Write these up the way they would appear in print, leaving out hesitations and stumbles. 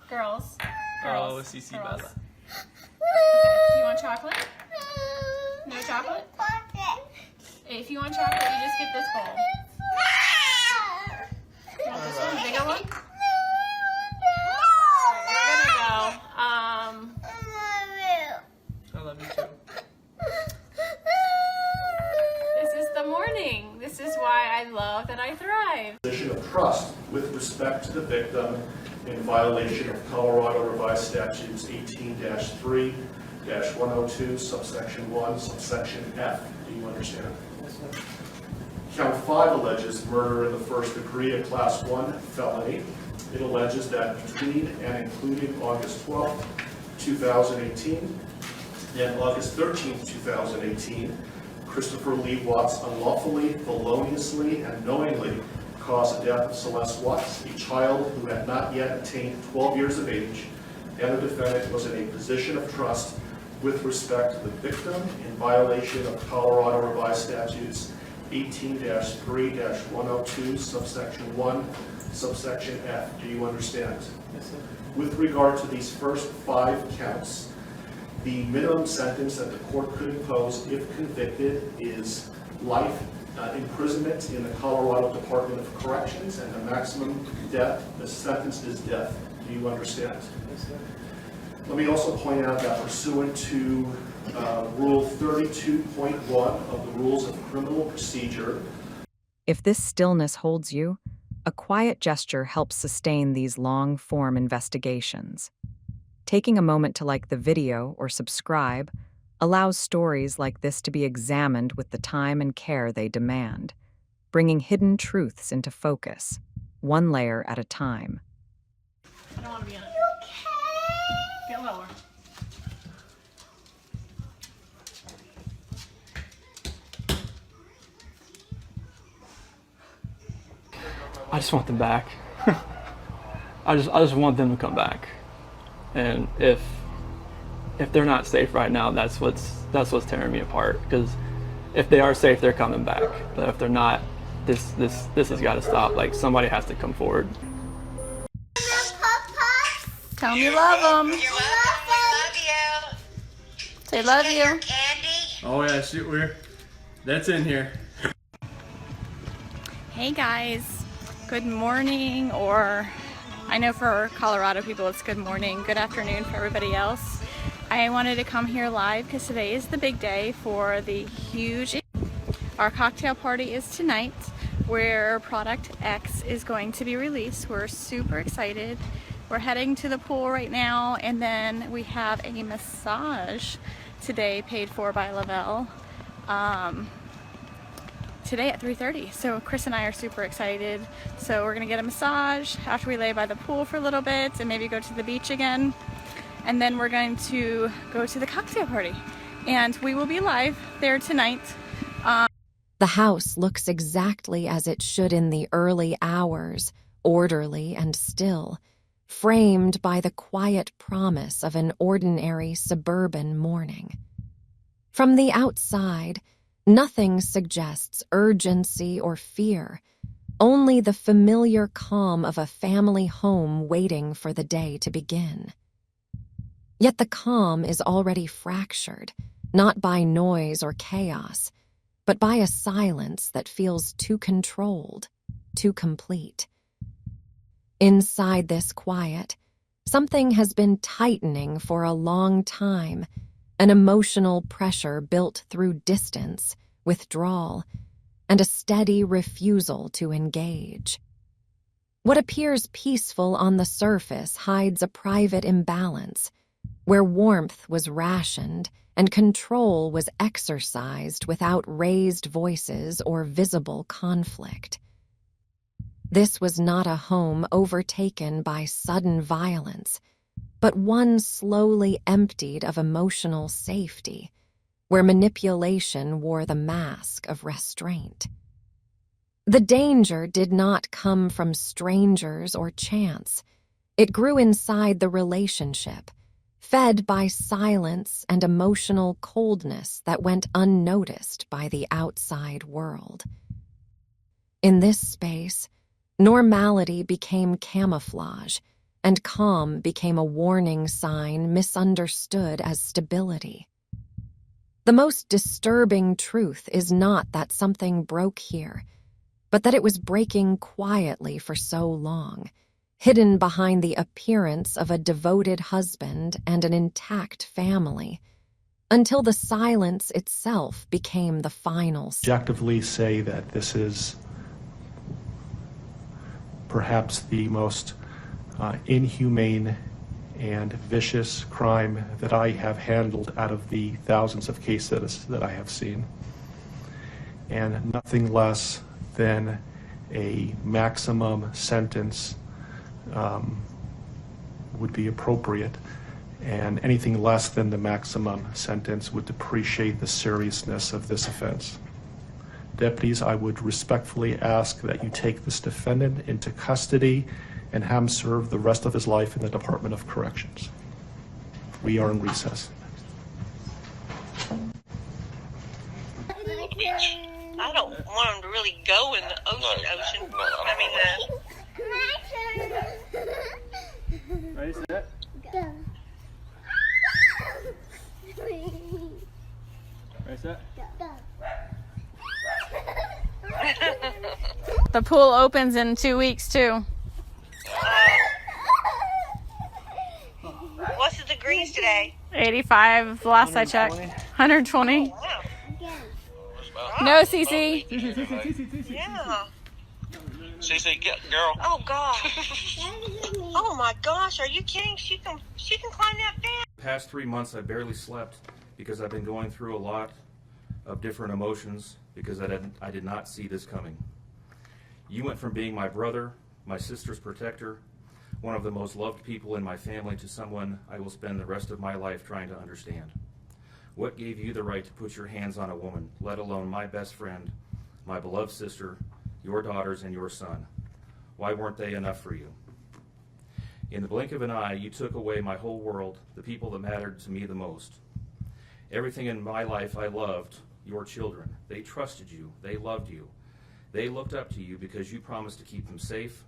Girls. Oh, CC Girls. Bella. You want chocolate? No chocolate? If you want chocolate, you just get this bowl. You want this one, the bigger one? We're gonna go. I love you too. This is the morning. This is why I love that I thrive. Position of trust with respect to the victim in violation of Colorado Revised Statutes 18-3-102, subsection 1, subsection F. Do you understand? Yes, sir. Count 5 alleges murder in the first degree, a class 1 felony. It alleges that between and including August 12, 2018 and August 13, 2018, Christopher Lee Watts unlawfully, feloniously, and knowingly caused the death of Celeste Watts, a child who had not yet attained 12 years of age, and the defendant was in a position of trust with respect to the victim in violation of Colorado Revised Statutes 18-3-102, subsection 1, subsection F. Do you understand? Yes, sir. With regard to these first 5 counts, the minimum sentence that the court could impose if convicted is life imprisonment in the Colorado Department of Corrections, and the maximum sentence is death. Do you understand? Yes, sir. Let me also point out that pursuant to Rule 32.1 of the Rules of Criminal Procedure, If this stillness holds you, a quiet gesture helps sustain these long-form investigations. Taking a moment to like the video or subscribe allows stories like this to be examined with the time and care they demand, bringing hidden truths into focus, one layer at a time. I don't want to be in it. Get lower. I just want them back. I just want them to come back. And if they're not safe right now, that's what's tearing me apart. Because if they are safe, they're coming back. But if they're not, this has got to stop. Like, somebody has to come forward. Tell them you love them. You're welcome. We love you. Say love Get your you. candy. Oh yeah, shoot, that's in here. Hey guys, good morning, or I know for Colorado people it's good morning, good afternoon for everybody else. I wanted to come here live because today is the big day for the huge, our cocktail party is tonight where Product X is going to be released. We're super excited. We're heading to the pool right now, and then we have a massage today paid for by Lavelle. Today at 3:30. So Chris and I are super excited. So we're gonna get a massage after we lay by the pool for a little bit and maybe go to the beach again. And then we're going to go to the cocktail party. And we will be live there tonight. The house looks exactly as it should in the early hours, orderly and still, framed by the quiet promise of an ordinary suburban morning. From the outside, nothing suggests urgency or fear, only the familiar calm of a family home waiting for the day to begin. Yet the calm is already fractured, not by noise or chaos, but by a silence that feels too controlled, too complete. Inside this quiet, something has been tightening for a long time, an emotional pressure built through distance, withdrawal, and a steady refusal to engage. What appears peaceful on the surface hides a private imbalance, where warmth was rationed and control was exercised without raised voices or visible conflict. This was not a home overtaken by sudden violence, but one slowly emptied of emotional safety, where manipulation wore the mask of restraint. The danger did not come from strangers or chance. It grew inside the relationship, fed by silence and emotional coldness that went unnoticed by the outside world. In this space, normality became camouflage, and calm became a warning sign misunderstood as stability. The most disturbing truth is not that something broke here, but that it was breaking quietly for so long, hidden behind the appearance of a devoted husband and an intact family, until the silence itself became the final. Objectively say that this is perhaps the most inhumane and vicious crime that I have handled out of the thousands of cases that I have seen. And nothing less than a maximum sentence would be appropriate. And anything less than the maximum sentence would depreciate the seriousness of this offense. Deputies, I would respectfully ask that you take this defendant into custody and have him serve the rest of his life in the Department of Corrections. We are in recess. I don't want him to really go in the ocean. Ready, set? Ready, set? The pool opens in 2 weeks too. What's the degrees today? 85 last I checked. 120. Wow. No, Cece. Yeah. CC, get girl. Oh gosh. Oh my gosh, are you kidding? She can climb that fast. The past 3 months I barely slept because I've been going through a lot of different emotions because I did not see this coming. You went from being my brother, my sister's protector, one of the most loved people in my family, to someone I will spend the rest of my life trying to understand. What gave you the right to put your hands on a woman, let alone my best friend, my beloved sister, your daughters, and your son? Why weren't they enough for you? In the blink of an eye, you took away my whole world, the people that mattered to me the most. Everything in my life I loved, your children. They trusted you. They loved you. They looked up to you because you promised to keep them safe.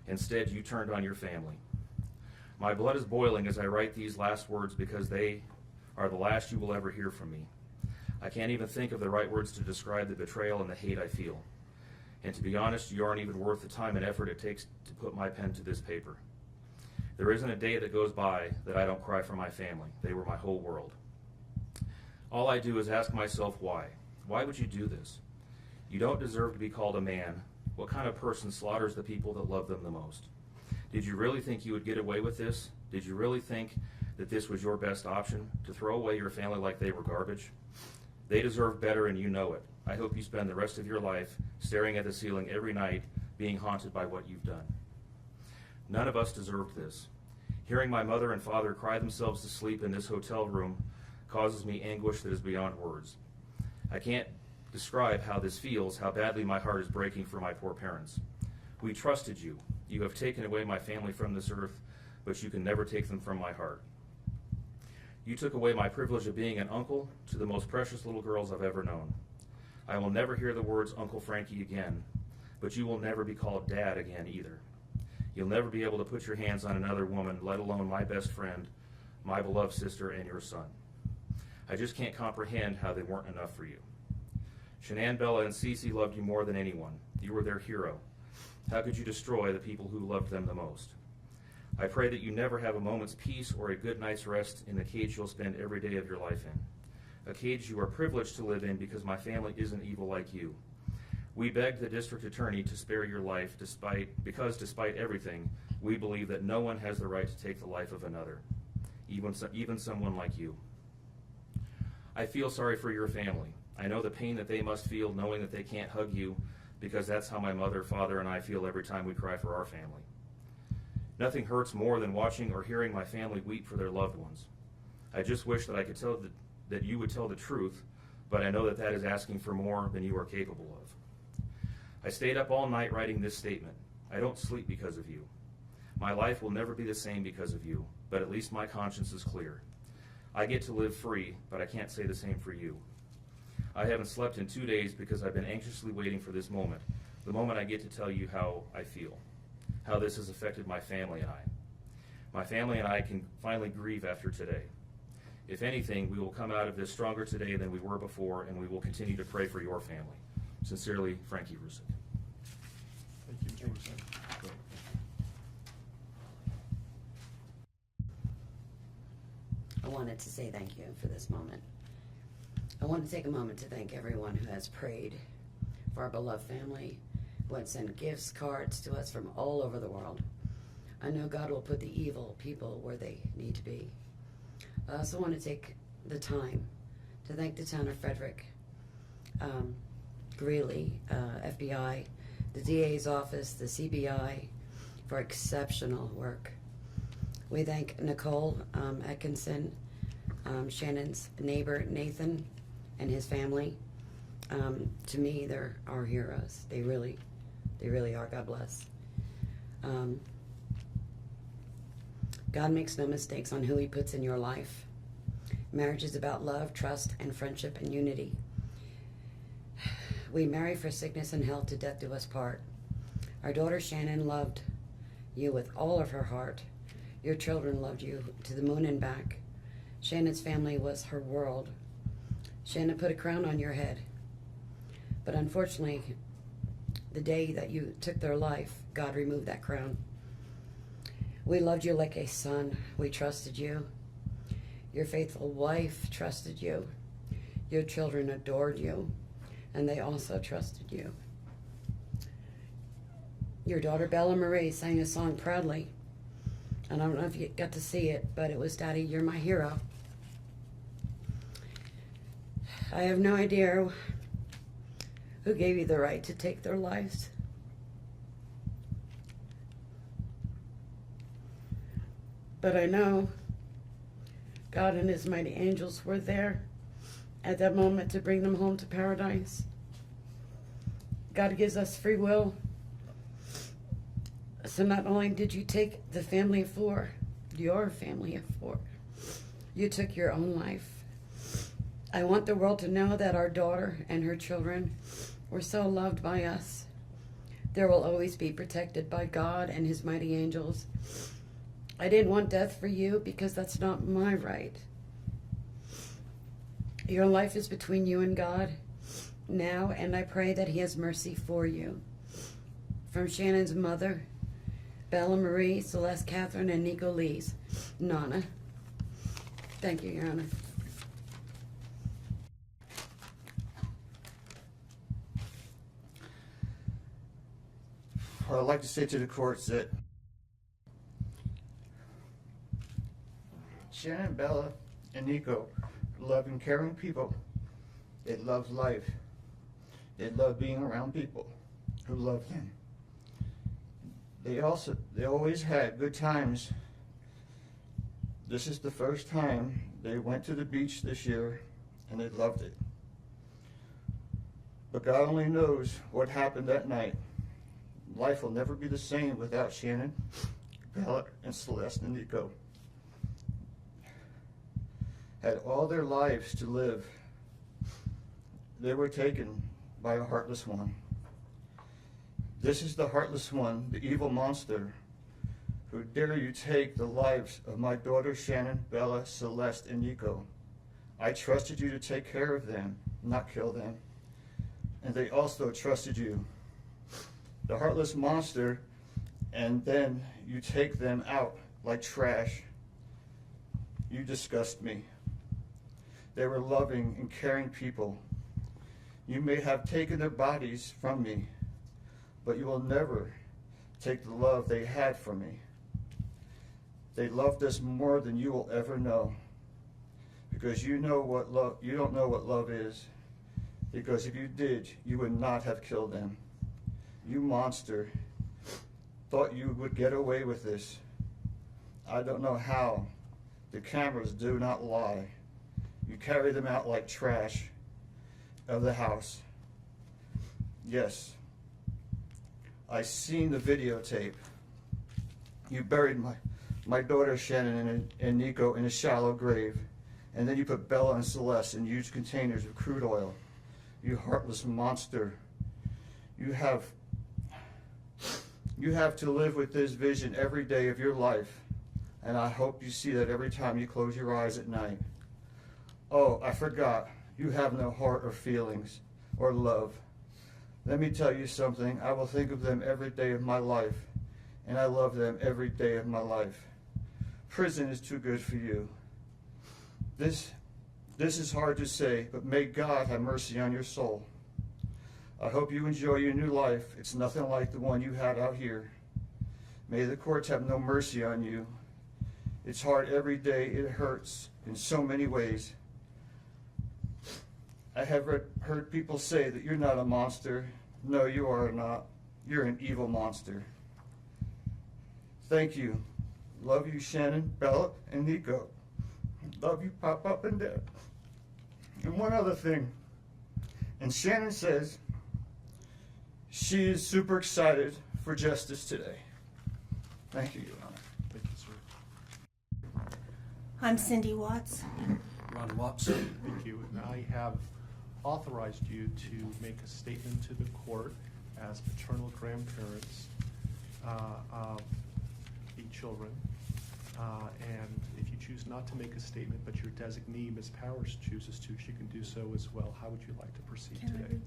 Instead, you turned on your family. My blood is boiling as I write these last words because they are the last you will ever hear from me. I can't even think of the right words to describe the betrayal and the hate I feel. And to be honest, you aren't even worth the time and effort it takes to put my pen to this paper. There isn't a day that goes by that I don't cry for my family. They were my whole world. All I do is ask myself why. Why would you do this? You don't deserve to be called a man. What kind of person slaughters the people that love them the most? Did you really think you would get away with this? Did you really think that this was your best option, to throw away your family like they were garbage? They deserve better, and you know it. I hope you spend the rest of your life staring at the ceiling every night, being haunted by what you've done. None of us deserved this. Hearing my mother and father cry themselves to sleep in this hotel room causes me anguish that is beyond words. I can't describe how this feels, how badly my heart is breaking for my poor parents. We trusted you. You have taken away my family from this earth, but you can never take them from my heart. You took away my privilege of being an uncle to the most precious little girls I've ever known. I will never hear the words Uncle Frankie again, but you will never be called Dad again either. You'll never be able to put your hands on another woman, let alone my best friend, my beloved sister, and your son. I just can't comprehend how they weren't enough for you. Shanann, Bella, and Cece loved you more than anyone. You were their hero. How could you destroy the people who loved them the most? I pray that you never have a moment's peace or a good night's rest in the cage you'll spend every day of your life in. A cage you are privileged to live in because my family isn't evil like you. We begged the district attorney to spare your life because despite everything, we believe that no one has the right to take the life of another, even someone like you. I feel sorry for your family. I know the pain that they must feel knowing that they can't hug you, because that's how my mother, father, and I feel every time we cry for our family. Nothing hurts more than watching or hearing my family weep for their loved ones. I just wish that I could tell that you would tell the truth, but I know that that is asking for more than you are capable of. I stayed up all night writing this statement. I don't sleep because of you. My life will never be the same because of you, but at least my conscience is clear. I get to live free, but I can't say the same for you. I haven't slept in 2 days because I've been anxiously waiting for this moment, the moment I get to tell you how I feel, how this has affected my family and I. My family and I can finally grieve after today. If anything, we will come out of this stronger today than we were before, and we will continue to pray for your family. Sincerely, Frankie Rusick. Thank you, James. I wanted to say thank you for this moment. I want to take a moment to thank everyone who has prayed for our beloved family, who had sent gifts, cards to us from all over the world. I know God will put the evil people where they need to be. I also want to take the time to thank the town of Frederick, Greeley, FBI, the DA's office, the CBI, for exceptional work. We thank Nicole Atkinson, Shannon's neighbor, Nathan, and his family. To me, they're our heroes. They really are. God bless. God makes no mistakes on who he puts in your life. Marriage is about love, trust, and friendship and unity. We marry for sickness and health, to death do us part. Our daughter Shanann loved you with all of her heart. Your children loved you to the moon and back. Shannon's family was her world. Shanann put a crown on your head. But unfortunately, the day that you took their life, God removed that crown. We loved you like a son. We trusted you. Your faithful wife trusted you. Your children adored you, and they also trusted you. Your daughter Bella Marie sang a song proudly. And I don't know if you got to see it, but it was, "Daddy, you're my hero." I have no idea who gave you the right to take their lives. But I know God and his mighty angels were there at that moment to bring them home to paradise. God gives us free will. So not only did you take the family of four, your family of four, you took your own life. I want the world to know that our daughter and her children were so loved by us. There will always be protected by God and his mighty angels. I didn't want death for you because that's not my right. Your life is between you and God now, and I pray that he has mercy for you. From Shannon's mother, Bella Marie, Celeste Catherine, and Nico Lee's Nana. Thank you, Your Honor. I'd like to say to the courts that Shanann, Bella, and Nico are loving, caring people. They love life. They love being around people who love them. They always had good times. This is the first time they went to the beach this year, and they loved it. But God only knows what happened that night. Life will never be the same without Shanann, Bella, and Celeste and Nico. Had all their lives to live. They were taken by a heartless one. This is the heartless one, the evil monster, who dare you take the lives of my daughter Shanann, Bella, Celeste, and Nico. I trusted you to take care of them, not kill them. And they also trusted you. The heartless monster, and then you take them out like trash. You disgust me. They were loving and caring people. You may have taken their bodies from me, but you will never take the love they had for me. They loved us more than you will ever know, because you don't know what love is, because if you did, you would not have killed them. You monster, thought you would get away with this. I don't know how. The cameras do not lie. You carry them out like trash of the house. Yes, I seen the videotape. You buried my daughter Shanann and Nico in a shallow grave, and then you put Bella and Celeste in huge containers of crude oil. You heartless monster. You have to live with this vision every day of your life. and I hope you see that every time you close your eyes at night. Oh, I forgot. You have no heart or feelings or love. Let me tell you something. I will think of them every day of my life, and I love them every day of my life. Prison is too good for you. This is hard to say, but may God have mercy on your soul. I hope you enjoy your new life. It's nothing like the one you had out here. May the courts have no mercy on you. It's hard every day. It hurts in so many ways. I have heard people say that you're not a monster. No, you are not. You're an evil monster. Thank you. Love you, Shanann, Bella, and Nico. Love you, Pop and Dad. And one other thing. And Shanann says she is super excited for justice today. Thank you, Your Honor. Thank you, sir. I'm Cindy Watts. Ron Watson. Thank you. And I have authorized you to make a statement to the court as paternal grandparents of the children. And if you choose not to make a statement, but your designee, Ms. Powers, chooses to, she can do so as well. How would you like to proceed today?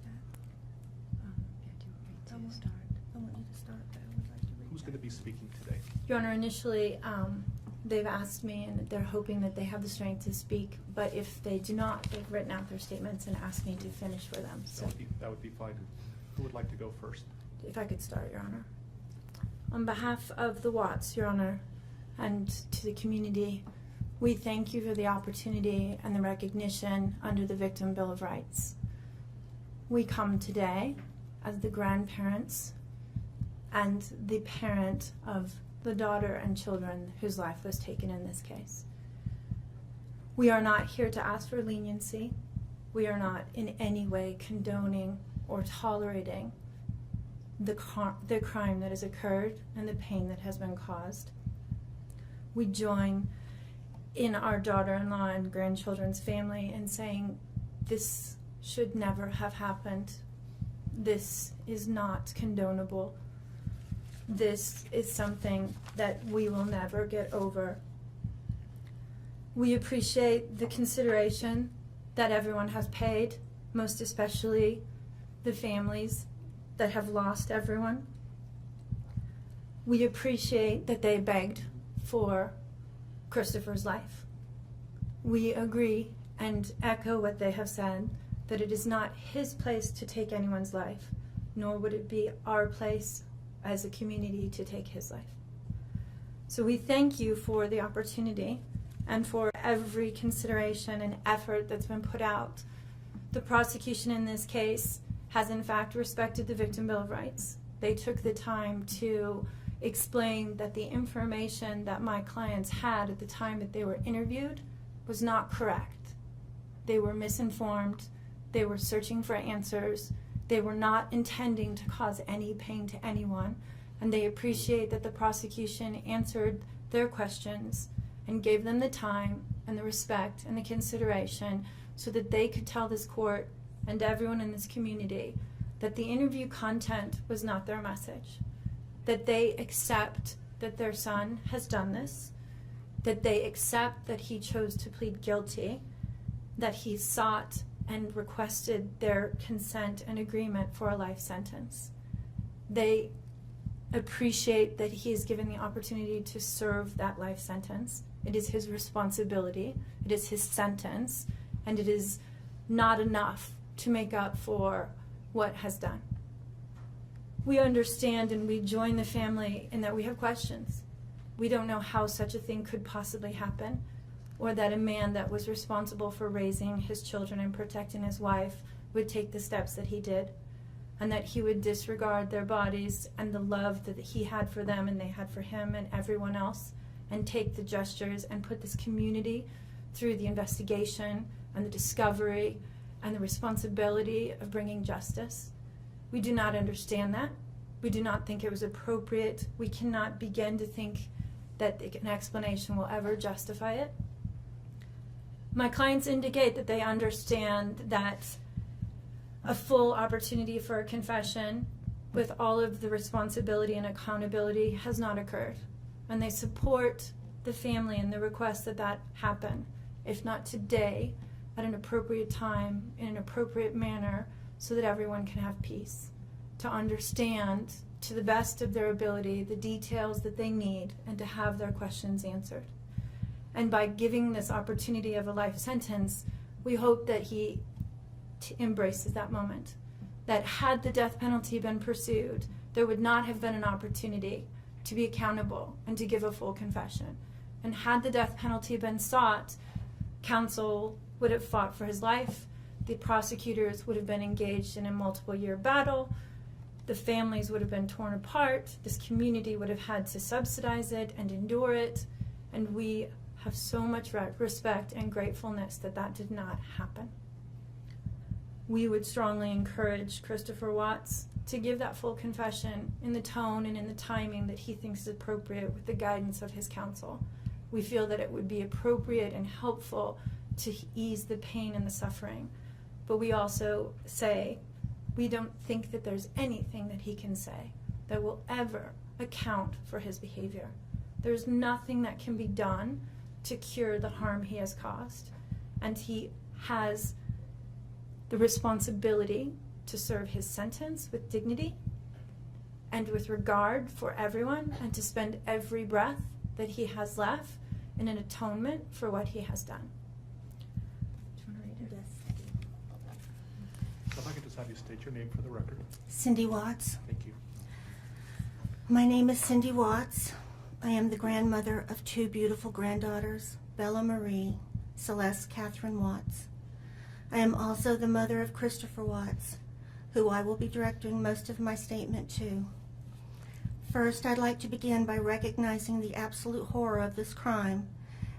I want you to start, but I would like to read Who's that. going to be speaking today? Your Honor, initially, they've asked me, and they're hoping that they have the strength to speak, but if they do not, they've written out their statements and asked me to finish for them. So That would be fine. Who would like to go first? if I could start, Your Honor. On behalf of the Watts, Your Honor, and to the community, we thank you for the opportunity and the recognition under the Victim Bill of Rights. We come today as the grandparents and the parent of the daughter and children whose life was taken in this case. We are not here to ask for leniency. We are not in any way condoning or tolerating the crime that has occurred and the pain that has been caused. We join in our daughter-in-law and grandchildren's family in saying this should never have happened. This is not condonable. This is something that we will never get over. We appreciate the consideration that everyone has paid, most especially the families that have lost everyone. We appreciate that they begged for Christopher's life. We agree and echo what they have said, that it is not his place to take anyone's life, nor would it be our place as a community to take his life. So we thank you for the opportunity and for every consideration and effort that's been put out. The prosecution in this case has in fact respected the Victim Bill of Rights. They took the time to explain that the information that my clients had at the time that they were interviewed was not correct. They were misinformed. They were searching for answers. They were not intending to cause any pain to anyone, and they appreciate that the prosecution answered their questions and gave them the time and the respect and the consideration so that they could tell this court and everyone in this community that the interview content was not their message, that they accept that their son has done this, that they accept that he chose to plead guilty, that he sought and requested their consent and agreement for a life sentence. They appreciate that he is given the opportunity to serve that life sentence. It is his responsibility, it is his sentence, and it is not enough to make up for what has done. We understand and we join the family in that we have questions. We don't know how such a thing could possibly happen, or that a man that was responsible for raising his children and protecting his wife would take the steps that he did, and that he would disregard their bodies and the love that he had for them and they had for him and everyone else, and take the gestures and put this community through the investigation and the discovery and the responsibility of bringing justice. We do not understand that. We do not think it was appropriate. We cannot begin to think that an explanation will ever justify it. My clients indicate that they understand that a full opportunity for a confession with all of the responsibility and accountability has not occurred. And they support the family and the request that that happen, if not today, at an appropriate time, in an appropriate manner, so that everyone can have peace, to understand to the best of their ability the details that they need, and to have their questions answered. And by giving this opportunity of a life sentence, we hope that he embraces that moment. That had the death penalty been pursued, there would not have been an opportunity to be accountable and to give a full confession. And had the death penalty been sought, counsel would have fought for his life, the prosecutors would have been engaged in a multiple-year battle, the families would have been torn apart, this community would have had to subsidize it and endure it, and we have so much respect and gratefulness that that did not happen. We would strongly encourage Christopher Watts to give that full confession in the tone and in the timing that he thinks is appropriate with the guidance of his counsel. We feel that it would be appropriate and helpful to ease the pain and the suffering. But we also say we don't think that there's anything that he can say that will ever account for his behavior. There's nothing that can be done to cure the harm he has caused. And he has the responsibility to serve his sentence with dignity and with regard for everyone, and to spend every breath that he has left in an atonement for what he has done. Do you want to read it? If I could just have you state your name for the record. Cindy Watts. Thank you. My name is Cindy Watts. I am the grandmother of two beautiful granddaughters, Bella Marie, Celeste Catherine Watts. I am also the mother of Christopher Watts, who I will be directing most of my statement to. First, I'd like to begin by recognizing the absolute horror of this crime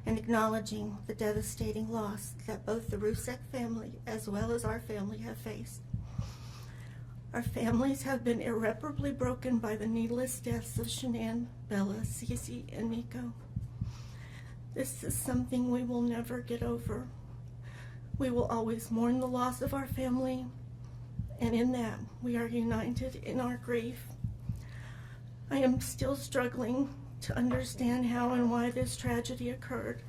and acknowledging the devastating loss that both the Rusek family as well as our family have faced. Our families have been irreparably broken by the needless deaths of Shanann, Bella, Cece, and Nico. This is something we will never get over. We will always mourn the loss of our family, and in that we are united in our grief. I am still struggling to understand how and why this tragedy occurred.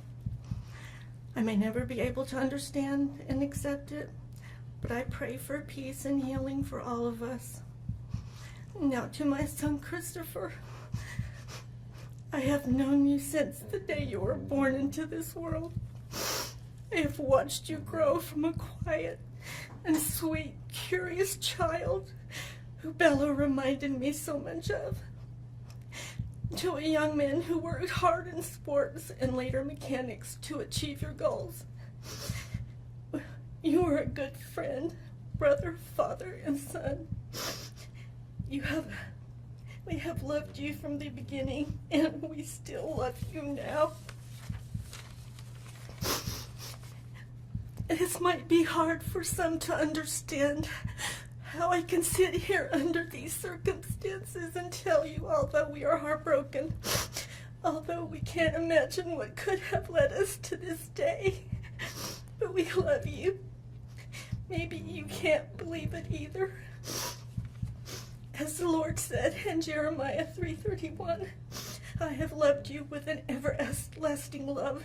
I may never be able to understand and accept it, but I pray for peace and healing for all of us. Now to my son Christopher. I have known you since the day you were born into this world. I have watched you grow from a quiet and sweet, curious child who Bella reminded me so much of, to a young man who worked hard in sports and later mechanics to achieve your goals. You are a good friend, brother, father, and son. We have loved you from the beginning, and we still love you now. This might be hard for some to understand, how I can sit here under these circumstances and tell you, although we are heartbroken, although we can't imagine what could have led us to this day, but we love you. Maybe you can't believe it either. As the Lord said in Jeremiah 3:31, I have loved you with an everlasting love.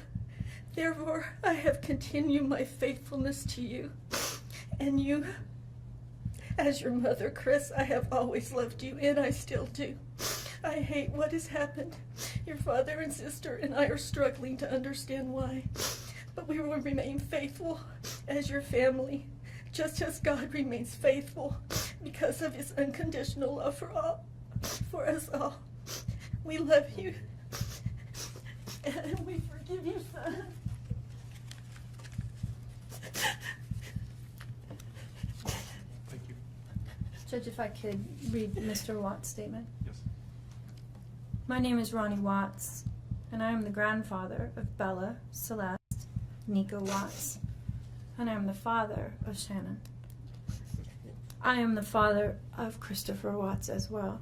Therefore, I have continued my faithfulness to you. And you, as your mother, Chris, I have always loved you, and I still do. I hate what has happened. Your father and sister and I are struggling to understand why. But we will remain faithful as your family, just as God remains faithful because of his unconditional love for us all. We love you, and we forgive you, son. Thank you. Judge, if I could read Mr. Watts' statement. Yes. My name is Ronnie Watts, and I am the grandfather of Bella, Celeste, Nico Watts, and I am the father of Shanann. I am the father of Christopher Watts as well.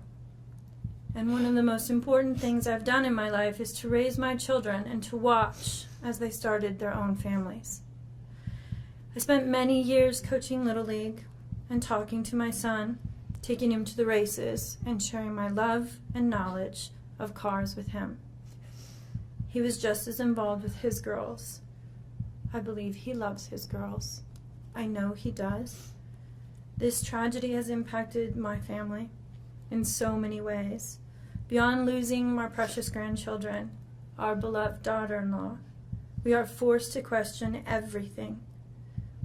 And one of the most important things I've done in my life is to raise my children and to watch as they started their own families. I spent many years coaching Little League and talking to my son, taking him to the races, and sharing my love and knowledge of cars with him. He was just as involved with his girls. I believe he loves his girls. I know he does. This tragedy has impacted my family in so many ways. Beyond losing my precious grandchildren, our beloved daughter-in-law, we are forced to question everything.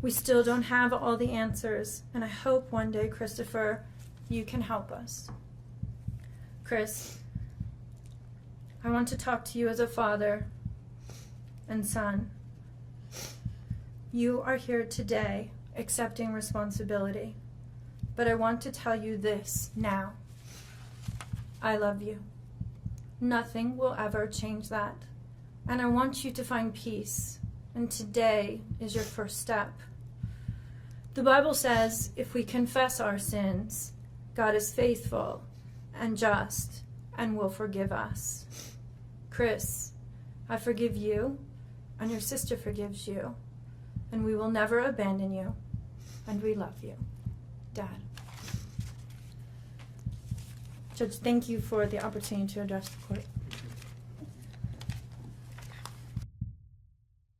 We still don't have all the answers, and I hope one day, Christopher, you can help us. Chris, I want to talk to you as a father and son. You are here today accepting responsibility, but I want to tell you this now. I love you. Nothing will ever change that. And I want you to find peace, and today is your first step. The Bible says if we confess our sins, God is faithful and just and will forgive us. Chris, I forgive you, and your sister forgives you, and we will never abandon you, and we love you. Dad. Judge, thank you for the opportunity to address the court.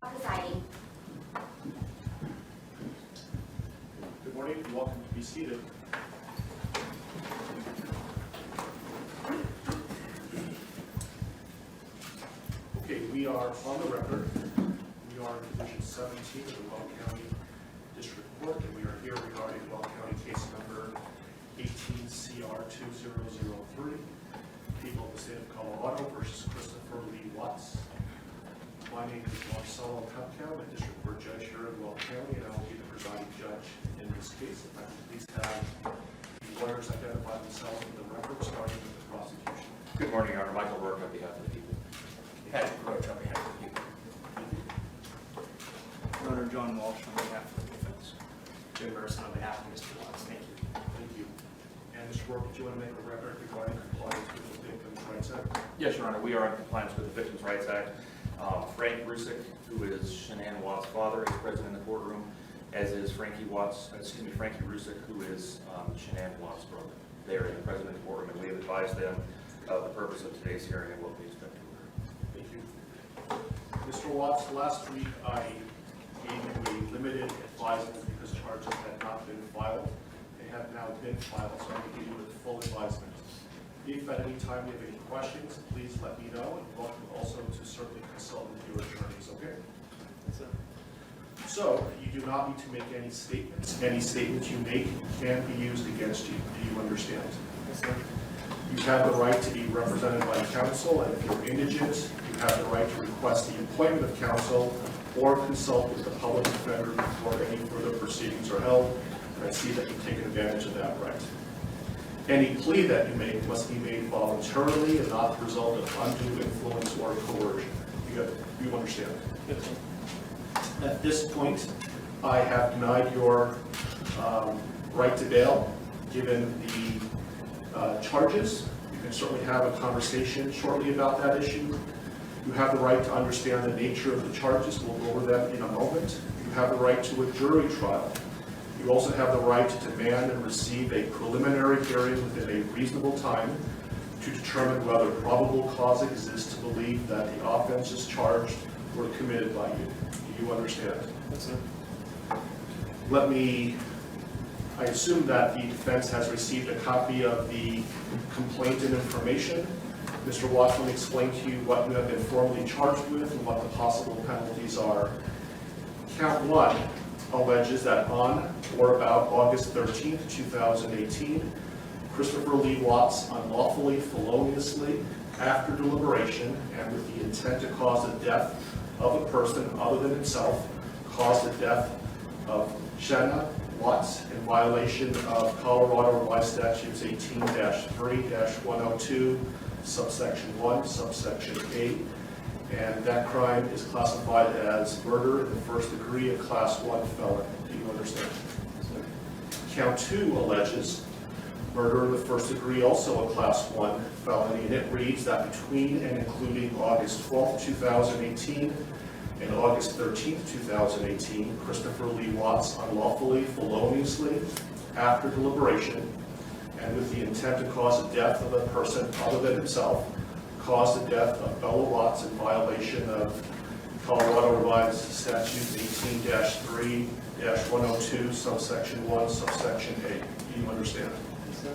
Presiding. Good morning, and welcome to be seated. Okay, we are on the record. We are in Division 17 of the Weld County District Court, and we are here regarding Weld County case number 18CR2003, people of the state of Colorado versus Christopher Lee Watts. My name is Marcelo Cupcow, a district court judge here in Weld County, and I will be the presiding judge in this case. If I could please have the lawyers identify themselves in the record, starting with the prosecution. Good morning, Your Honor. Michael Rourke on behalf of the people. Patrick Roach on behalf of the people. Your Honor, John Walsh on behalf of the defense. Jim Merson on behalf of Mr. Watts. Thank you. Thank you. And Mr. Rourke, do you want to make a record regarding compliance with the Victims' Rights Act? Yes, Your Honor. We are in compliance with the Victims' Rights Act. Frank Rusick, who is Shanann Watts' father, is present in the courtroom, as is Frankie Rusick, who is Shanann Watts' brother. They are present in the courtroom, and we have advised them of the purpose of today's hearing and what we expect to occur. Thank you. Mr. Watts, last week I gave you a limited advisement because charges had not been filed. They have now been filed, so I'm going to give you a full advisement. If at any time you have any questions, please let me know, and welcome also to certainly consult with your attorneys, okay? Yes, sir. So, you do not need to make any statements. Any statements you make can be used against you. Do you understand? Yes, sir. You have the right to be represented by counsel, and if you're indigent, you have the right to request the appointment of counsel or consult with the public defender before any further proceedings are held. And I see that you've taken advantage of that right. Any plea that you make must be made voluntarily and not the result of undue influence or coercion. You understand? Yes, sir. At this point, I have denied your right to bail, given the charges. You can certainly have a conversation shortly about that issue. You have the right to understand the nature of the charges. We'll go over that in a moment. You have the right to a jury trial. You also have the right to demand and receive a preliminary hearing within a reasonable time to determine whether probable cause exists to believe that the offenses charged were committed by you. Do you understand? Yes, sir. I assume that the defense has received a copy of the complaint and information. Mr. Watts will explain to you what you have been formally charged with and what the possible penalties are. Count 1 alleges that on or about August 13, 2018, Christopher Lee Watts unlawfully, feloniously, after deliberation, and with the intent to cause the death of a person other than himself, caused the death of Shanann Watts in violation of Colorado Revised Statutes 18-3-102, subsection 1, subsection 8. And that crime is classified as murder in the first degree, a class 1 felony. Do you understand? Count 2 alleges murder in the first degree, also a class 1 felony, and it reads that between and including August 12, 2018 and August 13, 2018, Christopher Lee Watts unlawfully, feloniously, after deliberation, and with the intent to cause the death of a person other than himself, cause the death of Bella Watts in violation of Colorado Revised Statute 18-3-102, subsection 1, subsection A. Do you understand? Yes, sir.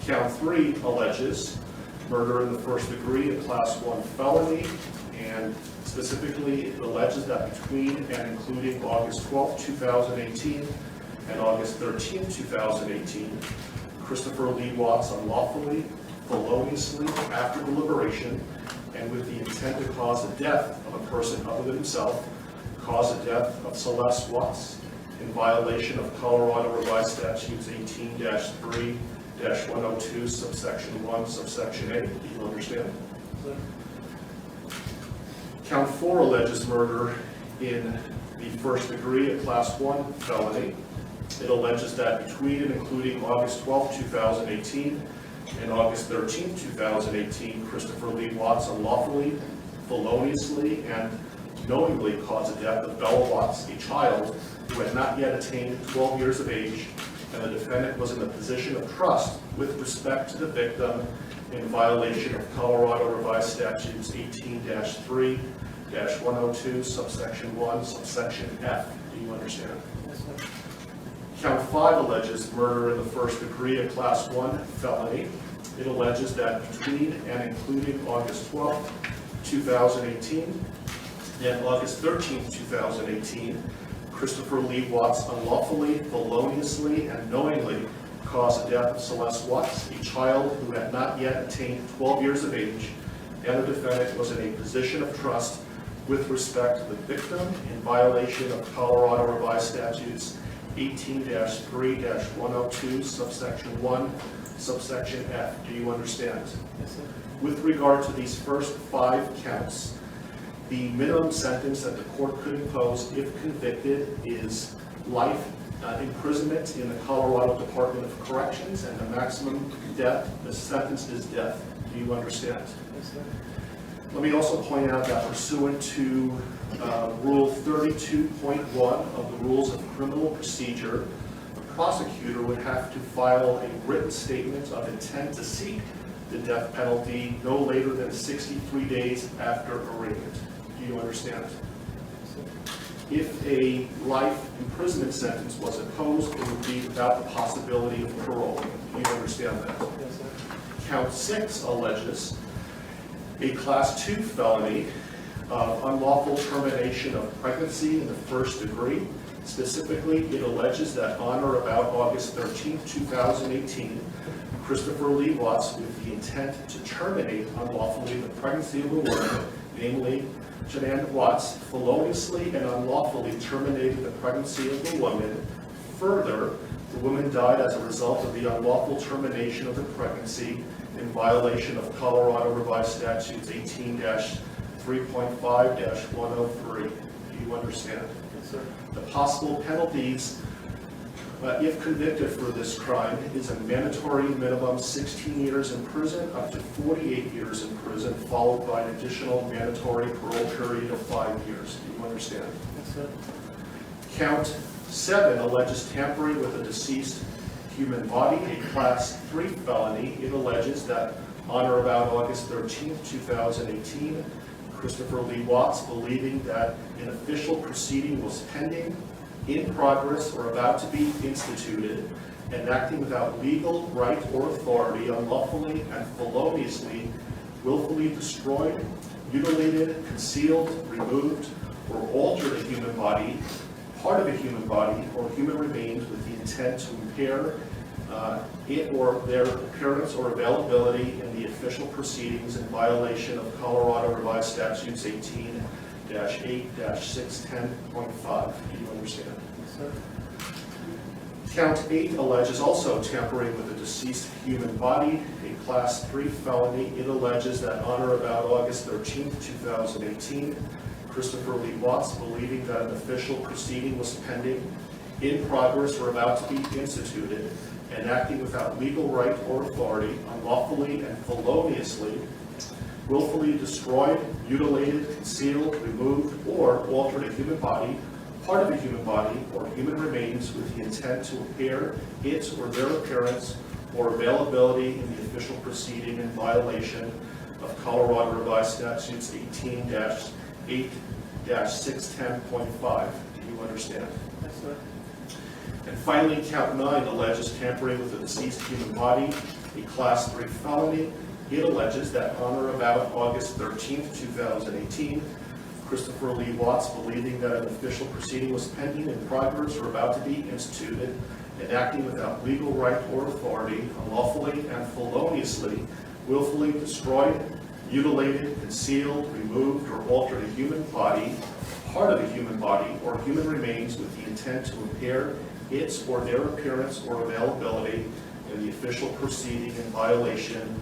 Count 3 alleges murder in the first degree, a class 1 felony, and specifically it alleges that between and including August 12, 2018 and August 13, 2018, Christopher Lee Watts unlawfully, feloniously, after deliberation, and with the intent to cause the death of a person other than himself, cause the death of Celeste Watts in violation of Colorado Revised Statutes 18-3-102, subsection 1, subsection A. Do you understand? Sir. Count 4 alleges murder in the first degree, a class 1 felony. It alleges that between and including August 12, 2018 and August 13, 2018, Christopher Lee Watts unlawfully, feloniously, and knowingly caused the death of Bella Watts, a child who had not yet attained 12 years of age, and the defendant was in the position of trust with respect to the victim in violation of Colorado Revised Statutes 18-3-102, subsection 1, subsection F. Do you understand? Yes, sir. Count 5 alleges murder in the first degree, a class 1 felony. It alleges that between and including August 12, 2018 and August 13, 2018, Christopher Lee Watts unlawfully, feloniously, and knowingly caused the death of Celeste Watts, a child who had not yet attained 12 years of age, and the defendant was in a position of trust with respect to the victim in violation of Colorado Revised Statutes 18-3-102, subsection 1, subsection F. Do you understand? Yes, sir. With regard to these first 5 counts, the minimum sentence that the court could impose if convicted is life imprisonment in the Colorado Department of Corrections, and the maximum death, the sentence is death. Do you understand? Yes, sir. Let me also point out that pursuant to Rule 32.1 of the Rules of Criminal Procedure, the prosecutor would have to file a written statement of intent to seek the death penalty no later than 63 days after arraignment. Do you understand? If a life imprisonment sentence was imposed, it would be without the possibility of parole. Do you understand that? Yes, sir. Count 6 alleges a Class 2 felony of unlawful termination of pregnancy in the first degree. Specifically, it alleges that on or about August 13, 2018, Christopher Lee Watts, with the intent to terminate unlawfully the pregnancy of a woman, namely Shanann Watts, feloniously and unlawfully terminated the pregnancy of the woman. Further, the woman died as a result of the unlawful termination of the pregnancy in violation of Colorado Revised Statutes 18-3.5-103. Do you understand? Yes, sir. The possible penalties, if convicted for this crime, is a mandatory minimum 16 years in prison up to 48 years in prison, followed by an additional mandatory parole period of 5 years. Do you understand? Yes, sir. Count 7 alleges tampering with a deceased human body, a Class 3 felony. It alleges that on or about August 13, 2018, Christopher Lee Watts, believing that an official proceeding was pending, in progress, or about to be instituted, and acting without legal right or authority, unlawfully and feloniously, willfully destroyed, mutilated, concealed, removed, or altered a human body, part of a human body, or human remains with the intent to impair it or their appearance or availability in the official proceedings in violation of Colorado Revised Statutes 18-8-610.5. Do you understand? Yes, sir. Count 8 alleges also tampering with a deceased human body, a Class 3 felony. It alleges that on or about August 13, 2018, Christopher Lee Watts, believing that an official proceeding was pending, in progress, or about to be instituted, and acting without legal right or authority, unlawfully and feloniously, willfully destroyed, mutilated, concealed, removed, or altered a human body, part of a human body, or human remains with the intent to impair its or their appearance or availability in the official proceeding in violation of Colorado Revised Statutes 18-8-610.5. Do you understand? Yes, sir. And finally, count 9 alleges tampering with a deceased human body, a Class 3 felony. It alleges that on or about August 13, 2018, Christopher Lee Watts, believing that an official proceeding was pending, in progress, or about to be instituted, and acting without legal right or authority, unlawfully and feloniously, willfully destroyed, mutilated, concealed, removed, or altered a human body, part of a human body, or human remains with the intent to impair its or their appearance or availability in the official proceeding in violation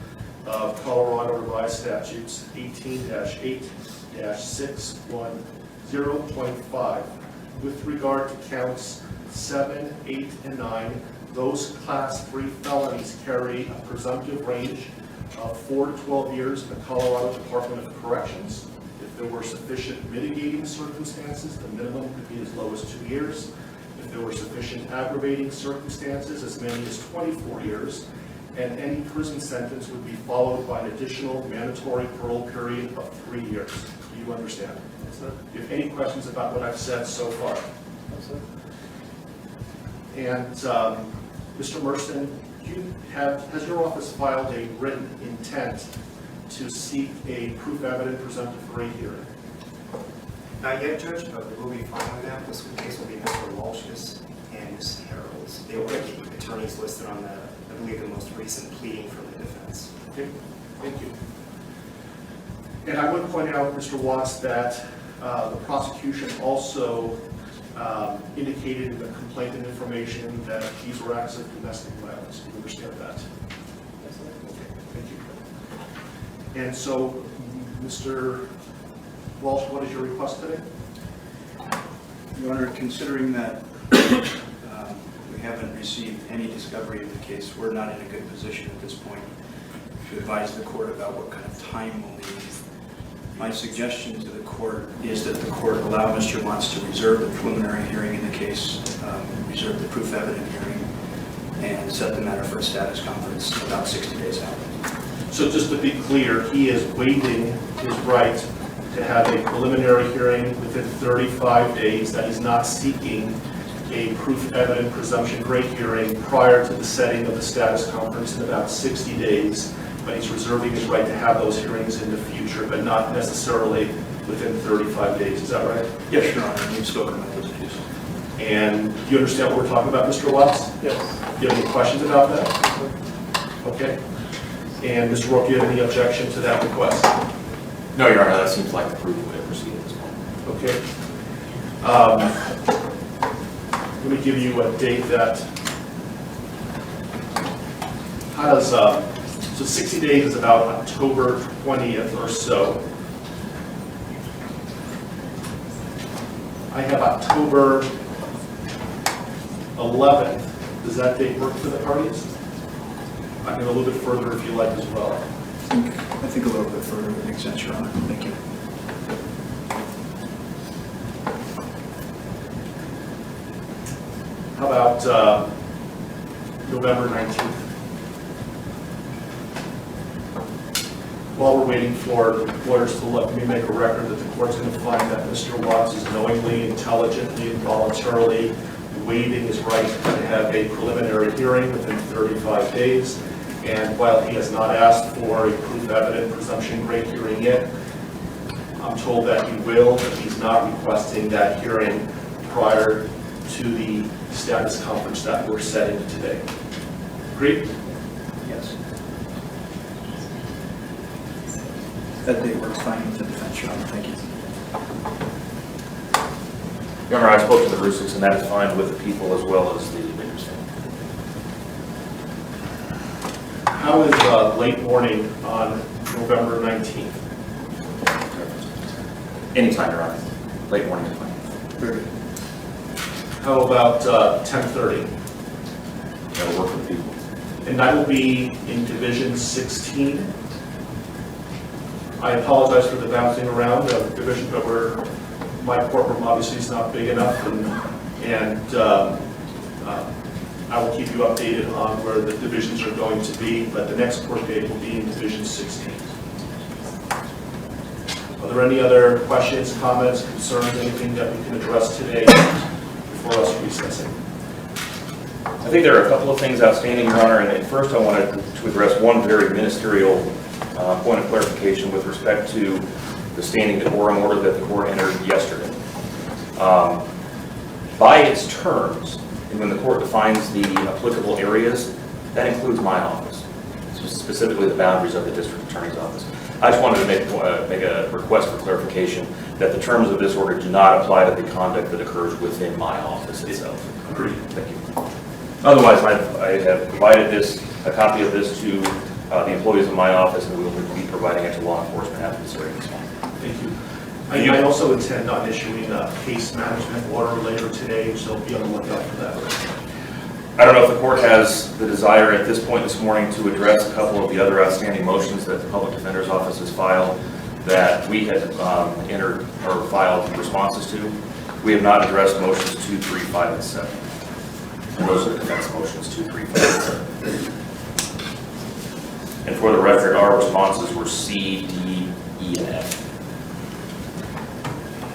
of Colorado Revised Statutes 18-8-610.5. With regard to counts 7, 8, and 9, those Class 3 felonies carry a presumptive range of 4 to 12 years in the Colorado Department of Corrections. If there were sufficient mitigating circumstances, the minimum could be as low as 2 years. If there were sufficient aggravating circumstances, as many as 24 years. And any prison sentence would be followed by an additional mandatory parole period of 3 years. Do you understand? Yes, sir. Do you have any questions about what I've said so far? Yes, sir. And Mr. Merston, has your office filed a written intent to seek a proof evident presumptive rehearing? Not yet, Judge, but we will be following that. This case will be Mr. Walsh's and Ms. Harold's. They will be attorneys listed on the, I believe, the most recent pleading from the defense. Okay, thank you. And I would point out, Mr. Watts, that the prosecution also indicated in the complaint and information that these were acts of domestic violence. Do you understand that? Yes, sir. Okay, thank you. And so, Mr. Walsh, what is your request today? Your Honor, considering that we haven't received any discovery of the case, we're not in a good position at this point to advise the court about what kind of time we'll need. My suggestion to the court is that the court allow Mr. Watts to reserve the preliminary hearing in the case, reserve the proof evident hearing, and set the matter for a status conference about 60 days out. So just to be clear, he is waiving his right to have a preliminary hearing within 35 days, that he's not seeking a proof evident presumption rate hearing prior to the setting of the status conference in about 60 days, but he's reserving his right to have those hearings in the future, but not necessarily within 35 days. Is that right? Yes, Your Honor, we've spoken about those issues. And do you understand what we're talking about, Mr. Watts? Yes. Do you have any questions about that? Okay. And Mr. Rourke, do you have any objection to that request? No, Your Honor, that seems like the proof way to proceed at this point. Okay. Let me give you a date that, how does, so 60 days is about October 20th or so. I have October 11th. Does that date work for the parties? I can go a little bit further if you like as well. I think a little bit further would make sense, Your Honor. Thank you. How about November 19th? While we're waiting for lawyers to look, let me make a record that the court's going to find that Mr. Watts is knowingly, intelligently, and voluntarily waiving his right to have a preliminary hearing within 35 days. And while he has not asked for a proof evident presumption rate hearing yet, I'm told that he will, but he's not requesting that hearing prior to the status conference that we're setting today. Agreed? Yes. That date works fine with the defense, Your Honor. Thank you. Your Honor, I spoke to the Rusiks, and that is fine with the people as well as the victim's family. How is late morning on November 19th? Anytime, Your Honor. Late morning is fine. Very good. How about 10:30? That'll work for the people. And that will be in Division 16. I apologize for the bouncing around of division, but my courtroom obviously is not big enough, and I will keep you updated on where the divisions are going to be, but the next court date will be in Division 16. Are there any other questions, comments, concerns, anything that we can address today before us recessing? I think there are a couple of things outstanding, Your Honor, and first I wanted to address one very ministerial point of clarification with respect to the standing decorum order that the court entered yesterday. By its terms, and when the court defines the applicable areas, that includes my office, specifically the boundaries of the district attorney's office. I just wanted to make a request for clarification that the terms of this order do not apply to the conduct that occurs within my office itself. Agreed. Thank you. Otherwise, I have provided a copy of this to the employees of my office, and we will be providing it to law enforcement after this hearing is on. Thank you. I also intend on issuing a case management order later today, so be on the lookout for that. I don't know if the court has the desire at this point this morning to address a couple of the other outstanding motions that the Public Defender's Office has filed that we had entered or filed responses to. We have not addressed motions 2, 3, 5, and 7. And those are the defense motions 2, 3, 5, and 7. And for the record, our responses were C, D, E, and F.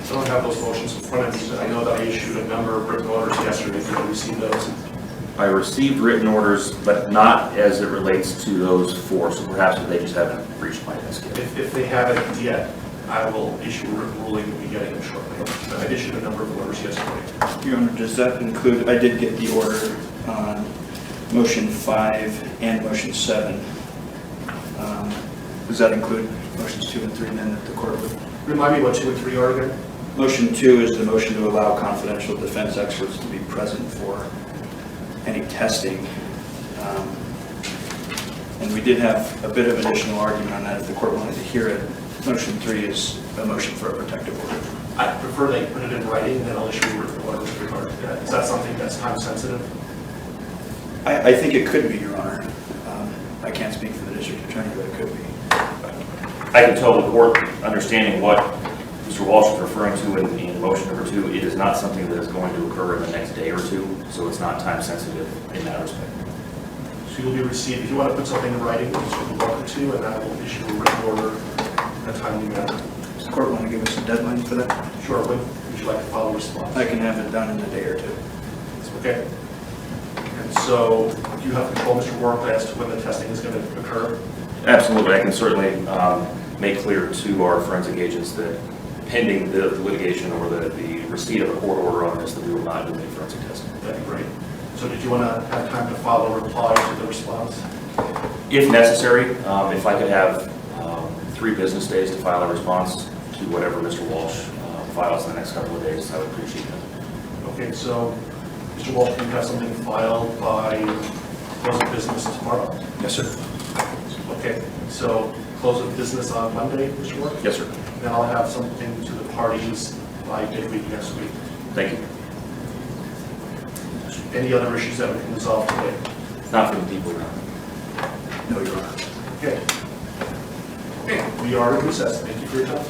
I don't have those motions in front of me, but I know that I issued a number of written orders yesterday. Did you receive those? I received written orders, but not as it relates to those 4, so perhaps they just haven't reached my desk yet. If they haven't yet, I will issue a written ruling and be getting them shortly. I issued a number of orders yesterday. Your Honor, does that include, I did get the order on motion 5 and motion 7. Does that include motions 2 and 3 then that the court would? Remind me what 2 and 3 are again? Motion 2 is the motion to allow confidential defense experts to be present for any testing. And we did have a bit of additional argument on that if the court wanted to hear it. Motion 3 is a motion for a protective order. I prefer that you put it in writing, and then I'll issue a written order with regard to that. Is that something that's time sensitive? I think it could be, Your Honor. I can't speak for the district attorney, but it could be. I can tell the court, understanding what Mr. Walsh is referring to in motion number 2, it is not something that is going to occur in the next day or 2, so it's not time sensitive in that respect. So you'll be received, if you want to put something in writing, you're welcome to, and I will issue a written order in a timely manner. Does the court want to give us a deadline for that? Sure. When would you like to file a response? I can have it done in a day or 2. Okay. And so do you have control, Mr. Warren, as to when the testing is going to occur? Absolutely. I can certainly make clear to our forensic agents that pending the litigation or the receipt of a court order on this, that we will not do any forensic testing. That'd be great. So did you want to have time to file a reply to the response? If necessary, if I could have 3 business days to file a response to whatever Mr. Walsh files in the next couple of days, I would appreciate that. Okay, so Mr. Walsh, can you have something filed by close of business tomorrow? Yes, sir. Okay, so close of business on Monday, Mr. Warren? Yes, sir. Then I'll have something to the parties by midweek next week. Thank you. Any other issues that we can resolve today? Not for the people, no. No, Your Honor. Okay. Okay, we are in recess. Thank you for your time.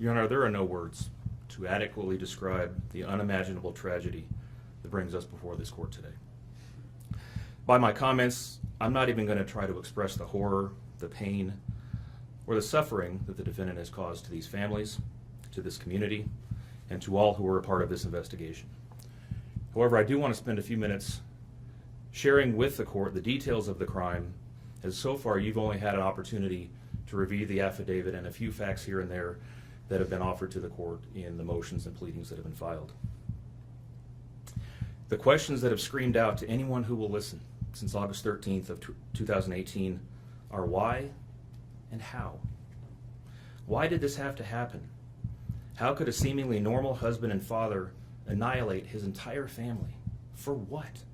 Your Honor, there are no words to adequately describe the unimaginable tragedy that brings us before this court today. By my comments, I'm not even going to try to express the horror, the pain, or the suffering that the defendant has caused to these families, to this community, and to all who are a part of this investigation. However, I do want to spend a few minutes sharing with the court the details of the crime, as so far you've only had an opportunity to review the affidavit and a few facts here and there that have been offered to the court in the motions and pleadings that have been filed. The questions that have screamed out to anyone who will listen since August 13th of 2018 are why and how? Why did this have to happen? How could a seemingly normal husband and father annihilate his entire family? For what?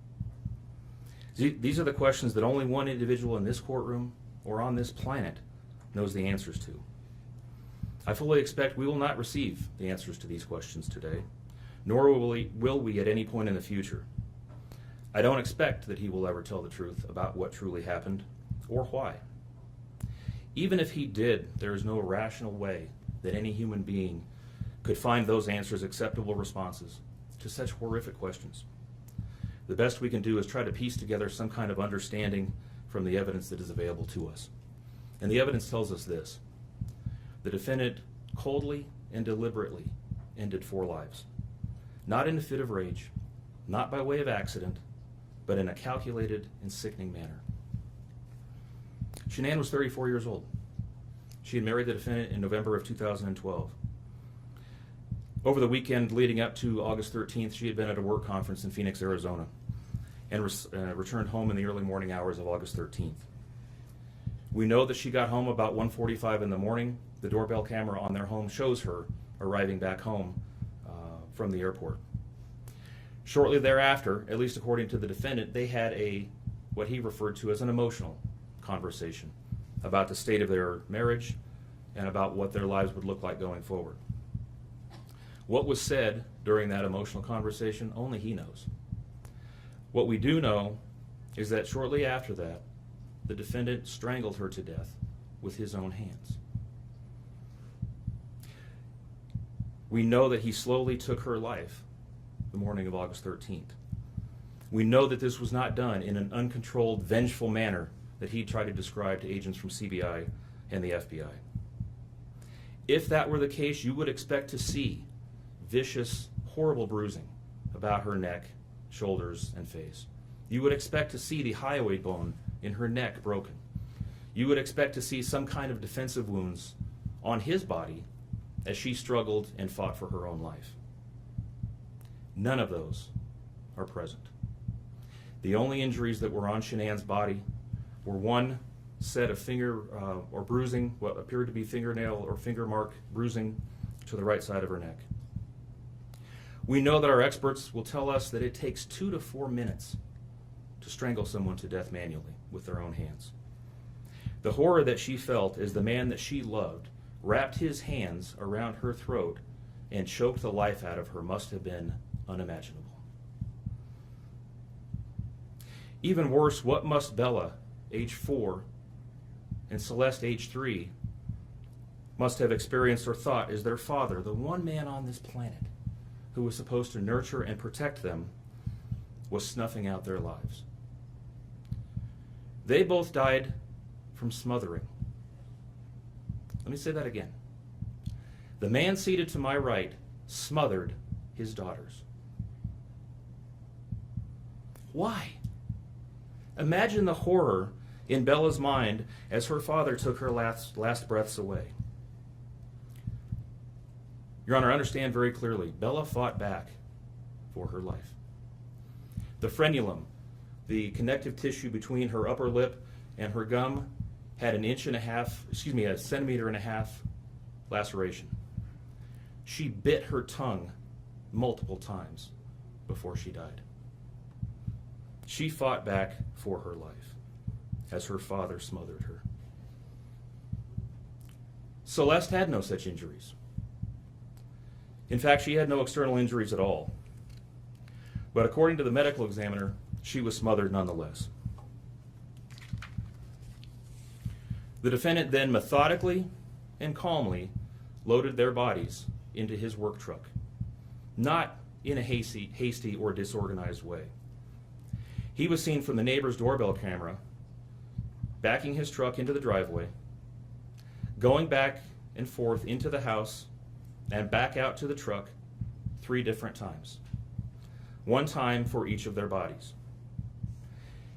These are the questions that only one individual in this courtroom or on this planet knows the answers to. I fully expect we will not receive the answers to these questions today, nor will we at any point in the future. I don't expect that he will ever tell the truth about what truly happened or why. Even if he did, there is no rational way that any human being could find those answers acceptable responses to such horrific questions. The best we can do is try to piece together some kind of understanding from the evidence that is available to us. And the evidence tells us this: the defendant coldly and deliberately ended 4 lives, not in a fit of rage, not by way of accident, but in a calculated and sickening manner. Shanann was 34 years old. She had married the defendant in November of 2012. Over the weekend leading up to August 13th, she had been at a work conference in Phoenix, Arizona, and returned home in the early morning hours of August 13th. We know that she got home about 1:45 in the morning. The doorbell camera on their home shows her arriving back home from the airport. Shortly thereafter, at least according to the defendant, they had what he referred to as an emotional conversation about the state of their marriage and about what their lives would look like going forward. What was said during that emotional conversation, only he knows. What we do know is that shortly after that, the defendant strangled her to death with his own hands. We know that he slowly took her life the morning of August 13th. We know that this was not done in an uncontrolled, vengeful manner that he tried to describe to agents from CBI and the FBI. If that were the case, you would expect to see vicious, horrible bruising about her neck, shoulders, and face. You would expect to see the hyoid bone in her neck broken. You would expect to see some kind of defensive wounds on his body as she struggled and fought for her own life. None of those are present. The only injuries that were on Shanann's body were one set of finger or bruising, what appeared to be fingernail or finger mark bruising to the right side of her neck. We know that our experts will tell us that it takes 2 to 4 minutes to strangle someone to death manually with their own hands. The horror that she felt as the man that she loved wrapped his hands around her throat and choked the life out of her must have been unimaginable. Even worse, what must Bella, age 4, and Celeste, age 3, must have experienced or thought as their father, the one man on this planet who was supposed to nurture and protect them, was snuffing out their lives. They both died from smothering. Let me say that again. The man seated to my right smothered his daughters. Why? Imagine the horror in Bella's mind as her father took her last breaths away. Your Honor, understand very clearly, Bella fought back for her life. The frenulum, the connective tissue between her upper lip and her gum, had a centimeter and a half laceration. She bit her tongue multiple times before she died. She fought back for her life as her father smothered her. Celeste had no such injuries. In fact, she had no external injuries at all. But according to the medical examiner, she was smothered nonetheless. The defendant then methodically and calmly loaded their bodies into his work truck, not in a hasty or disorganized way. He was seen from the neighbor's doorbell camera backing his truck into the driveway, going back and forth into the house and back out to the truck 3 different times, 1 time for each of their bodies.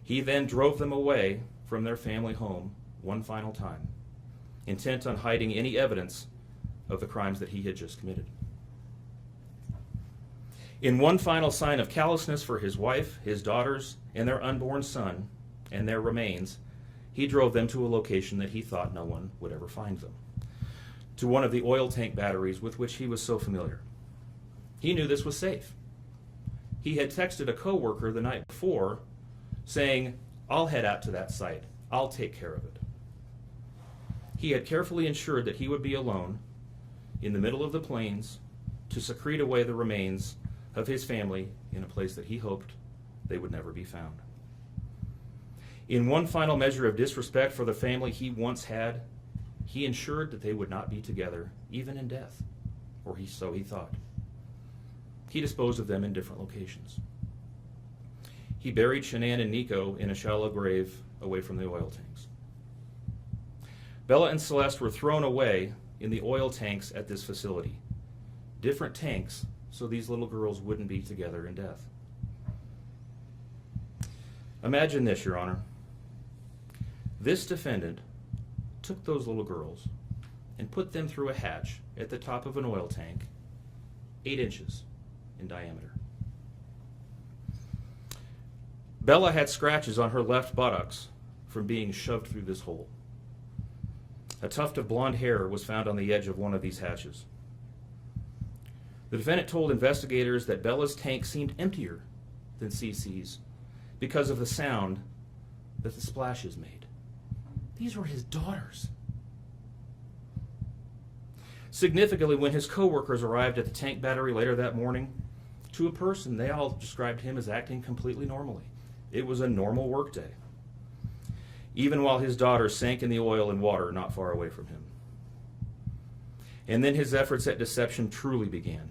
He then drove them away from their family home 1 final time, intent on hiding any evidence of the crimes that he had just committed. In 1 final sign of callousness for his wife, his daughters, and their unborn son, and their remains, he drove them to a location that he thought no one would ever find them. to one of the oil tank batteries with which he was so familiar. He knew this was safe. He had texted a coworker the night before saying, "I'll head out to that site. I'll take care of it." He had carefully ensured that he would be alone in the middle of the plains to secrete away the remains of his family in a place that he hoped they would never be found. In one final measure of disrespect for the family he once had, he ensured that they would not be together, even in death, or so he thought. He disposed of them in different locations. He buried Shanann and Nico in a shallow grave away from the oil tanks. Bella and Celeste were thrown away in the oil tanks at this facility. Different tanks, so these little girls wouldn't be together in death. Imagine this, Your Honor. This defendant took those little girls and put them through a hatch at the top of an oil tank, 8 inches in diameter. Bella had scratches on her left buttocks from being shoved through this hole. A tuft of blonde hair was found on the edge of one of these hatches. The defendant told investigators that Bella's tank seemed emptier than CC's because of the sound that the splashes made. These were his daughters. Significantly, when his coworkers arrived at the tank battery later that morning, to a person, they all described him as acting completely normally. It was a normal workday, even while his daughters sank in the oil and water not far away from him. And then his efforts at deception truly began.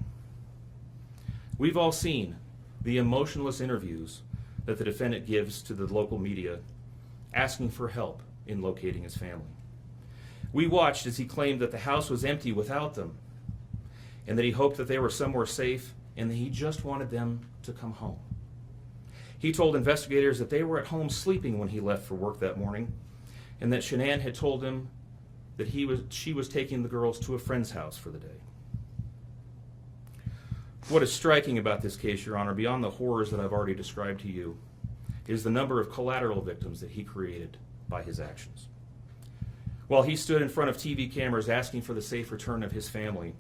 We've all seen the emotionless interviews that the defendant gives to the local media, asking for help in locating his family. We watched as he claimed that the house was empty without them, and that he hoped that they were somewhere safe, and that he just wanted them to come home. He told investigators that they were at home sleeping when he left for work that morning, and that Shanann had told him that she was taking the girls to a friend's house for the day. What is striking about this case, Your Honor, beyond the horrors that I've already described to you, is the number of collateral victims that he created by his actions. While he stood in front of TV cameras asking for the safe return of his family,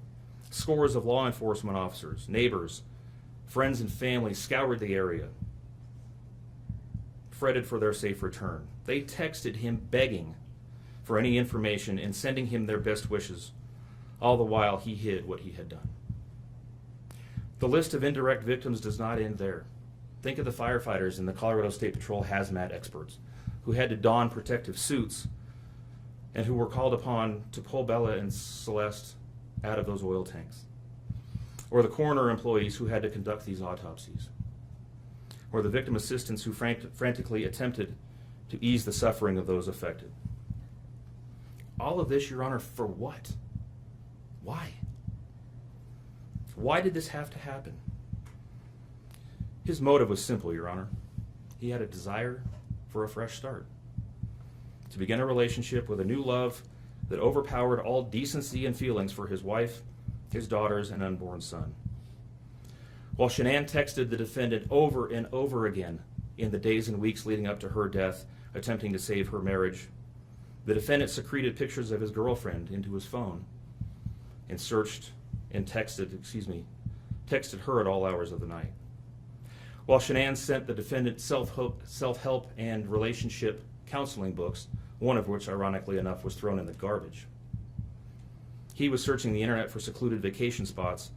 scores of law enforcement officers, neighbors, friends, and family scoured the area, fretted for their safe return. They texted him begging for any information and sending him their best wishes, all the while he hid what he had done. The list of indirect victims does not end there. Think of the firefighters and the Colorado State Patrol hazmat experts who had to don protective suits and who were called upon to pull Bella and Celeste out of those oil tanks. Or the coroner employees who had to conduct these autopsies. Or the victim assistants who frantically attempted to ease the suffering of those affected. All of this, Your Honor, for what? Why? Why did this have to happen? His motive was simple, Your Honor. He had a desire for a fresh start, to begin a relationship with a new love that overpowered all decency and feelings for his wife, his daughters, and unborn son. While Shanann texted the defendant over and over again in the days and weeks leading up to her death, attempting to save her marriage, the defendant secreted pictures of his girlfriend into his phone and searched and texted her at all hours of the night. While Shanann sent the defendant self-help and relationship counseling books, one of which, ironically enough, was thrown in the garbage. He was searching the internet for secluded vacation spots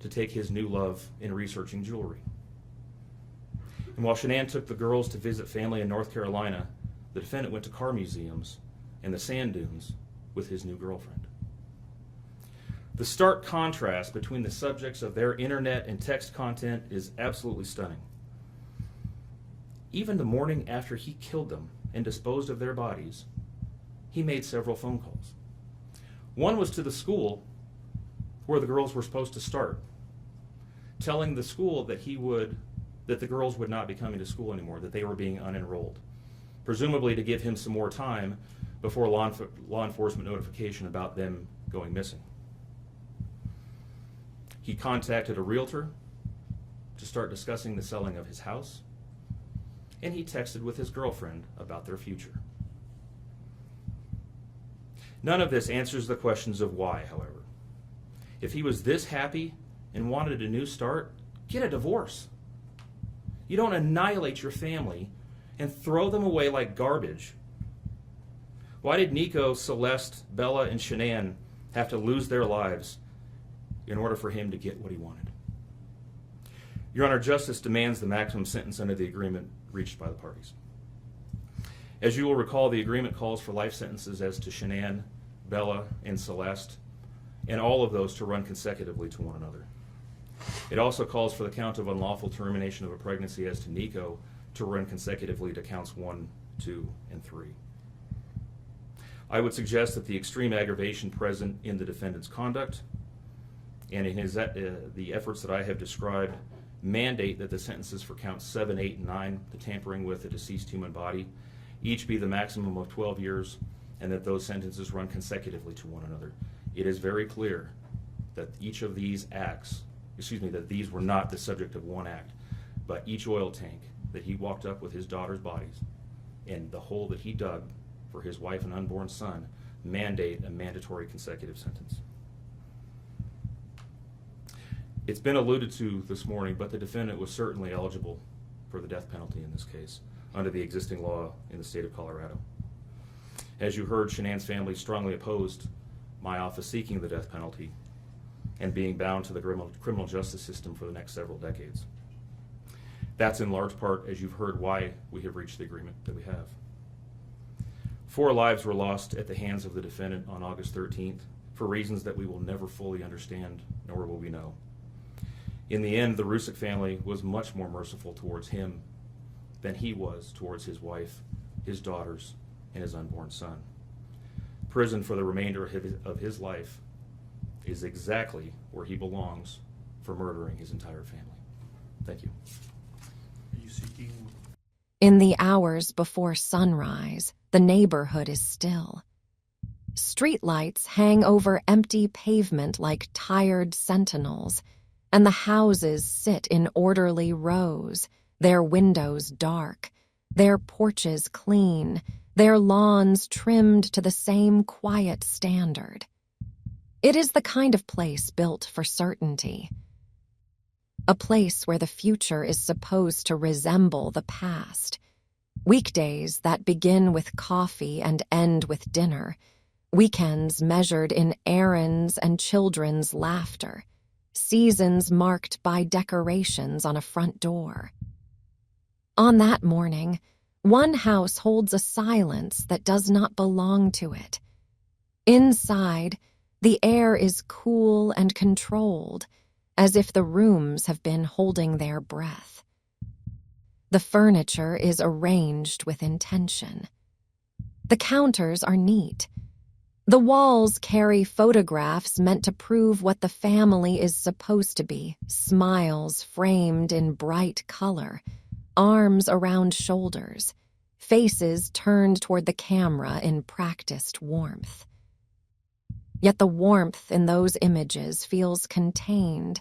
to take his new love in researching jewelry. And while Shanann took the girls to visit family in North Carolina, the defendant went to car museums and the sand dunes with his new girlfriend. The stark contrast between the subjects of their internet and text content is absolutely stunning. Even the morning after he killed them and disposed of their bodies, he made several phone calls. One was to the school where the girls were supposed to start, telling the school that the girls would not be coming to school anymore, that they were being unenrolled, presumably to give him some more time before law enforcement notification about them going missing. He contacted a realtor to start discussing the selling of his house, and he texted with his girlfriend about their future. None of this answers the questions of why, however. If he was this happy and wanted a new start, get a divorce. You don't annihilate your family and throw them away like garbage. Why did Nico, Celeste, Bella, and Shanann have to lose their lives in order for him to get what he wanted? Your Honor, justice demands the maximum sentence under the agreement reached by the parties. As you will recall, the agreement calls for life sentences as to Shanann, Bella, and Celeste, and all of those to run consecutively to one another. It also calls for the count of unlawful termination of a pregnancy as to Nico to run consecutively to counts 1, 2, and 3. I would suggest that the extreme aggravation present in the defendant's conduct and in his, the efforts that I have described mandate that the sentences for counts 7, 8, and 9, the tampering with a deceased human body, each be the maximum of 12 years, and that those sentences run consecutively to one another. It is very clear that each of these acts, that these were not the subject of one act, but each oil tank that he walked up with his daughter's bodies and the hole that he dug for his wife and unborn son mandate a mandatory consecutive sentence. It's been alluded to this morning, but the defendant was certainly eligible for the death penalty in this case under the existing law in the state of Colorado. As you heard, Shanann's family strongly opposed my office seeking the death penalty and being bound to the criminal justice system for the next several decades. That's in large part, as you've heard, why we have reached the agreement that we have. 4 lives were lost at the hands of the defendant on August 13th for reasons that we will never fully understand, nor will we know. In the end, the Rusick family was much more merciful towards him than he was towards his wife, his daughters, and his unborn son. Prison for the remainder of his life is exactly where he belongs for murdering his entire family. Thank you. Are you seeking? In the hours before sunrise, the neighborhood is still. Streetlights hang over empty pavement like tired sentinels, and the houses sit in orderly rows, their windows dark, their porches clean, their lawns trimmed to the same quiet standard. It is the kind of place built for certainty. A place where the future is supposed to resemble the past. Weekdays that begin with coffee and end with dinner. Weekends measured in errands and children's laughter. Seasons marked by decorations on a front door. On that morning, one house holds a silence that does not belong to it. Inside, the air is cool and controlled, as if the rooms have been holding their breath. The furniture is arranged with intention. The counters are neat. The walls carry photographs meant to prove what the family is supposed to be, smiles framed in bright color, arms around shoulders, faces turned toward the camera in practiced warmth. Yet the warmth in those images feels contained,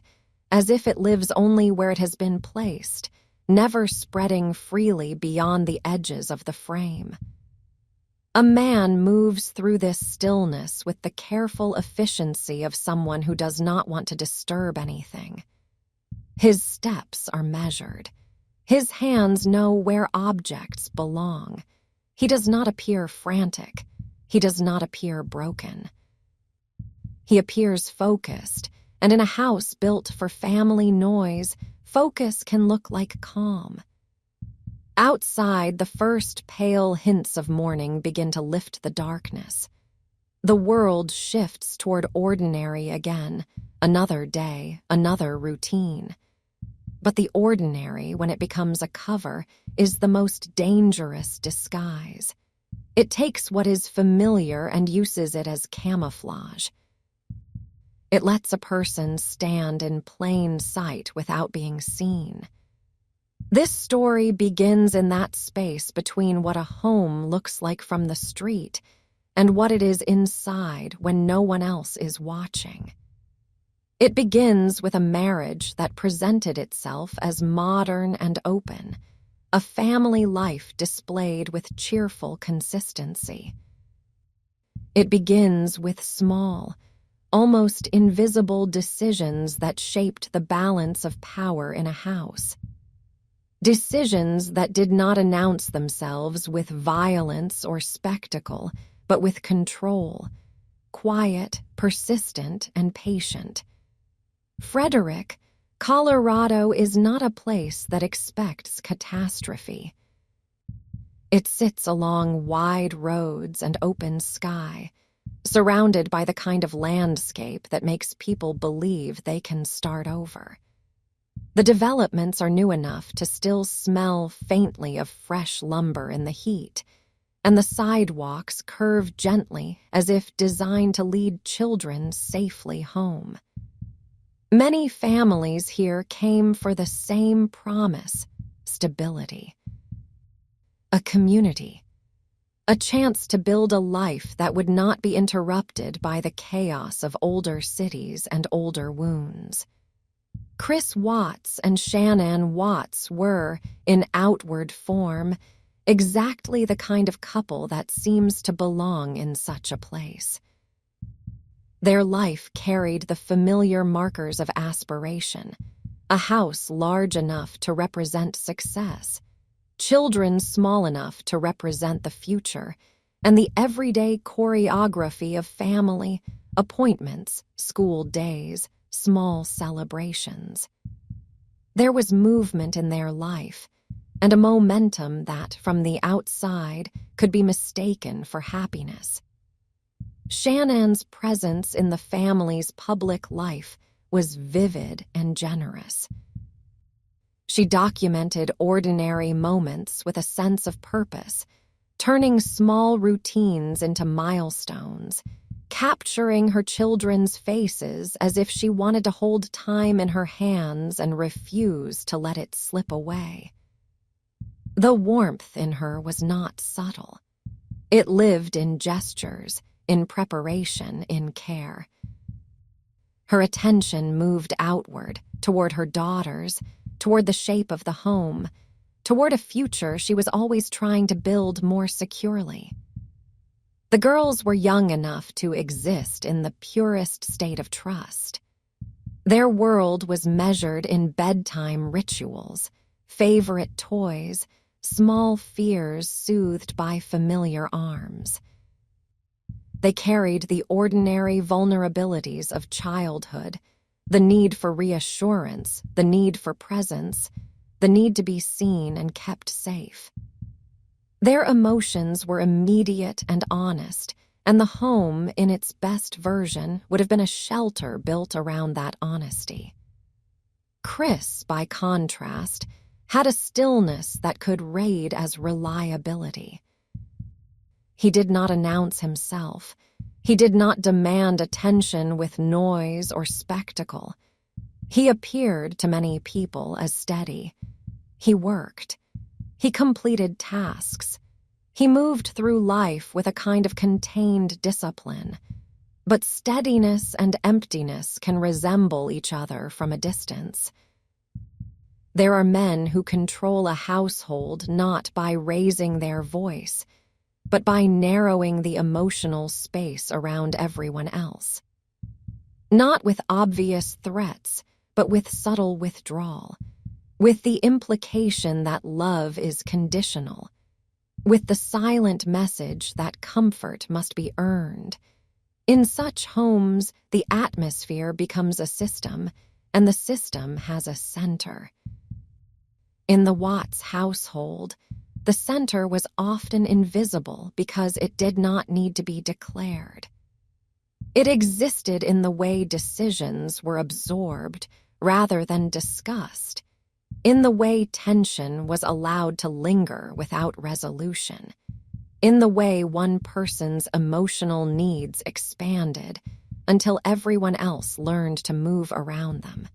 as if it lives only where it has been placed, never spreading freely beyond the edges of the frame. A man moves through this stillness with the careful efficiency of someone who does not want to disturb anything. His steps are measured. His hands know where objects belong. He does not appear frantic. He does not appear broken. He appears focused, and in a house built for family noise, focus can look like calm. Outside, the first pale hints of morning begin to lift the darkness. The world shifts toward ordinary again, another day, another routine. But the ordinary, when it becomes a cover, is the most dangerous disguise. It takes what is familiar and uses it as camouflage. It lets a person stand in plain sight without being seen. This story begins in that space between what a home looks like from the street and what it is inside when no one else is watching. It begins with a marriage that presented itself as modern and open, a family life displayed with cheerful consistency. It begins with small, almost invisible decisions that shaped the balance of power in a house. Decisions that did not announce themselves with violence or spectacle, but with control, quiet, persistent, and patient. Frederick, Colorado is not a place that expects catastrophe. It sits along wide roads and open sky, surrounded by the kind of landscape that makes people believe they can start over. The developments are new enough to still smell faintly of fresh lumber in the heat, and the sidewalks curve gently as if designed to lead children safely home. Many families here came for the same promise: stability. A community. A chance to build a life that would not be interrupted by the chaos of older cities and older wounds. Chris Watts and Shanann Watts were, in outward form, exactly the kind of couple that seems to belong in such a place. Their life carried the familiar markers of aspiration: a house large enough to represent success, children small enough to represent the future, and the everyday choreography of family, appointments, school days, small celebrations. There was movement in their life, and a momentum that, from the outside, could be mistaken for happiness. Shanann's presence in the family's public life was vivid and generous. She documented ordinary moments with a sense of purpose, turning small routines into milestones, capturing her children's faces as if she wanted to hold time in her hands and refuse to let it slip away. The warmth in her was not subtle. It lived in gestures, in preparation, in care. Her attention moved outward, toward her daughters, toward the shape of the home, toward a future she was always trying to build more securely. The girls were young enough to exist in the purest state of trust. Their world was measured in bedtime rituals, favorite toys, small fears soothed by familiar arms. They carried the ordinary vulnerabilities of childhood: the need for reassurance, the need for presence, the need to be seen and kept safe. Their emotions were immediate and honest, and the home, in its best version, would have been a shelter built around that honesty. Chris, by contrast, had a stillness that could raid as reliability. He did not announce himself. He did not demand attention with noise or spectacle. He appeared to many people as steady. He worked. He completed tasks. He moved through life with a kind of contained discipline. But steadiness and emptiness can resemble each other from a distance. There are men who control a household not by raising their voice, but by narrowing the emotional space around everyone else. Not with obvious threats, but with subtle withdrawal, with the implication that love is conditional, with the silent message that comfort must be earned. In such homes, the atmosphere becomes a system, and the system has a center. In the Watts household, the center was often invisible because it did not need to be declared. It existed in the way decisions were absorbed rather than discussed, in the way tension was allowed to linger without resolution, in the way one person's emotional needs expanded until everyone else learned to move around them.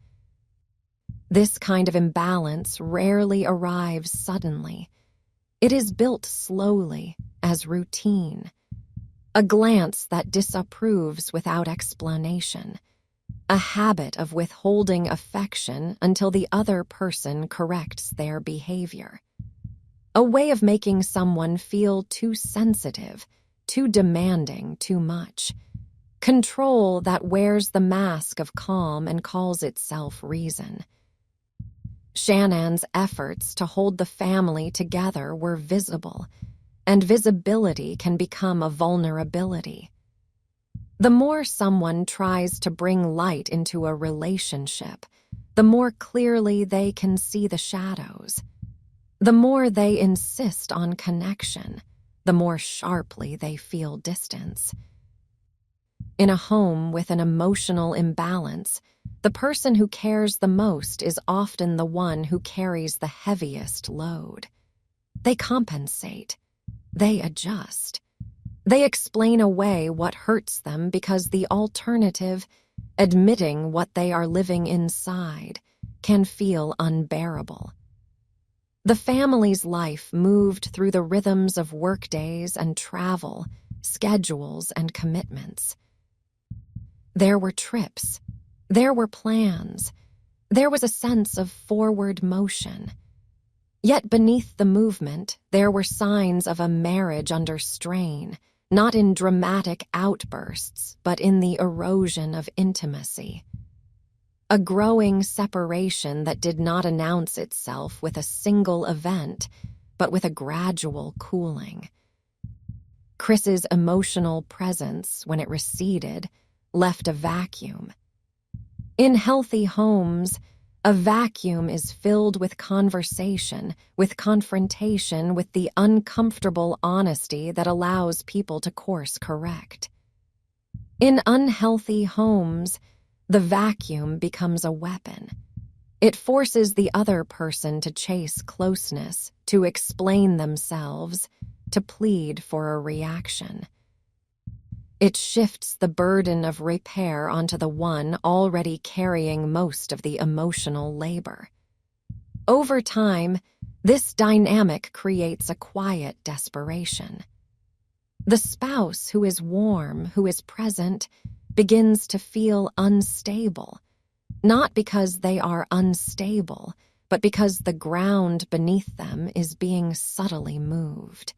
This kind of imbalance rarely arrives suddenly. It is built slowly, as routine. A glance that disapproves without explanation. A habit of withholding affection until the other person corrects their behavior. A way of making someone feel too sensitive, too demanding too much. Control that wears the mask of calm and calls itself reason. Shanann's efforts to hold the family together were visible, and visibility can become a vulnerability. The more someone tries to bring light into a relationship, the more clearly they can see the shadows. The more they insist on connection, the more sharply they feel distance. In a home with an emotional imbalance, the person who cares the most is often the one who carries the heaviest load. They compensate. They adjust. They explain away what hurts them because the alternative, admitting what they are living inside, can feel unbearable. The family's life moved through the rhythms of workdays and travel, schedules and commitments. There were trips. There were plans. There was a sense of forward motion. Yet beneath the movement, there were signs of a marriage under strain, not in dramatic outbursts, but in the erosion of intimacy. A growing separation that did not announce itself with a single event, but with a gradual cooling. Chris's emotional presence, when it receded, left a vacuum. In healthy homes, a vacuum is filled with conversation, with confrontation, with the uncomfortable honesty that allows people to course correct. In unhealthy homes, the vacuum becomes a weapon. It forces the other person to chase closeness, to explain themselves, to plead for a reaction. It shifts the burden of repair onto the one already carrying most of the emotional labor. Over time, this dynamic creates a quiet desperation. The spouse who is warm, who is present, begins to feel unstable, not because they are unstable, but because the ground beneath them is being subtly moved.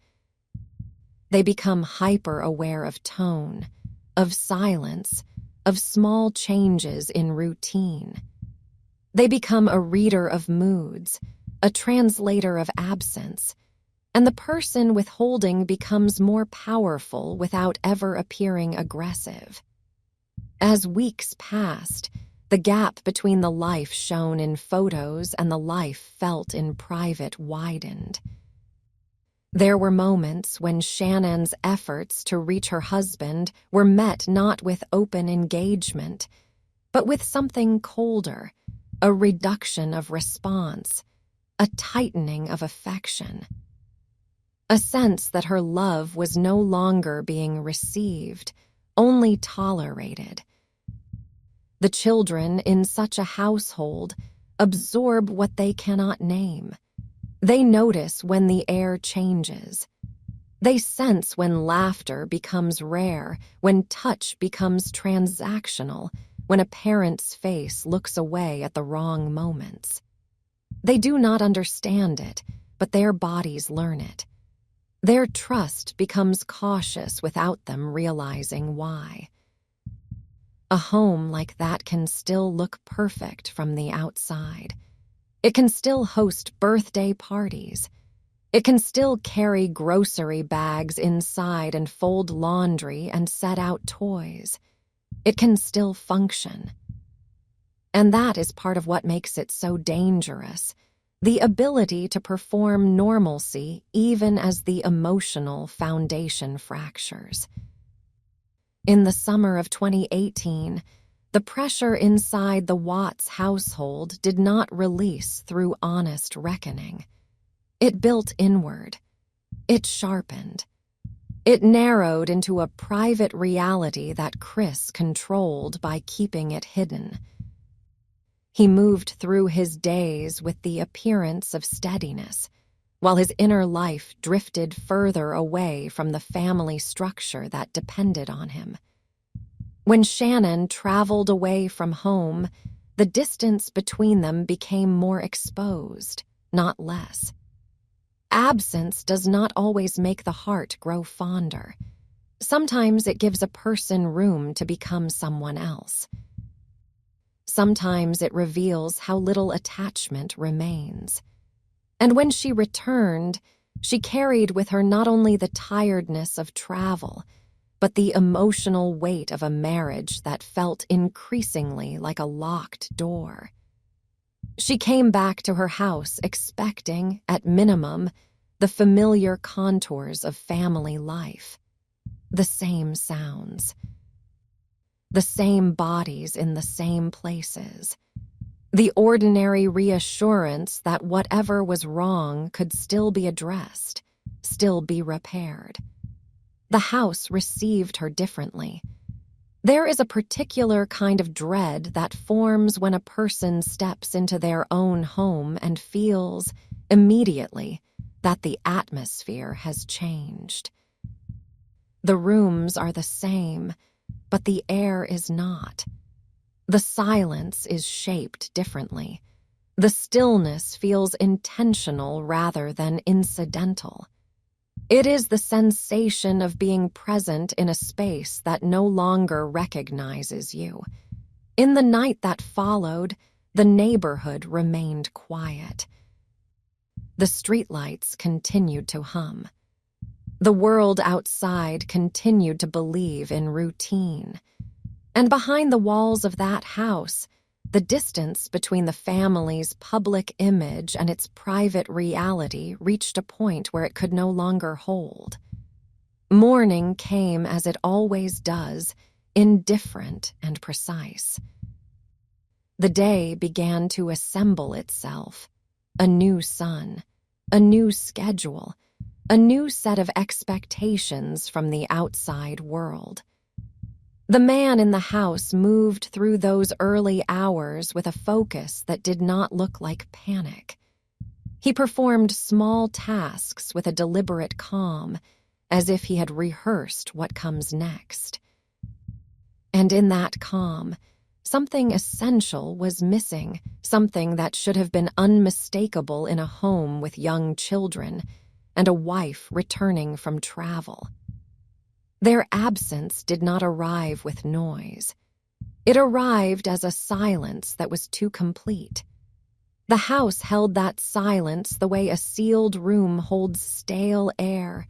They become hyper-aware of tone, of silence, of small changes in routine. They become a reader of moods, a translator of absence, and the person withholding becomes more powerful without ever appearing aggressive. As weeks passed, the gap between the life shown in photos and the life felt in private widened. There were moments when Shannon's efforts to reach her husband were met not with open engagement, but with something colder, a reduction of response, a tightening of affection. A sense that her love was no longer being received, only tolerated. The children in such a household absorb what they cannot name. They notice when the air changes. They sense when laughter becomes rare, when touch becomes transactional, when a parent's face looks away at the wrong moments. They do not understand it, but their bodies learn it. Their trust becomes cautious without them realizing why. A home like that can still look perfect from the outside. It can still host birthday parties. It can still carry grocery bags inside and fold laundry and set out toys. It can still function. And that is part of what makes it so dangerous, the ability to perform normalcy even as the emotional foundation fractures. In the summer of 2018, the pressure inside the Watts household did not release through honest reckoning. It built inward. It sharpened. It narrowed into a private reality that Chris controlled by keeping it hidden. He moved through his days with the appearance of steadiness, while his inner life drifted further away from the family structure that depended on him. When Shanann traveled away from home, the distance between them became more exposed, not less. Absence does not always make the heart grow fonder. Sometimes it gives a person room to become someone else. Sometimes it reveals how little attachment remains. And when she returned, she carried with her not only the tiredness of travel, but the emotional weight of a marriage that felt increasingly like a locked door. She came back to her house expecting, at minimum, the familiar contours of family life. The same sounds. The same bodies in the same places. The ordinary reassurance that whatever was wrong could still be addressed, still be repaired. The house received her differently. There is a particular kind of dread that forms when a person steps into their own home and feels, immediately, that the atmosphere has changed. The rooms are the same, but the air is not. The silence is shaped differently. The stillness feels intentional rather than incidental. It is the sensation of being present in a space that no longer recognizes you. In the night that followed, the neighborhood remained quiet. The streetlights continued to hum. The world outside continued to believe in routine. And behind the walls of that house, the distance between the family's public image and its private reality reached a point where it could no longer hold. Morning came as it always does, indifferent and precise. The day began to assemble itself. A new sun, a new schedule, a new set of expectations from the outside world. The man in the house moved through those early hours with a focus that did not look like panic. He performed small tasks with a deliberate calm, as if he had rehearsed what comes next. And in that calm, something essential was missing, something that should have been unmistakable in a home with young children and a wife returning from travel. Their absence did not arrive with noise. It arrived as a silence that was too complete. The house held that silence the way a sealed room holds stale air,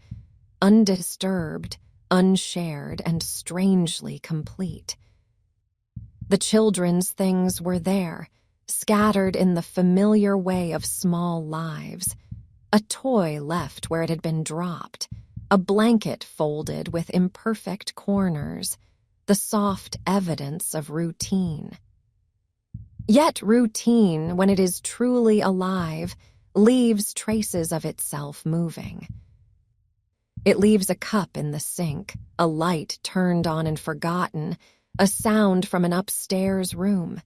undisturbed, unshared, and strangely complete. The children's things were there, scattered in the familiar way of small lives. A toy left where it had been dropped, a blanket folded with imperfect corners, the soft evidence of routine. Yet routine, when it is truly alive, leaves traces of itself moving. It leaves a cup in the sink, a light turned on and forgotten, a sound from an upstairs room.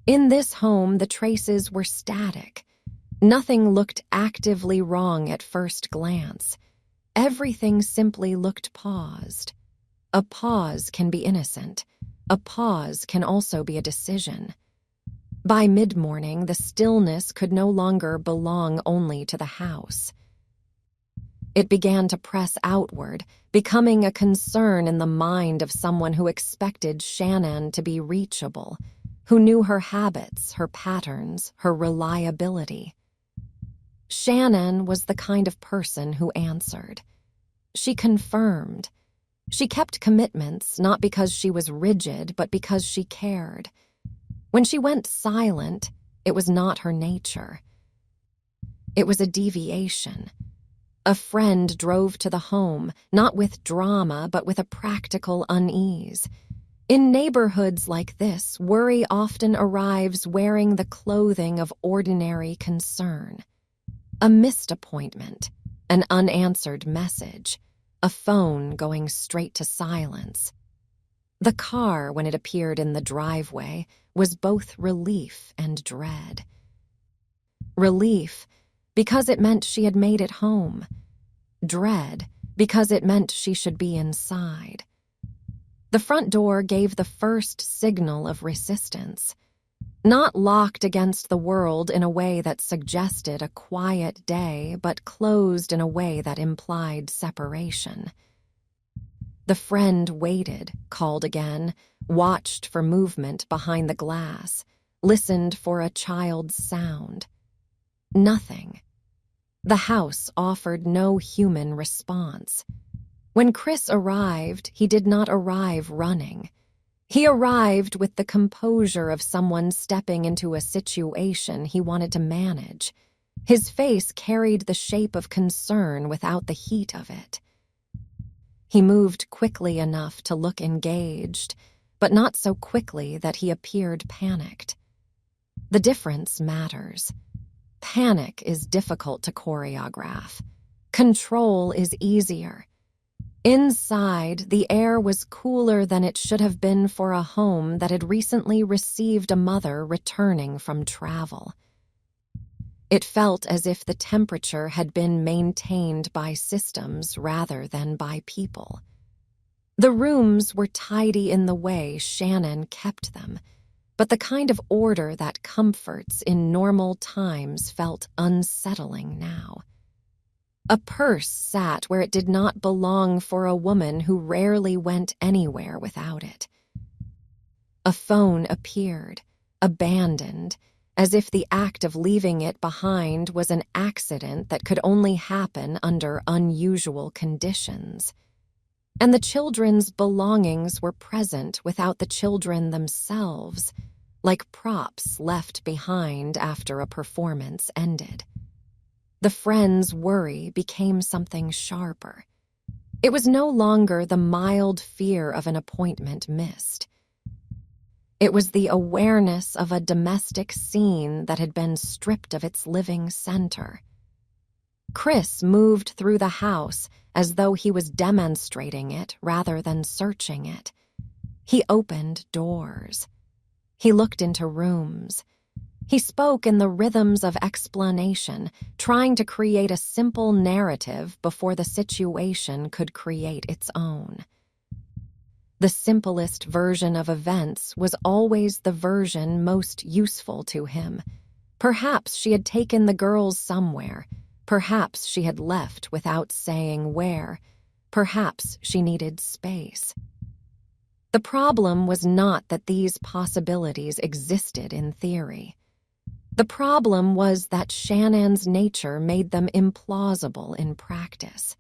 In this home, the traces were static. Nothing looked actively wrong at first glance. Everything simply looked paused. A pause can be innocent. A pause can also be a decision. By mid-morning, the stillness could no longer belong only to the house. It began to press outward, becoming a concern in the mind of someone who expected Shanann to be reachable, who knew her habits, her patterns, her reliability. Shanann was the kind of person who answered. She confirmed. She kept commitments not because she was rigid, but because she cared. When she went silent, it was not her nature. It was a deviation. A friend drove to the home, not with drama, but with a practical unease. In neighborhoods like this, worry often arrives wearing the clothing of ordinary concern. A missed appointment, an unanswered message, a phone going straight to silence. The car, when it appeared in the driveway, was both relief and dread. Relief, because it meant she had made it home. Dread, because it meant she should be inside. The front door gave the first signal of resistance. Not locked against the world in a way that suggested a quiet day, but closed in a way that implied separation. The friend waited, called again, watched for movement behind the glass, listened for a child's sound. Nothing. The house offered no human response. When Chris arrived, he did not arrive running. He arrived with the composure of someone stepping into a situation he wanted to manage. His face carried the shape of concern without the heat of it. He moved quickly enough to look engaged, but not so quickly that he appeared panicked. The difference matters. Panic is difficult to choreograph. Control is easier. Inside, the air was cooler than it should have been for a home that had recently received a mother returning from travel. It felt as if the temperature had been maintained by systems rather than by people. The rooms were tidy in the way Shanann kept them, but the kind of order that comforts in normal times felt unsettling now. A purse sat where it did not belong for a woman who rarely went anywhere without it. A phone appeared, abandoned, as if the act of leaving it behind was an accident that could only happen under unusual conditions. And the children's belongings were present without the children themselves, like props left behind after a performance ended. The friend's worry became something sharper. It was no longer the mild fear of an appointment missed. It was the awareness of a domestic scene that had been stripped of its living center. Chris moved through the house as though he was demonstrating it rather than searching it. He opened doors. He looked into rooms. He spoke in the rhythms of explanation, trying to create a simple narrative before the situation could create its own. The simplest version of events was always the version most useful to him. Perhaps she had taken the girls somewhere. Perhaps she had left without saying where. Perhaps she needed space. The problem was not that these possibilities existed in theory. The problem was that Shanann's nature made them implausible in practice.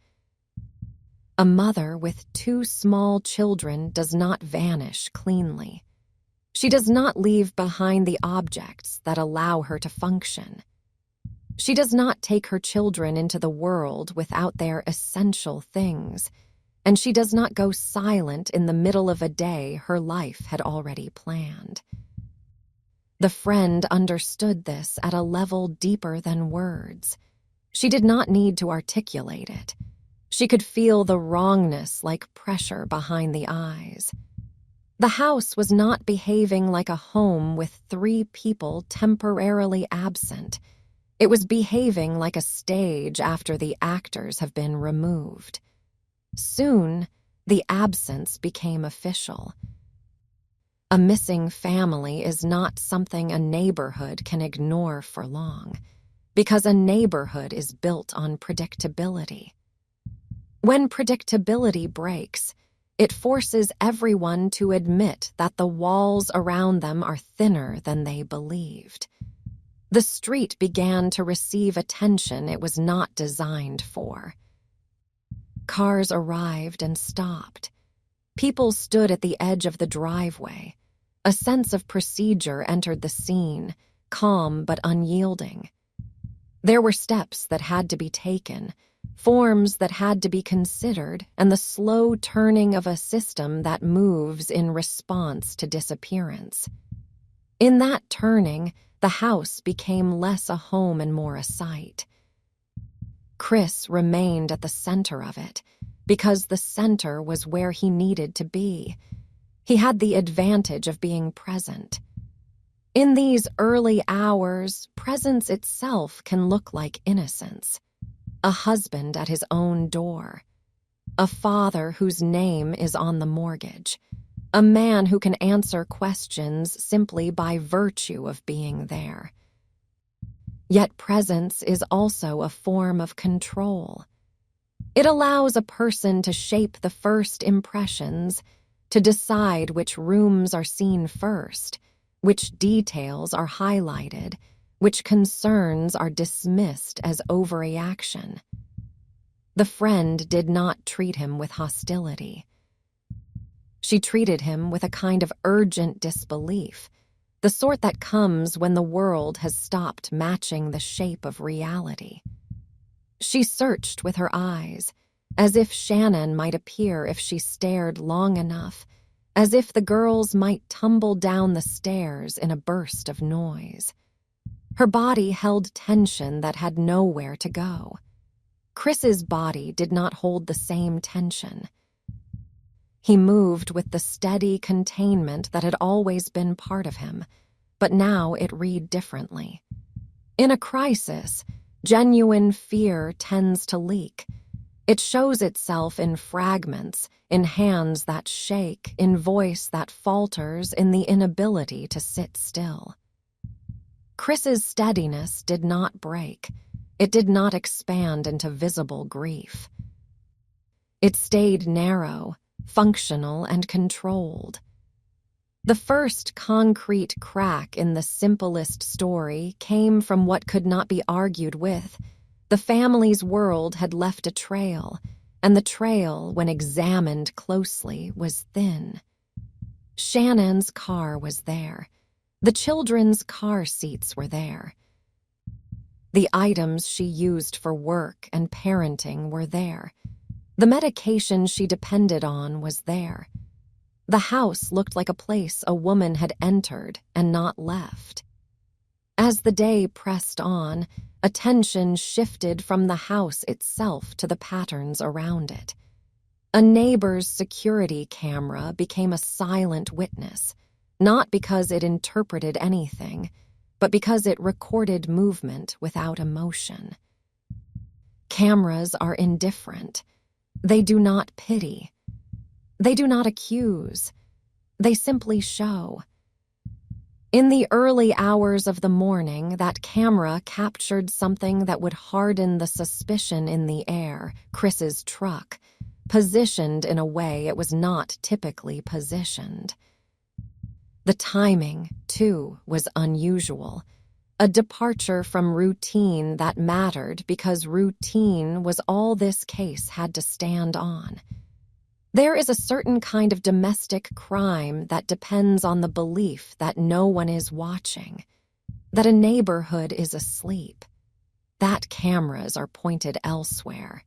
A mother with 2 small children does not vanish cleanly. She does not leave behind the objects that allow her to function. She does not take her children into the world without their essential things, and she does not go silent in the middle of a day her life had already planned. The friend understood this at a level deeper than words. She did not need to articulate it. She could feel the wrongness like pressure behind the eyes. The house was not behaving like a home with 3 people temporarily absent. It was behaving like a stage after the actors have been removed. Soon, the absence became official. A missing family is not something a neighborhood can ignore for long, because a neighborhood is built on predictability. When predictability breaks, it forces everyone to admit that the walls around them are thinner than they believed. The street began to receive attention it was not designed for. Cars arrived and stopped. People stood at the edge of the driveway. A sense of procedure entered the scene, calm but unyielding. There were steps that had to be taken, forms that had to be considered, and the slow turning of a system that moves in response to disappearance. In that turning, the house became less a home and more a sight. Chris remained at the center of it, because the center was where he needed to be. He had the advantage of being present. In these early hours, presence itself can look like innocence. A husband at his own door. A father whose name is on the mortgage. A man who can answer questions simply by virtue of being there. Yet presence is also a form of control. It allows a person to shape the first impressions, to decide which rooms are seen first, which details are highlighted, which concerns are dismissed as overreaction. The friend did not treat him with hostility. She treated him with a kind of urgent disbelief, the sort that comes when the world has stopped matching the shape of reality. She searched with her eyes, as if Shanann might appear if she stared long enough, as if the girls might tumble down the stairs in a burst of noise. Her body held tension that had nowhere to go. Chris's body did not hold the same tension. He moved with the steady containment that had always been part of him, but now it read differently. In a crisis, genuine fear tends to leak. It shows itself in fragments, in hands that shake, in voice that falters, in the inability to sit still. Chris's steadiness did not break. It did not expand into visible grief. It stayed narrow, functional, and controlled. The first concrete crack in the simplest story came from what could not be argued with. The family's world had left a trail, and the trail, when examined closely, was thin. Shannon's car was there. The children's car seats were there. The items she used for work and parenting were there. The medication she depended on was there. The house looked like a place a woman had entered and not left. As the day pressed on, attention shifted from the house itself to the patterns around it. A neighbor's security camera became a silent witness, not because it interpreted anything, but because it recorded movement without emotion. Cameras are indifferent. They do not pity. They do not accuse. They simply show. In the early hours of the morning, that camera captured something that would harden the suspicion in the air, Chris's truck, positioned in a way it was not typically positioned. The timing, too, was unusual, a departure from routine that mattered because routine was all this case had to stand on. There is a certain kind of domestic crime that depends on the belief that no one is watching, that a neighborhood is asleep, that cameras are pointed elsewhere,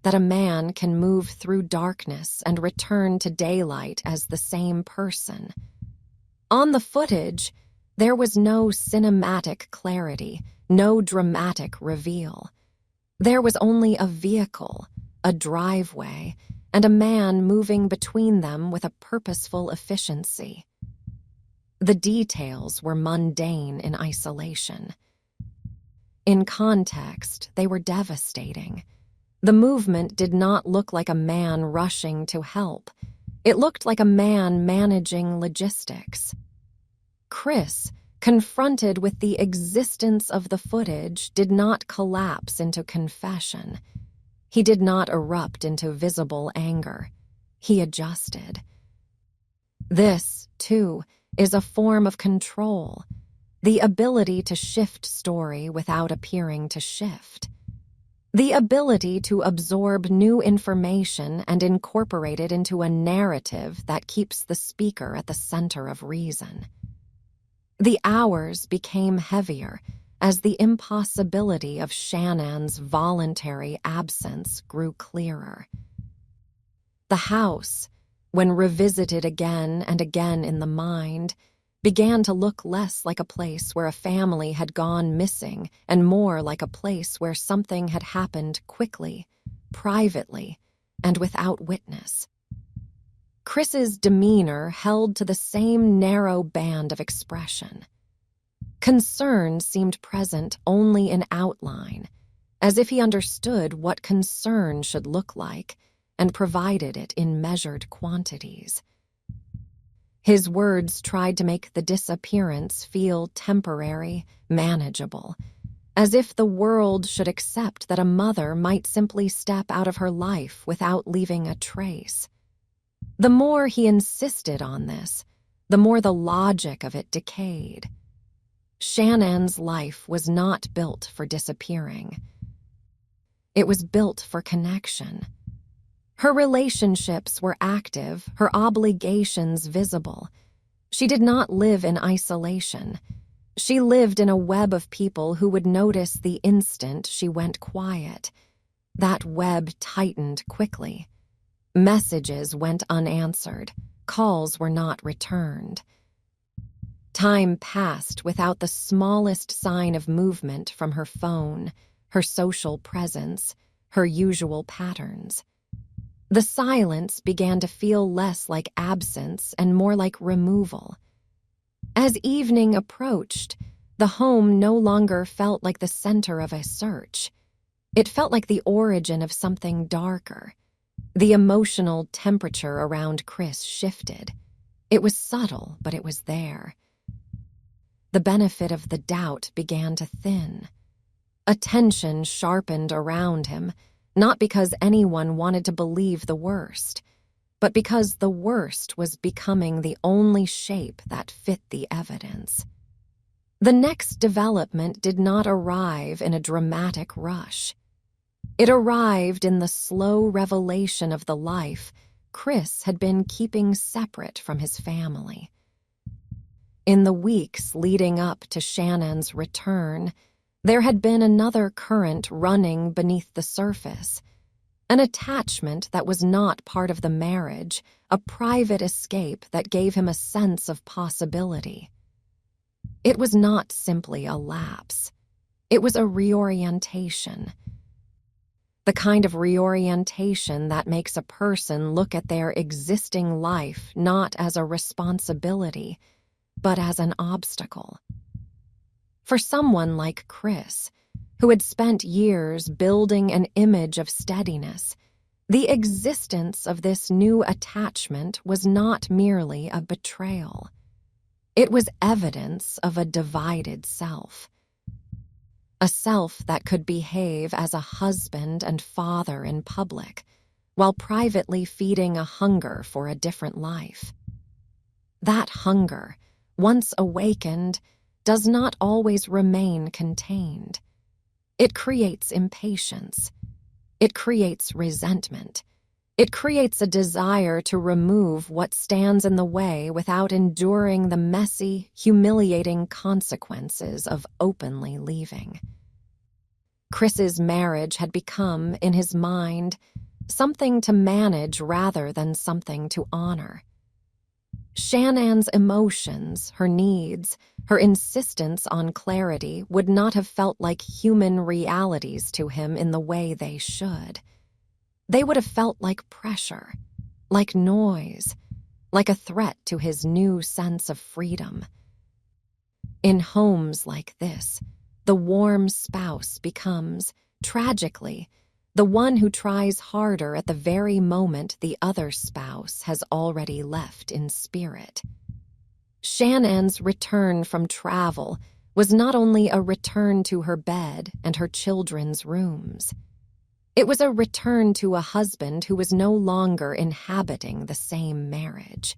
that a man can move through darkness and return to daylight as the same person. On the footage, there was no cinematic clarity, no dramatic reveal. There was only a vehicle, a driveway, and a man moving between them with a purposeful efficiency. The details were mundane in isolation. In context, they were devastating. The movement did not look like a man rushing to help. It looked like a man managing logistics. Chris, confronted with the existence of the footage, did not collapse into confession. He did not erupt into visible anger. He adjusted. This, too, is a form of control, the ability to shift story without appearing to shift. The ability to absorb new information and incorporate it into a narrative that keeps the speaker at the center of reason. The hours became heavier as the impossibility of Shannon's voluntary absence grew clearer. The house, when revisited again and again in the mind, began to look less like a place where a family had gone missing and more like a place where something had happened quickly, privately, and without witness. Chris's demeanor held to the same narrow band of expression. Concern seemed present only in outline, as if he understood what concern should look like and provided it in measured quantities. His words tried to make the disappearance feel temporary, manageable, as if the world should accept that a mother might simply step out of her life without leaving a trace. The more he insisted on this, the more the logic of it decayed. Shanann's life was not built for disappearing. It was built for connection. Her relationships were active, her obligations visible. She did not live in isolation. She lived in a web of people who would notice the instant she went quiet. That web tightened quickly. Messages went unanswered. Calls were not returned. Time passed without the smallest sign of movement from her phone, her social presence, her usual patterns. The silence began to feel less like absence and more like removal. As evening approached, the home no longer felt like the center of a search. It felt like the origin of something darker. The emotional temperature around Chris shifted. It was subtle, but it was there. The benefit of the doubt began to thin. A tension sharpened around him, not because anyone wanted to believe the worst, but because the worst was becoming the only shape that fit the evidence. The next development did not arrive in a dramatic rush. It arrived in the slow revelation of the life Chris had been keeping separate from his family. In the weeks leading up to Shannon's return, there had been another current running beneath the surface, an attachment that was not part of the marriage, a private escape that gave him a sense of possibility. It was not simply a lapse. It was a reorientation. The kind of reorientation that makes a person look at their existing life not as a responsibility, but as an obstacle. For someone like Chris, who had spent years building an image of steadiness, the existence of this new attachment was not merely a betrayal. It was evidence of a divided self. A self that could behave as a husband and father in public, while privately feeding a hunger for a different life. That hunger, once awakened, does not always remain contained. It creates impatience. It creates resentment. It creates a desire to remove what stands in the way without enduring the messy, humiliating consequences of openly leaving. Chris's marriage had become, in his mind, something to manage rather than something to honor. Shannon's emotions, her needs, her insistence on clarity would not have felt like human realities to him in the way they should. They would have felt like pressure, like noise, like a threat to his new sense of freedom. In homes like this, the warm spouse becomes, tragically, the one who tries harder at the very moment the other spouse has already left in spirit. Shannon's return from travel was not only a return to her bed and her children's rooms. It was a return to a husband who was no longer inhabiting the same marriage.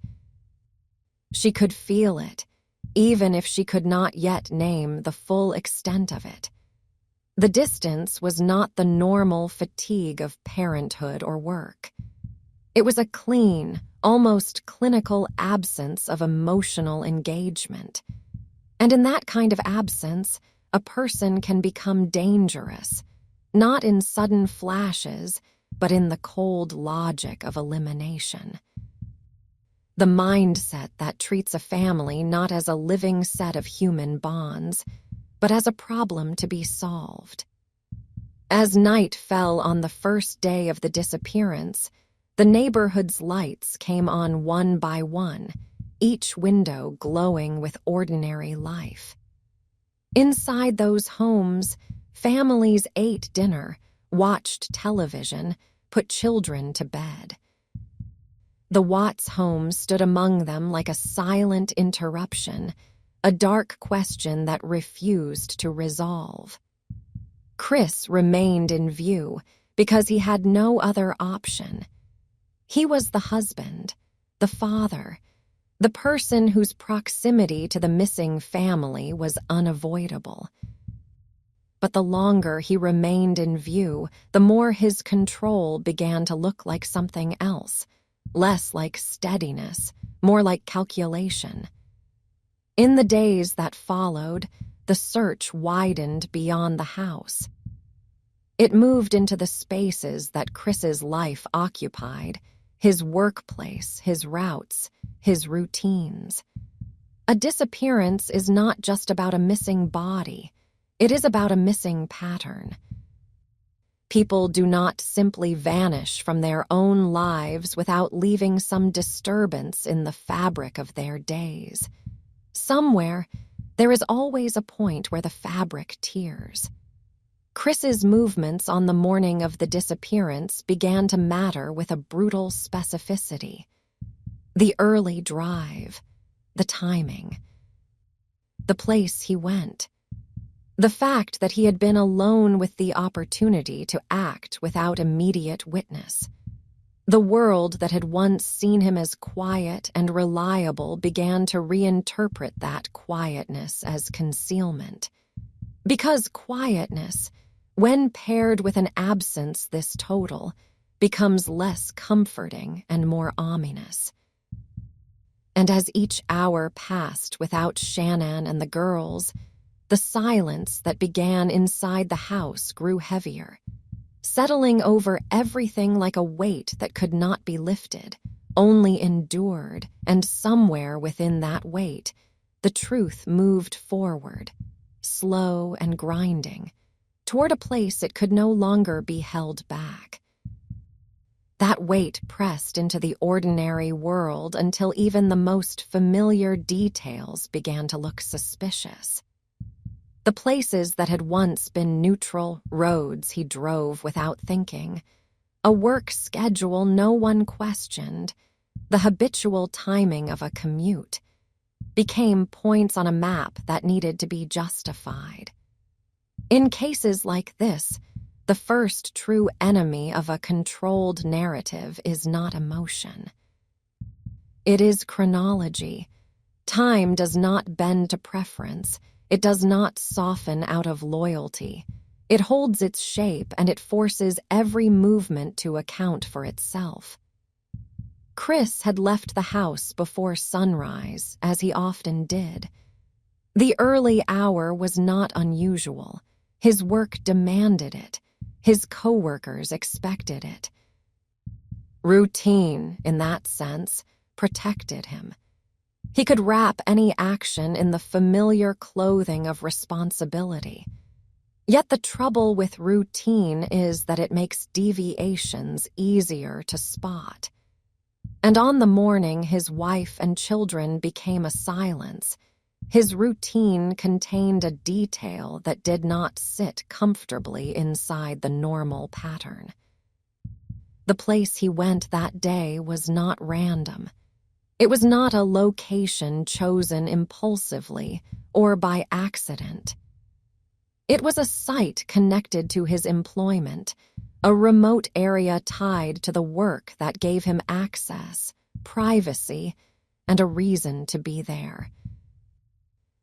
She could feel it, even if she could not yet name the full extent of it. The distance was not the normal fatigue of parenthood or work. It was a clean, almost clinical absence of emotional engagement. And in that kind of absence, a person can become dangerous, not in sudden flashes, but in the cold logic of elimination. The mindset that treats a family not as a living set of human bonds, but as a problem to be solved. As night fell on the first day of the disappearance, the neighborhood's lights came on one by one, each window glowing with ordinary life. Inside those homes, families ate dinner, watched television, put children to bed. The Watts home stood among them like a silent interruption, a dark question that refused to resolve. Chris remained in view because he had no other option. He was the husband, the father, the person whose proximity to the missing family was unavoidable. But the longer he remained in view, the more his control began to look like something else, less like steadiness, more like calculation. In the days that followed, the search widened beyond the house. It moved into the spaces that Chris's life occupied, his workplace, his routes, his routines. A disappearance is not just about a missing body. It is about a missing pattern. People do not simply vanish from their own lives without leaving some disturbance in the fabric of their days. Somewhere, there is always a point where the fabric tears. Chris's movements on the morning of the disappearance began to matter with a brutal specificity. The early drive, the timing, the place he went, the fact that he had been alone with the opportunity to act without immediate witness. The world that had once seen him as quiet and reliable began to reinterpret that quietness as concealment. Because quietness, when paired with an absence this total, becomes less comforting and more ominous. And as each hour passed without Shanann and the girls, the silence that began inside the house grew heavier, settling over everything like a weight that could not be lifted, only endured, and somewhere within that weight, the truth moved forward, slow and grinding, toward a place it could no longer be held back. That weight pressed into the ordinary world until even the most familiar details began to look suspicious. The places that had once been neutral roads he drove without thinking, a work schedule no one questioned, the habitual timing of a commute, became points on a map that needed to be justified. In cases like this, the first true enemy of a controlled narrative is not emotion. It is chronology. Time does not bend to preference. It does not soften out of loyalty. It holds its shape and it forces every movement to account for itself. Chris had left the house before sunrise, as he often did. The early hour was not unusual. His work demanded it. His coworkers expected it. Routine, in that sense, protected him. He could wrap any action in the familiar clothing of responsibility. Yet the trouble with routine is that it makes deviations easier to spot. And on the morning his wife and children became a silence, his routine contained a detail that did not sit comfortably inside the normal pattern. The place he went that day was not random. It was not a location chosen impulsively or by accident. It was a site connected to his employment, a remote area tied to the work that gave him access, privacy, and a reason to be there.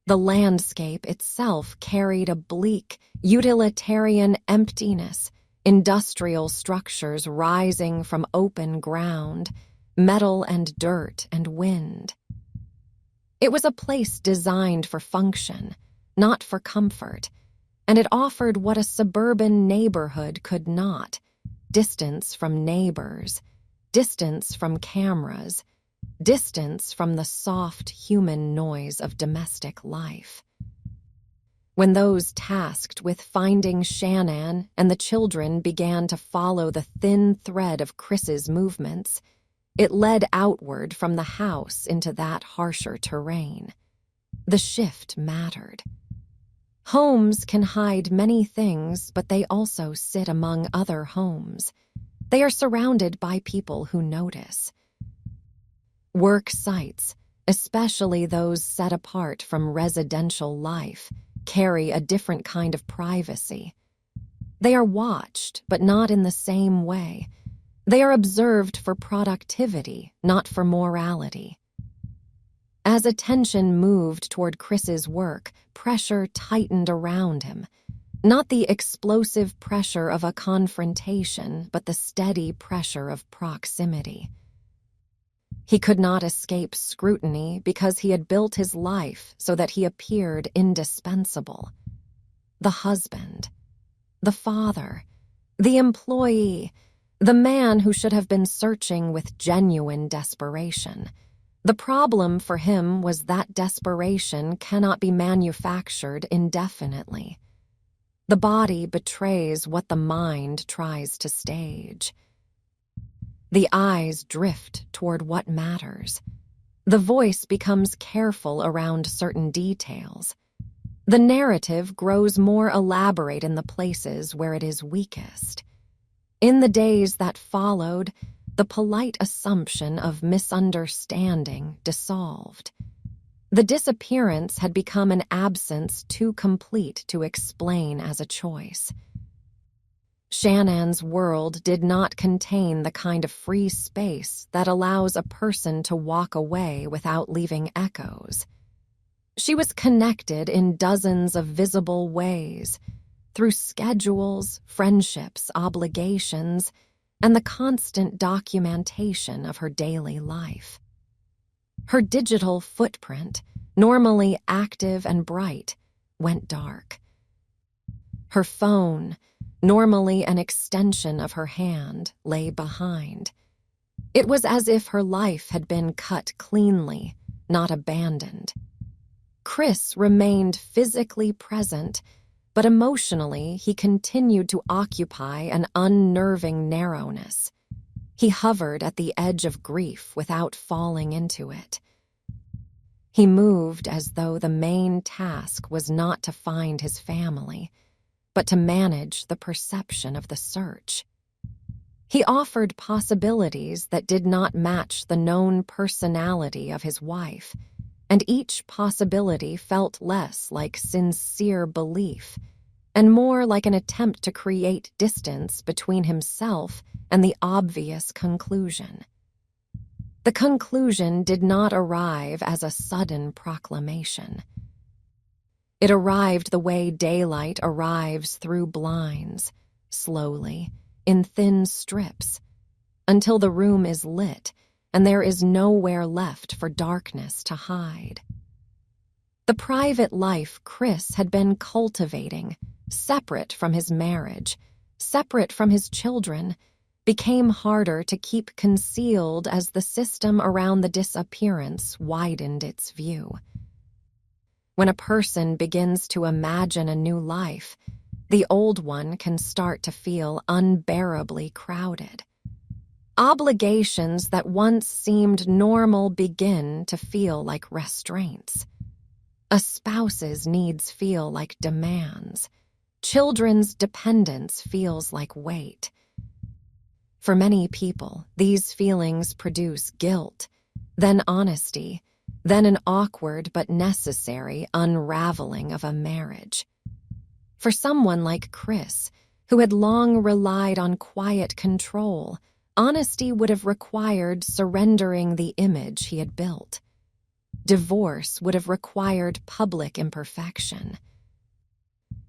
The landscape itself carried a bleak, utilitarian emptiness, industrial structures rising from open ground, metal and dirt and wind. It was a place designed for function, not for comfort, and it offered what a suburban neighborhood could not: distance from neighbors, distance from cameras, distance from the soft human noise of domestic life. When those tasked with finding Shanann and the children began to follow the thin thread of Chris's movements, it led outward from the house into that harsher terrain. The shift mattered. Homes can hide many things, but they also sit among other homes. They are surrounded by people who notice. Work sites, especially those set apart from residential life, carry a different kind of privacy. They are watched, but not in the same way. They are observed for productivity, not for morality. As attention moved toward Chris's work, pressure tightened around him. Not the explosive pressure of a confrontation, but the steady pressure of proximity. He could not escape scrutiny because he had built his life so that he appeared indispensable. The husband, the father, the employee, the man who should have been searching with genuine desperation. The problem for him was that desperation cannot be manufactured indefinitely. The body betrays what the mind tries to stage. The eyes drift toward what matters. The voice becomes careful around certain details. The narrative grows more elaborate in the places where it is weakest. In the days that followed, the polite assumption of misunderstanding dissolved. The disappearance had become an absence too complete to explain as a choice. Shanann's world did not contain the kind of free space that allows a person to walk away without leaving echoes. She was connected in dozens of visible ways, through schedules, friendships, obligations, and the constant documentation of her daily life. Her digital footprint, normally active and bright, went dark. Her phone, normally an extension of her hand, lay behind. It was as if her life had been cut cleanly, not abandoned. Chris remained physically present, but emotionally he continued to occupy an unnerving narrowness. He hovered at the edge of grief without falling into it. He moved as though the main task was not to find his family, but to manage the perception of the search. He offered possibilities that did not match the known personality of his wife, and each possibility felt less like sincere belief and more like an attempt to create distance between himself and the obvious conclusion. The conclusion did not arrive as a sudden proclamation. It arrived the way daylight arrives through blinds, slowly, in thin strips, until the room is lit and there is nowhere left for darkness to hide. The private life Chris had been cultivating, separate from his marriage, separate from his children, became harder to keep concealed as the system around the disappearance widened its view. When a person begins to imagine a new life, the old one can start to feel unbearably crowded. Obligations that once seemed normal begin to feel like restraints. A spouse's needs feel like demands. Children's dependence feels like weight. For many people, these feelings produce guilt, then honesty, then an awkward but necessary unraveling of a marriage. For someone like Chris, who had long relied on quiet control, honesty would have required surrendering the image he had built. Divorce would have required public imperfection.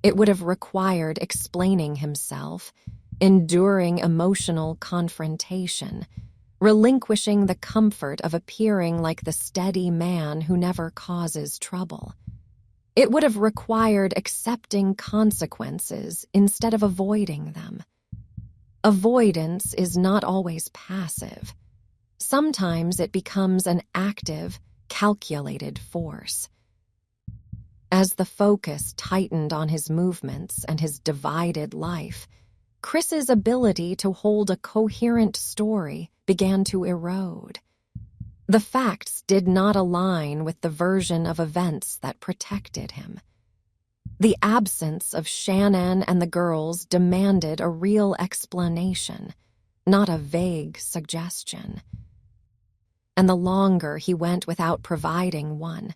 It would have required explaining himself, enduring emotional confrontation, relinquishing the comfort of appearing like the steady man who never causes trouble. It would have required accepting consequences instead of avoiding them. Avoidance is not always passive. Sometimes it becomes an active, calculated force. As the focus tightened on his movements and his divided life, Chris's ability to hold a coherent story began to erode. The facts did not align with the version of events that protected him. The absence of Shanann and the girls demanded a real explanation, not a vague suggestion. And the longer he went without providing one,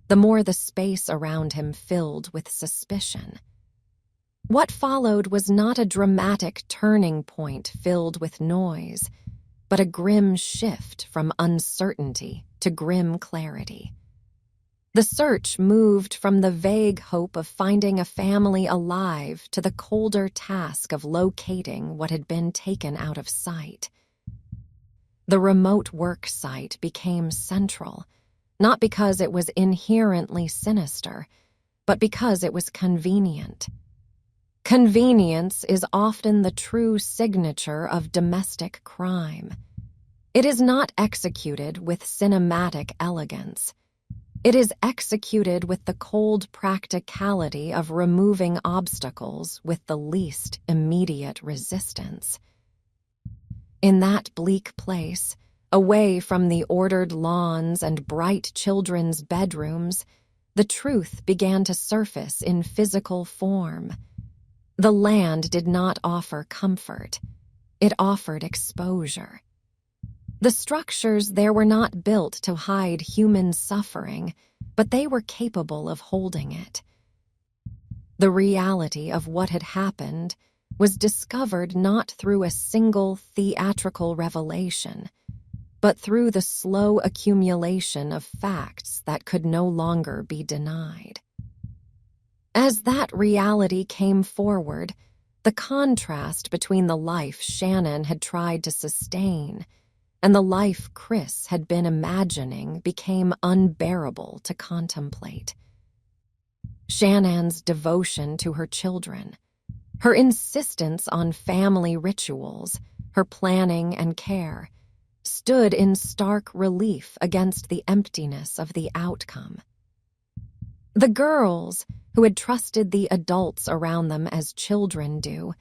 the more the space around him filled with suspicion. What followed was not a dramatic turning point filled with noise, but a grim shift from uncertainty to grim clarity. The search moved from the vague hope of finding a family alive to the colder task of locating what had been taken out of sight. The remote work site became central, not because it was inherently sinister, but because it was convenient. Convenience is often the true signature of domestic crime. It is not executed with cinematic elegance. It is executed with the cold practicality of removing obstacles with the least immediate resistance. In that bleak place, away from the ordered lawns and bright children's bedrooms, the truth began to surface in physical form. The land did not offer comfort. It offered exposure. The structures there were not built to hide human suffering, but they were capable of holding it. The reality of what had happened was discovered not through a single theatrical revelation, but through the slow accumulation of facts that could no longer be denied. As that reality came forward, the contrast between the life Shanann had tried to sustain and the life Chris had been imagining became unbearable to contemplate. Shanann's devotion to her children, her insistence on family rituals, her planning and care, stood in stark relief against the emptiness of the outcome. The girls, who had trusted the adults around them as children do,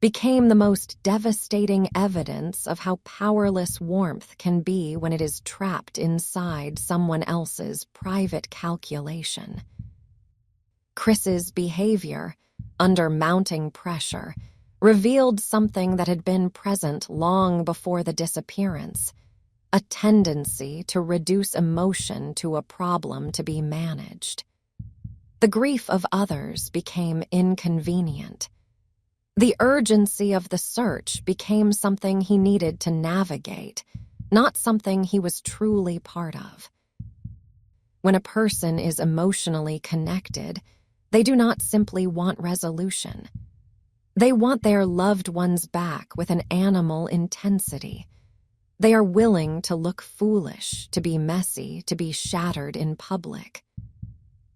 became the most devastating evidence of how powerless warmth can be when it is trapped inside someone else's private calculation. Chris's behavior, under mounting pressure, revealed something that had been present long before the disappearance, a tendency to reduce emotion to a problem to be managed. The grief of others became inconvenient. The urgency of the search became something he needed to navigate, not something he was truly part of. When a person is emotionally connected, they do not simply want resolution. They want their loved ones back with an animal intensity. They are willing to look foolish, to be messy, to be shattered in public.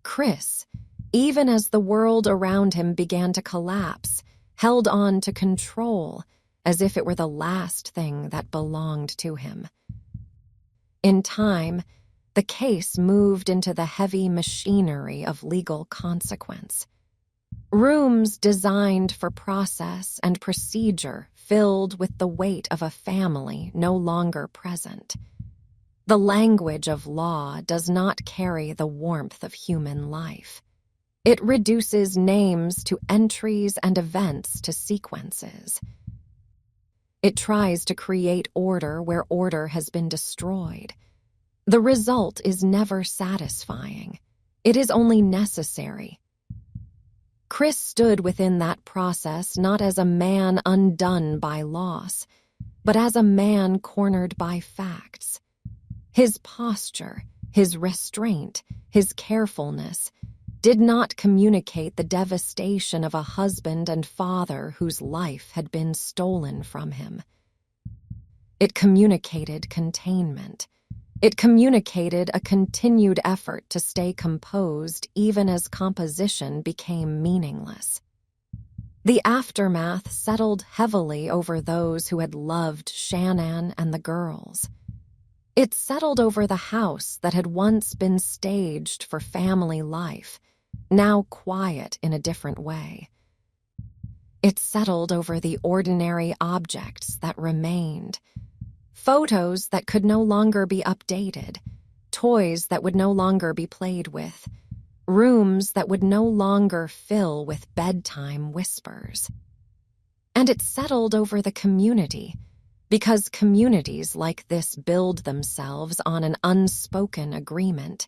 Chris, even as the world around him began to collapse, held on to control as if it were the last thing that belonged to him. In time, the case moved into the heavy machinery of legal consequence. Rooms designed for process and procedure filled with the weight of a family no longer present. The language of law does not carry the warmth of human life. It reduces names to entries and events to sequences. It tries to create order where order has been destroyed. The result is never satisfying. It is only necessary. Chris stood within that process not as a man undone by loss, but as a man cornered by facts. His posture, his restraint, his carefulness did not communicate the devastation of a husband and father whose life had been stolen from him. It communicated containment. It communicated a continued effort to stay composed even as composition became meaningless. The aftermath settled heavily over those who had loved Shanann and the girls. It settled over the house that had once been staged for family life, now quiet in a different way. It settled over the ordinary objects that remained, photos that could no longer be updated, toys that would no longer be played with, rooms that would no longer fill with bedtime whispers. And it settled over the community, because communities like this build themselves on an unspoken agreement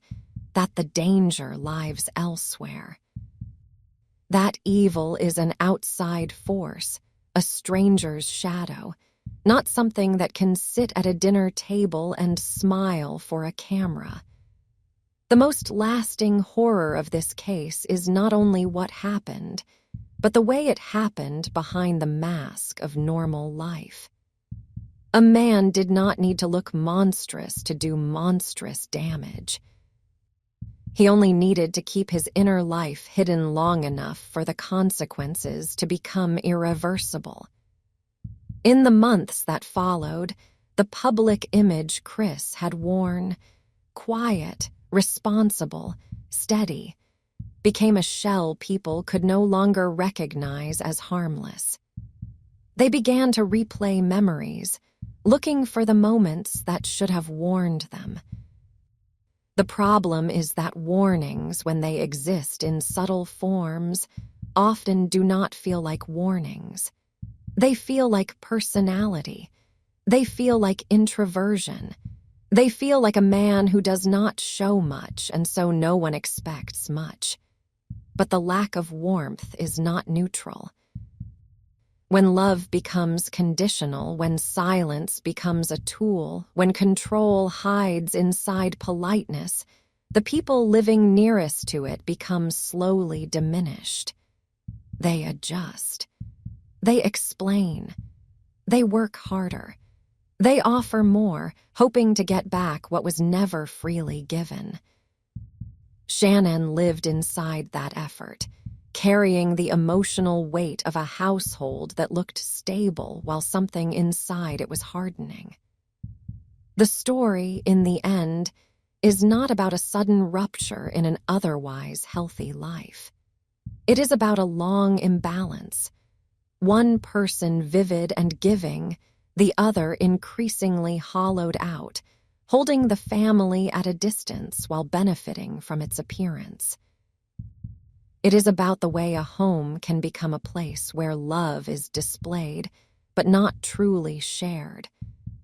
that the danger lies elsewhere. That evil is an outside force, a stranger's shadow, not something that can sit at a dinner table and smile for a camera. The most lasting horror of this case is not only what happened, but the way it happened behind the mask of normal life. A man did not need to look monstrous to do monstrous damage. He only needed to keep his inner life hidden long enough for the consequences to become irreversible. In the months that followed, the public image Chris had worn, quiet, responsible, steady, became a shell people could no longer recognize as harmless. They began to replay memories, looking for the moments that should have warned them. The problem is that warnings, when they exist in subtle forms, often do not feel like warnings. They feel like personality. They feel like introversion. They feel like a man who does not show much, and so no one expects much. But the lack of warmth is not neutral. When love becomes conditional, when silence becomes a tool, when control hides inside politeness, the people living nearest to it become slowly diminished. They adjust. They explain. They work harder. They offer more, hoping to get back what was never freely given. Shanann lived inside that effort, carrying the emotional weight of a household that looked stable while something inside it was hardening. The story, in the end, is not about a sudden rupture in an otherwise healthy life. It is about a long imbalance, one person vivid and giving, the other increasingly hollowed out, holding the family at a distance while benefiting from its appearance. It is about the way a home can become a place where love is displayed, but not truly shared,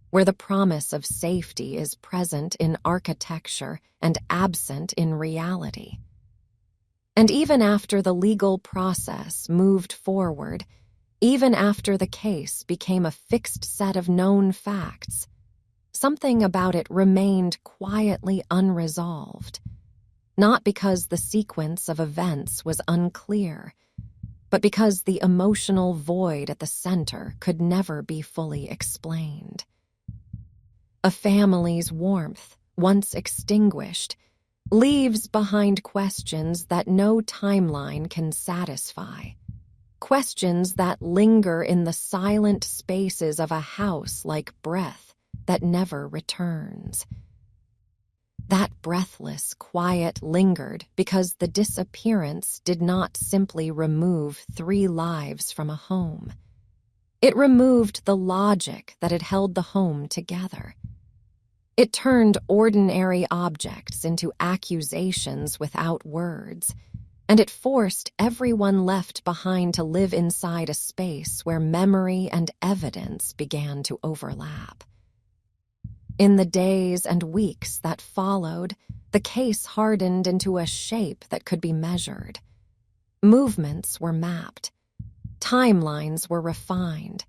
where the promise of safety is present in architecture and absent in reality. And even after the legal process moved forward, even after the case became a fixed set of known facts, something about it remained quietly unresolved. Not because the sequence of events was unclear, but because the emotional void at the center could never be fully explained. A family's warmth, once extinguished, leaves behind questions that no timeline can satisfy. Questions that linger in the silent spaces of a house like breath that never returns. That breathless quiet lingered because the disappearance did not simply remove 3 lives from a home. It removed the logic that had held the home together. It turned ordinary objects into accusations without words, and it forced everyone left behind to live inside a space where memory and evidence began to overlap. In the days and weeks that followed, the case hardened into a shape that could be measured. Movements were mapped. Timelines were refined.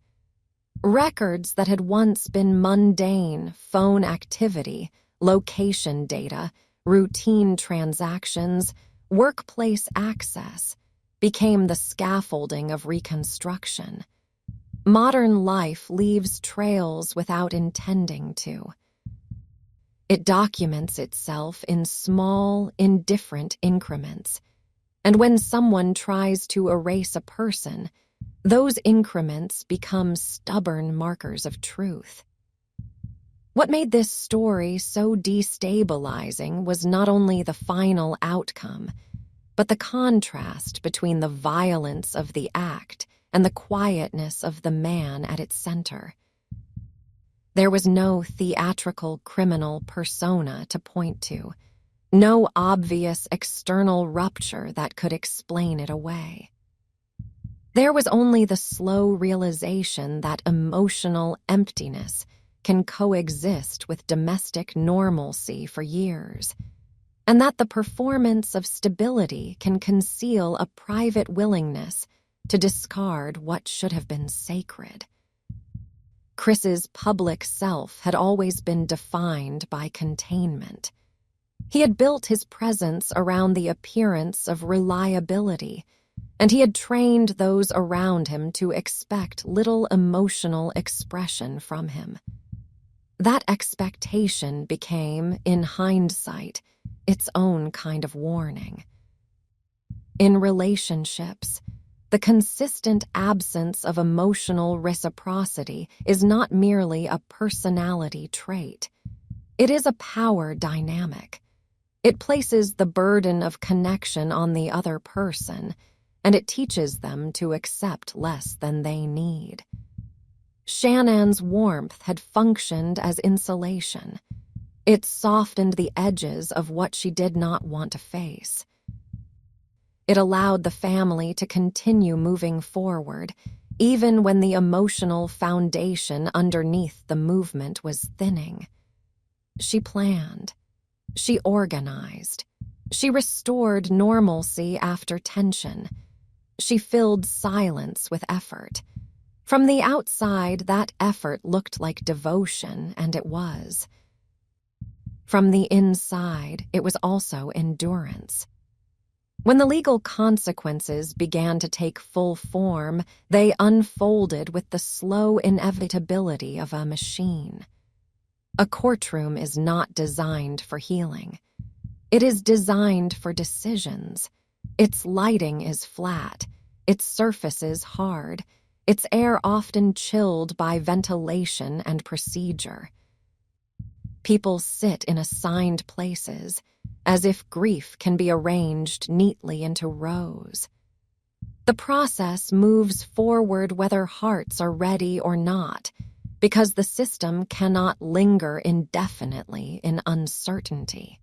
Records that had once been mundane, phone activity, location data, routine transactions, workplace access, became the scaffolding of reconstruction. Modern life leaves trails without intending to. It documents itself in small, indifferent increments, and when someone tries to erase a person, those increments become stubborn markers of truth. What made this story so destabilizing was not only the final outcome, but the contrast between the violence of the act and the quietness of the man at its center. There was no theatrical criminal persona to point to, no obvious external rupture that could explain it away. There was only the slow realization that emotional emptiness can coexist with domestic normalcy for years, and that the performance of stability can conceal a private willingness to discard what should have been sacred. Chris's public self had always been defined by containment. He had built his presence around the appearance of reliability, and he had trained those around him to expect little emotional expression from him. That expectation became, in hindsight, its own kind of warning. In relationships, the consistent absence of emotional reciprocity is not merely a personality trait. It is a power dynamic. It places the burden of connection on the other person, and it teaches them to accept less than they need. Shanann's warmth had functioned as insulation. It softened the edges of what she did not want to face. It allowed the family to continue moving forward, even when the emotional foundation underneath the movement was thinning. She planned. She organized. She restored normalcy after tension. She filled silence with effort. From the outside, that effort looked like devotion, and it was. From the inside, it was also endurance. When the legal consequences began to take full form, they unfolded with the slow inevitability of a machine. A courtroom is not designed for healing. It is designed for decisions. Its lighting is flat, its surfaces hard, its air often chilled by ventilation and procedure. People sit in assigned places, as if grief can be arranged neatly into rows. The process moves forward whether hearts are ready or not, because the system cannot linger indefinitely in uncertainty.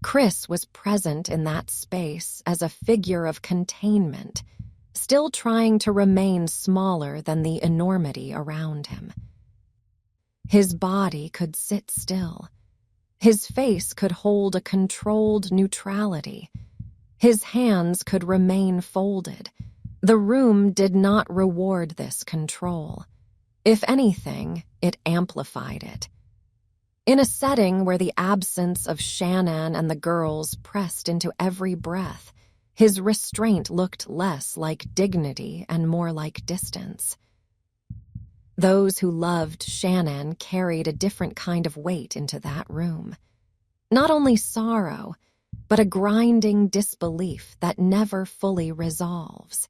Chris was present in that space as a figure of containment, still trying to remain smaller than the enormity around him. His body could sit still. His face could hold a controlled neutrality. His hands could remain folded. The room did not reward this control. If anything, it amplified it. In a setting where the absence of Shanann and the girls pressed into every breath, his restraint looked less like dignity and more like distance. Those who loved Shanann carried a different kind of weight into that room. Not only sorrow, but a grinding disbelief that never fully resolves.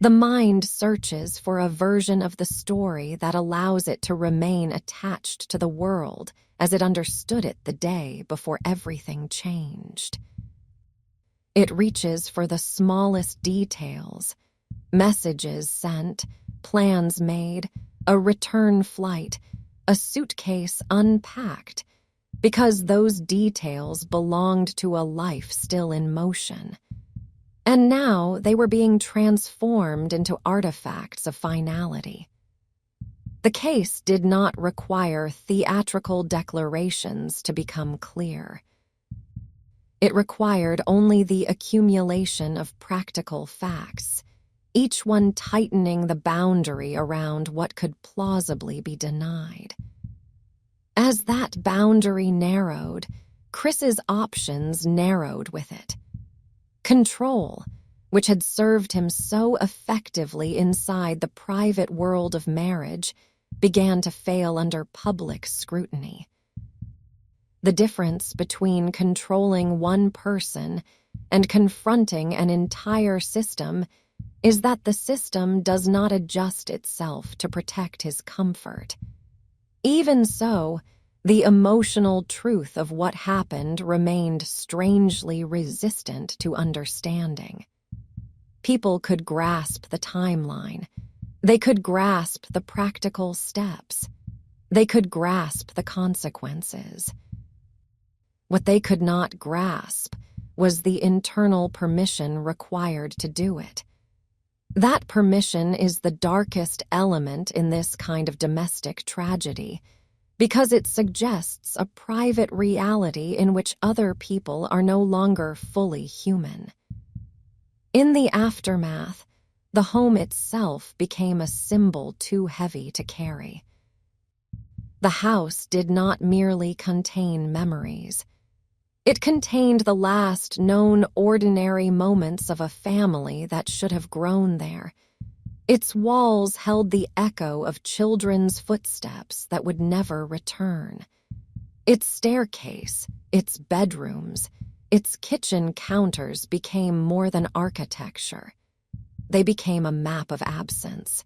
The mind searches for a version of the story that allows it to remain attached to the world as it understood it the day before everything changed. It reaches for the smallest details, messages sent, plans made, a return flight, a suitcase unpacked, because those details belonged to a life still in motion. And now they were being transformed into artifacts of finality. The case did not require theatrical declarations to become clear. It required only the accumulation of practical facts, each one tightening the boundary around what could plausibly be denied. As that boundary narrowed, Chris's options narrowed with it. Control, which had served him so effectively inside the private world of marriage, began to fail under public scrutiny. The difference between controlling one person and confronting an entire system is that the system does not adjust itself to protect his comfort. Even so, the emotional truth of what happened remained strangely resistant to understanding. People could grasp the timeline. They could grasp the practical steps. They could grasp the consequences. What they could not grasp was the internal permission required to do it. That permission is the darkest element in this kind of domestic tragedy, because it suggests a private reality in which other people are no longer fully human. In the aftermath, the home itself became a symbol too heavy to carry. The house did not merely contain memories. It contained the last known ordinary moments of a family that should have grown there. Its walls held the echo of children's footsteps that would never return. Its staircase, its bedrooms, its kitchen counters became more than architecture. They became a map of absence.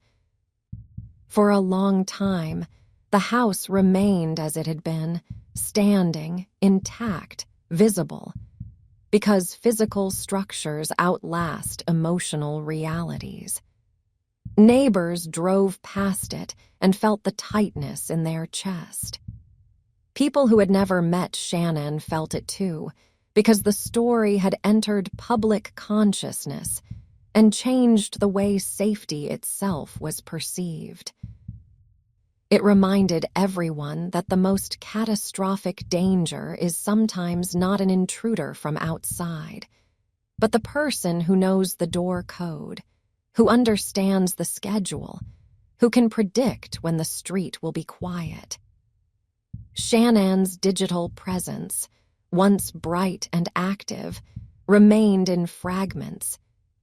For a long time, the house remained as it had been, standing, intact, visible, because physical structures outlast emotional realities. Neighbors drove past it and felt the tightness in their chest. People who had never met Shanann felt it too, because the story had entered public consciousness and changed the way safety itself was perceived. It reminded everyone that the most catastrophic danger is sometimes not an intruder from outside, but the person who knows the door code, who understands the schedule, who can predict when the street will be quiet. Shanann's digital presence, once bright and active, remained in fragments,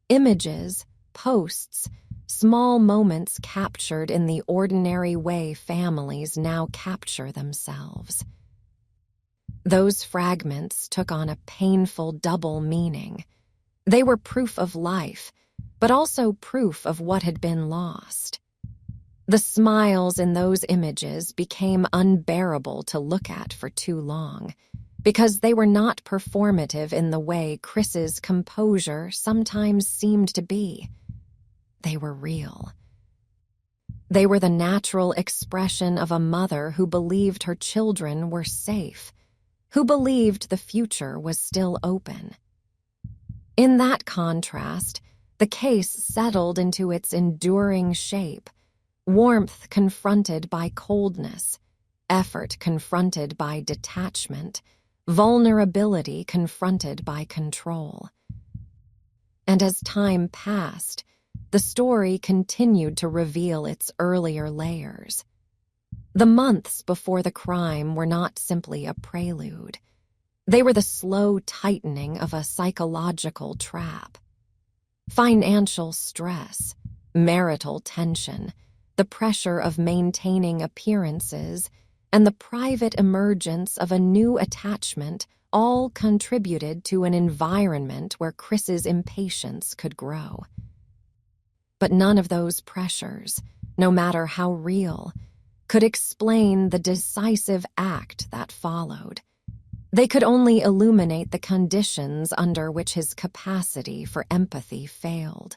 images, posts, small moments captured in the ordinary way families now capture themselves. Those fragments took on a painful double meaning. They were proof of life, but also proof of what had been lost. The smiles in those images became unbearable to look at for too long, because they were not performative in the way Chris's composure sometimes seemed to be. They were real. They were the natural expression of a mother who believed her children were safe, who believed the future was still open. In that contrast, the case settled into its enduring shape, warmth confronted by coldness, effort confronted by detachment, vulnerability confronted by control. And as time passed, the story continued to reveal its earlier layers. The months before the crime were not simply a prelude. They were the slow tightening of a psychological trap. Financial stress, marital tension, the pressure of maintaining appearances, and the private emergence of a new attachment all contributed to an environment where Chris's impatience could grow. But none of those pressures, no matter how real, could explain the decisive act that followed. They could only illuminate the conditions under which his capacity for empathy failed.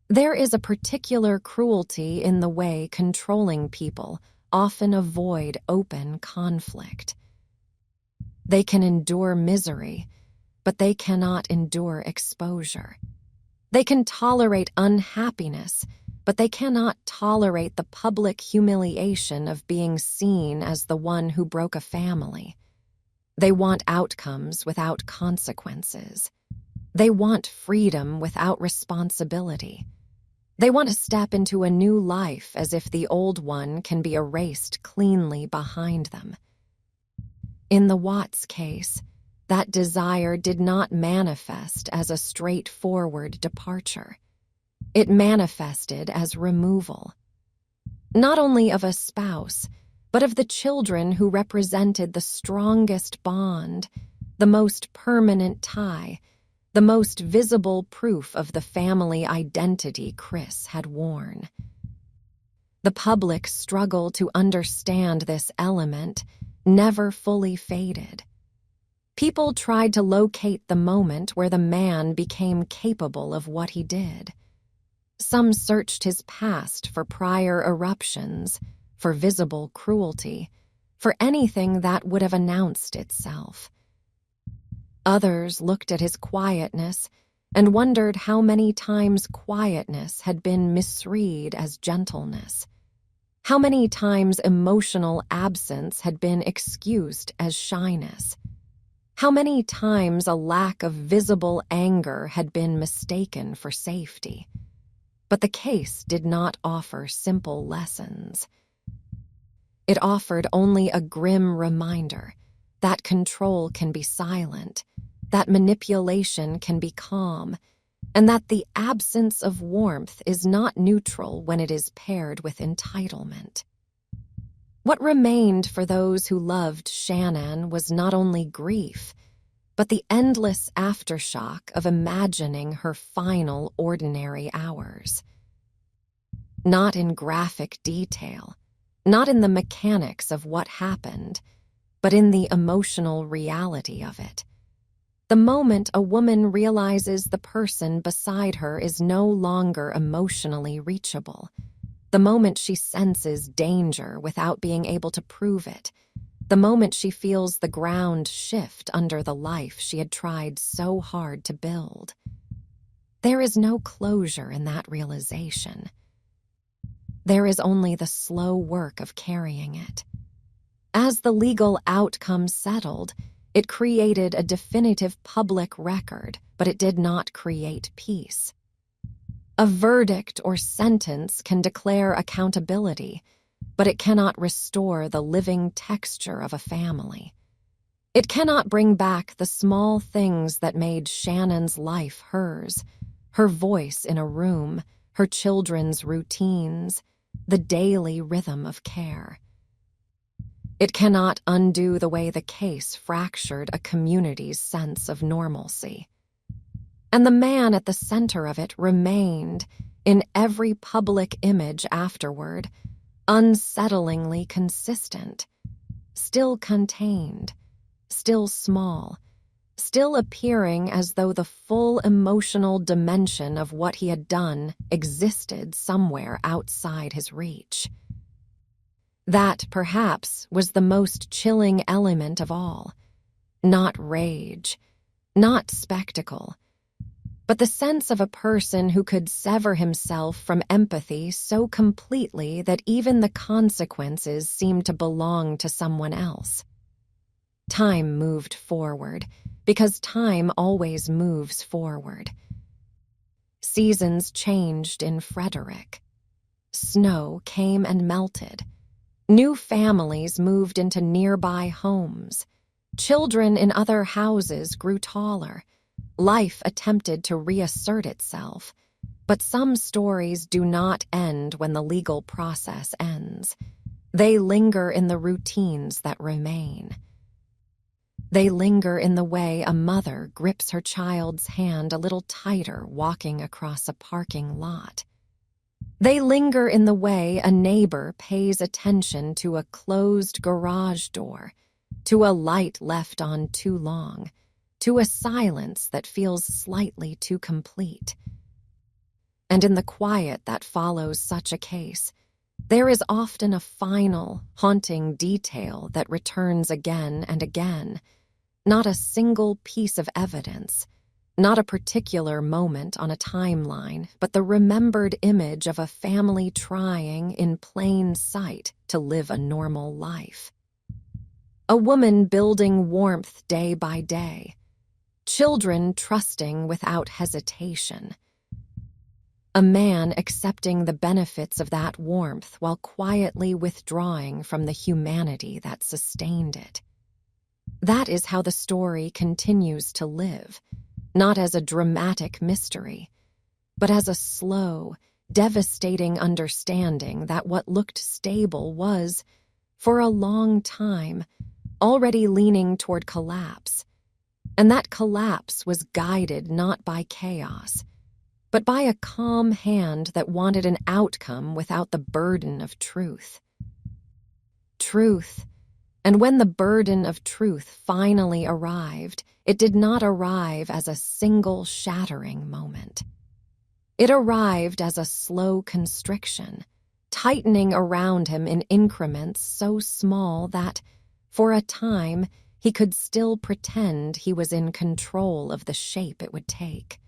There is a particular cruelty in the way controlling people often avoid open conflict. They can endure misery, but they cannot endure exposure. They can tolerate unhappiness, but they cannot tolerate the public humiliation of being seen as the one who broke a family. They want outcomes without consequences. They want freedom without responsibility. They want to step into a new life as if the old one can be erased cleanly behind them. In the Watts case, that desire did not manifest as a straightforward departure. It manifested as removal. Not only of a spouse, but of the children who represented the strongest bond, the most permanent tie, the most visible proof of the family identity Chris had worn. The public struggle to understand this element never fully faded. People tried to locate the moment where the man became capable of what he did. Some searched his past for prior eruptions, for visible cruelty, for anything that would have announced itself. Others looked at his quietness and wondered how many times quietness had been misread as gentleness, How many times emotional absence had been excused as shyness? How many times a lack of visible anger had been mistaken for safety? But the case did not offer simple lessons. It offered only a grim reminder that control can be silent, that manipulation can be calm, and that the absence of warmth is not neutral when it is paired with entitlement. What remained for those who loved Shanann was not only grief, but the endless aftershock of imagining her final ordinary hours. Not in graphic detail, not in the mechanics of what happened, but in the emotional reality of it. The moment a woman realizes the person beside her is no longer emotionally reachable, the moment she senses danger without being able to prove it, the moment she feels the ground shift under the life she had tried so hard to build. There is no closure in that realization. There is only the slow work of carrying it. As the legal outcome settled, it created a definitive public record, but it did not create peace. A verdict or sentence can declare accountability, but it cannot restore the living texture of a family. It cannot bring back the small things that made Shannon's life hers, her voice in a room, her children's routines, the daily rhythm of care. It cannot undo the way the case fractured a community's sense of normalcy. And the man at the center of it remained, in every public image afterward, unsettlingly consistent, still contained, still small, still appearing as though the full emotional dimension of what he had done existed somewhere outside his reach. That, perhaps, was the most chilling element of all. Not rage, not spectacle, but the sense of a person who could sever himself from empathy so completely that even the consequences seemed to belong to someone else. Time moved forward, because time always moves forward. Seasons changed in Frederick. Snow came and melted. New families moved into nearby homes. Children in other houses grew taller. Life attempted to reassert itself. But some stories do not end when the legal process ends. They linger in the routines that remain. They linger in the way a mother grips her child's hand a little tighter walking across a parking lot. They linger in the way a neighbor pays attention to a closed garage door, to a light left on too long, to a silence that feels slightly too complete. And in the quiet that follows such a case, there is often a final, haunting detail that returns again and again, not a single piece of evidence, not a particular moment on a timeline, but the remembered image of a family trying in plain sight to live a normal life. A woman building warmth day by day. Children trusting without hesitation. A man accepting the benefits of that warmth while quietly withdrawing from the humanity that sustained it. That is how the story continues to live, not as a dramatic mystery, but as a slow, devastating understanding that what looked stable was, for a long time, already leaning toward collapse, and that collapse was guided not by chaos, but by a calm hand that wanted an outcome without the burden of truth. Truth. And when the burden of truth finally arrived, it did not arrive as a single shattering moment. It arrived as a slow constriction, tightening around him in increments so small that, for a time, he could still pretend he was in control of the shape it would take.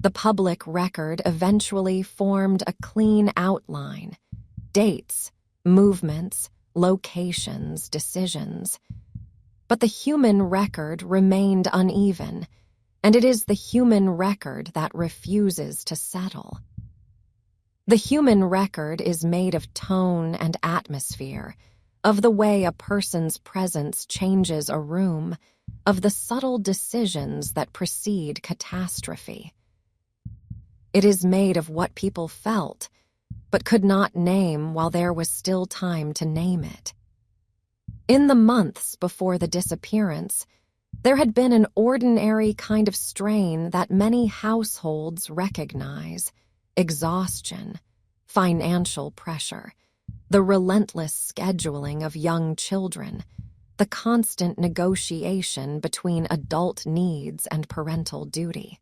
The public record eventually formed a clean outline, dates, movements, locations, decisions. But the human record remained uneven, and it is the human record that refuses to settle. The human record is made of tone and atmosphere, of the way a person's presence changes a room, of the subtle decisions that precede catastrophe. It is made of what people felt, but could not name while there was still time to name it. In the months before the disappearance, there had been an ordinary kind of strain that many households recognize: exhaustion, financial pressure, the relentless scheduling of young children, the constant negotiation between adult needs and parental duty.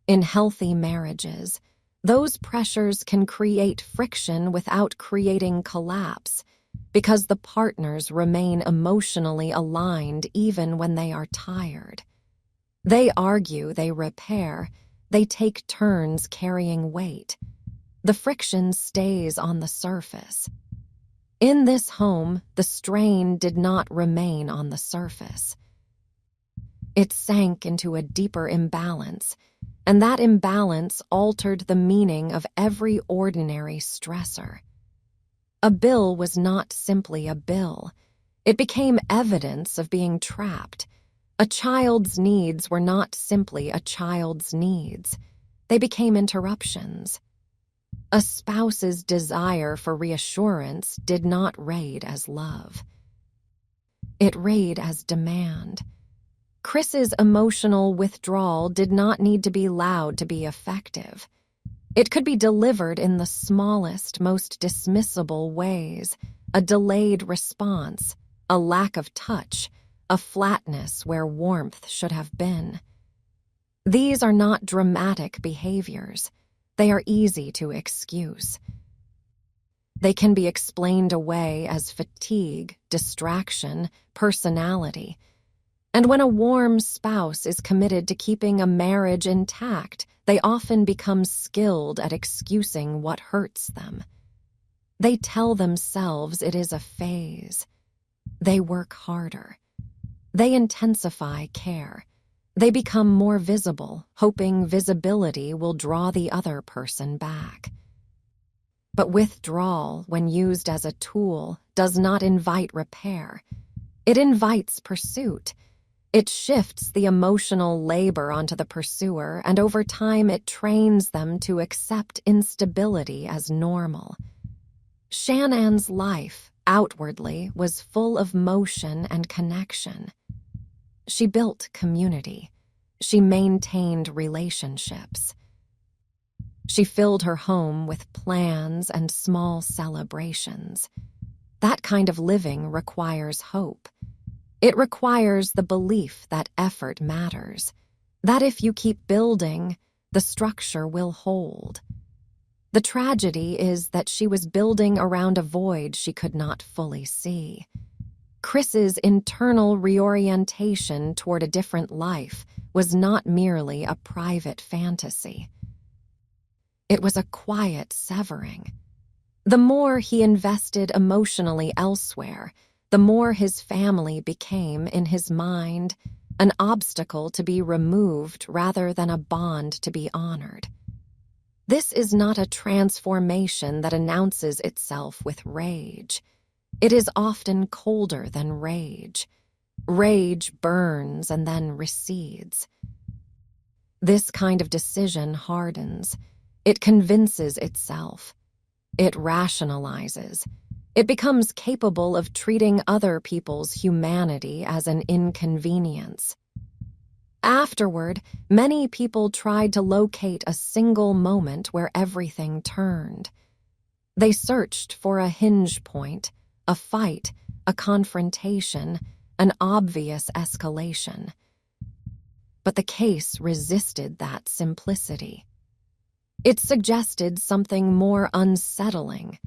In healthy marriages, those pressures can create friction without creating collapse, because the partners remain emotionally aligned even when they are tired. They argue, they repair, they take turns carrying weight. The friction stays on the surface. In this home, the strain did not remain on the surface. It sank into a deeper imbalance, and that imbalance altered the meaning of every ordinary stressor. A bill was not simply a bill. It became evidence of being trapped. A child's needs were not simply a child's needs. They became interruptions. A spouse's desire for reassurance did not raid as love. It raid as demand. Chris's emotional withdrawal did not need to be loud to be effective. It could be delivered in the smallest, most dismissible ways: a delayed response, a lack of touch, a flatness where warmth should have been. These are not dramatic behaviors. They are easy to excuse. They can be explained away as fatigue, distraction, personality. And when a warm spouse is committed to keeping a marriage intact, they often become skilled at excusing what hurts them. They tell themselves it is a phase. They work harder. They intensify care. They become more visible, hoping visibility will draw the other person back. But withdrawal, when used as a tool, does not invite repair. It invites pursuit. It shifts the emotional labor onto the pursuer, and over time it trains them to accept instability as normal. Shanann's life, outwardly, was full of motion and connection. She built community. She maintained relationships. She filled her home with plans and small celebrations. That kind of living requires hope. It requires the belief that effort matters, that if you keep building, the structure will hold. The tragedy is that she was building around a void she could not fully see. Chris's internal reorientation toward a different life was not merely a private fantasy. It was a quiet severing. The more he invested emotionally elsewhere, the more his family became, in his mind, an obstacle to be removed rather than a bond to be honored. This is not a transformation that announces itself with rage. It is often colder than rage. Rage burns and then recedes. This kind of decision hardens. It convinces itself. It rationalizes. It becomes capable of treating other people's humanity as an inconvenience. Afterward, many people tried to locate a single moment where everything turned. They searched for a hinge point, a fight, a confrontation, an obvious escalation. But the case resisted that simplicity. It suggested something more unsettling,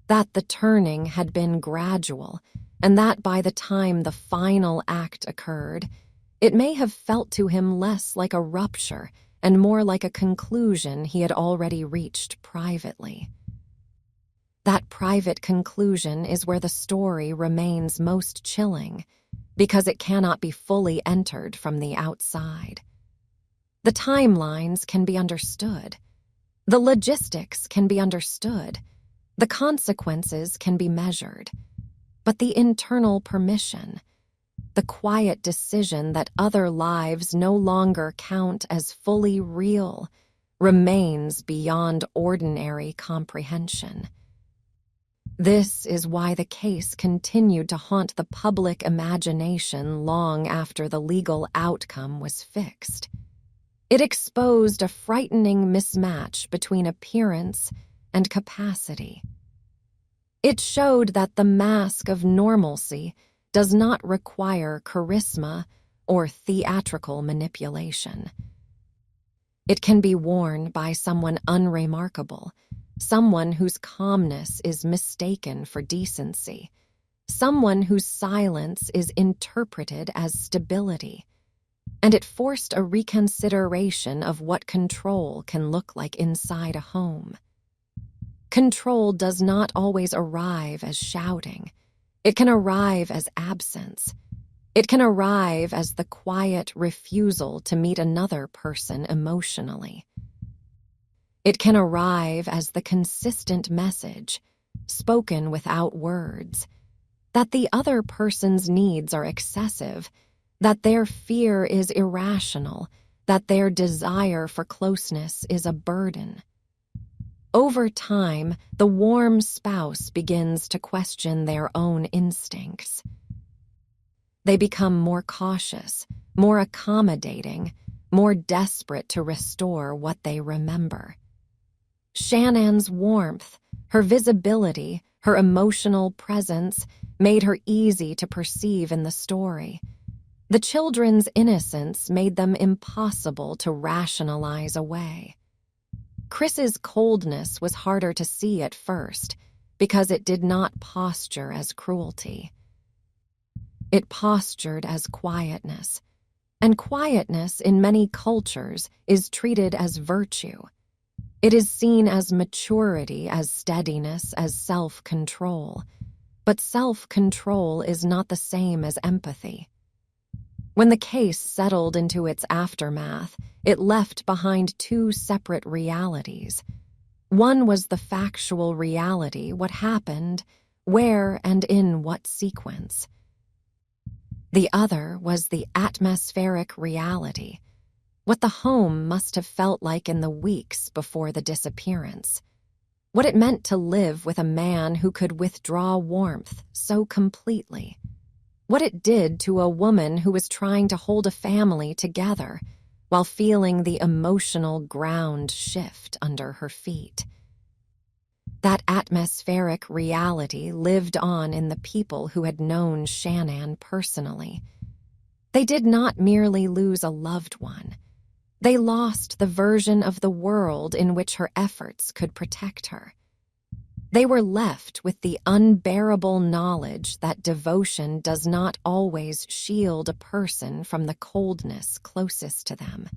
that the turning had been gradual, and that by the time the final act occurred, it may have felt to him less like a rupture and more like a conclusion he had already reached privately. That private conclusion is where the story remains most chilling, because it cannot be fully entered from the outside. The timelines can be understood. The logistics can be understood. The consequences can be measured. But the internal permission, the quiet decision that other lives no longer count as fully real, remains beyond ordinary comprehension. This is why the case continued to haunt the public imagination long after the legal outcome was fixed. It exposed a frightening mismatch between appearance and capacity. It showed that the mask of normalcy does not require charisma or theatrical manipulation. It can be worn by someone unremarkable, someone whose calmness is mistaken for decency, someone whose silence is interpreted as stability. And it forced a reconsideration of what control can look like inside a home. Control does not always arrive as shouting. It can arrive as absence. It can arrive as the quiet refusal to meet another person emotionally. It can arrive as the consistent message, spoken without words, that the other person's needs are excessive, that their fear is irrational, that their desire for closeness is a burden. Over time, the warm spouse begins to question their own instincts. They become more cautious, more accommodating, more desperate to restore what they remember. Shanann's warmth, her visibility, her emotional presence made her easy to perceive in the story. The children's innocence made them impossible to rationalize away. Chris's coldness was harder to see at first because it did not posture as cruelty. It postured as quietness, and quietness in many cultures is treated as virtue. It is seen as maturity, as steadiness, as self-control. But self-control is not the same as empathy. When the case settled into its aftermath, it left behind two separate realities. One was the factual reality, what happened, where and in what sequence. The other was the atmospheric reality, what the home must have felt like in the weeks before the disappearance, what it meant to live with a man who could withdraw warmth so completely, what it did to a woman who was trying to hold a family together while feeling the emotional ground shift under her feet. That atmospheric reality lived on in the people who had known Shanann personally. They did not merely lose a loved one. They lost the version of the world in which her efforts could protect her. They were left with the unbearable knowledge that devotion does not always shield a person from the coldness closest to them.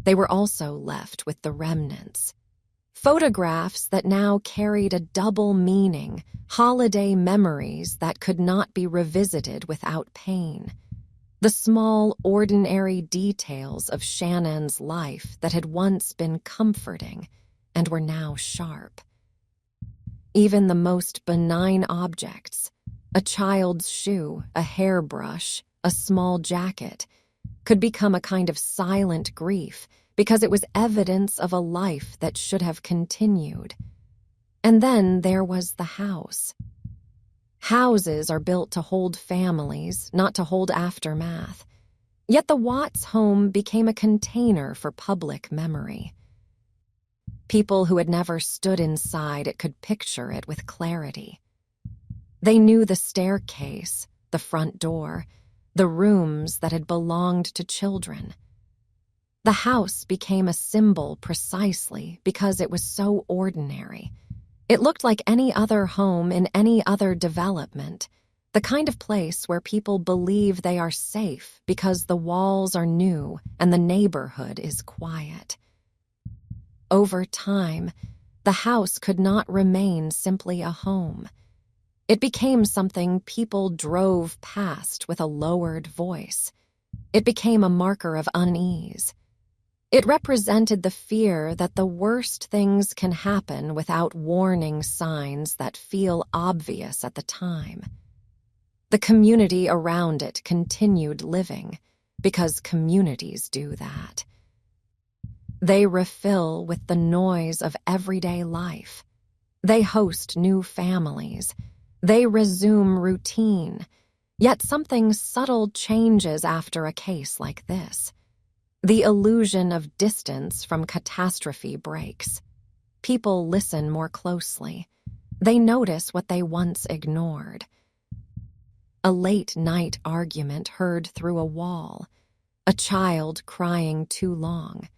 They were also left with the remnants. Photographs that now carried a double meaning, holiday memories that could not be revisited without pain. The small, ordinary details of Shanann's life that had once been comforting and were now sharp. Even the most benign objects, a child's shoe, a hairbrush, a small jacket, could become a kind of silent grief because it was evidence of a life that should have continued. And then there was the house. Houses are built to hold families, not to hold aftermath. Yet the Watts home became a container for public memory. People who had never stood inside it could picture it with clarity. They knew the staircase, the front door, the rooms that had belonged to children. The house became a symbol precisely because it was so ordinary. It looked like any other home in any other development, the kind of place where people believe they are safe because the walls are new and the neighborhood is quiet. Over time, the house could not remain simply a home. It became something people drove past with a lowered voice. It became a marker of unease. It represented the fear that the worst things can happen without warning signs that feel obvious at the time. The community around it continued living, because communities do that. They refill with the noise of everyday life. They host new families. They resume routine. Yet something subtle changes after a case like this. The illusion of distance from catastrophe breaks. People listen more closely. They notice what they once ignored. A late-night argument heard through a wall. A child crying too long.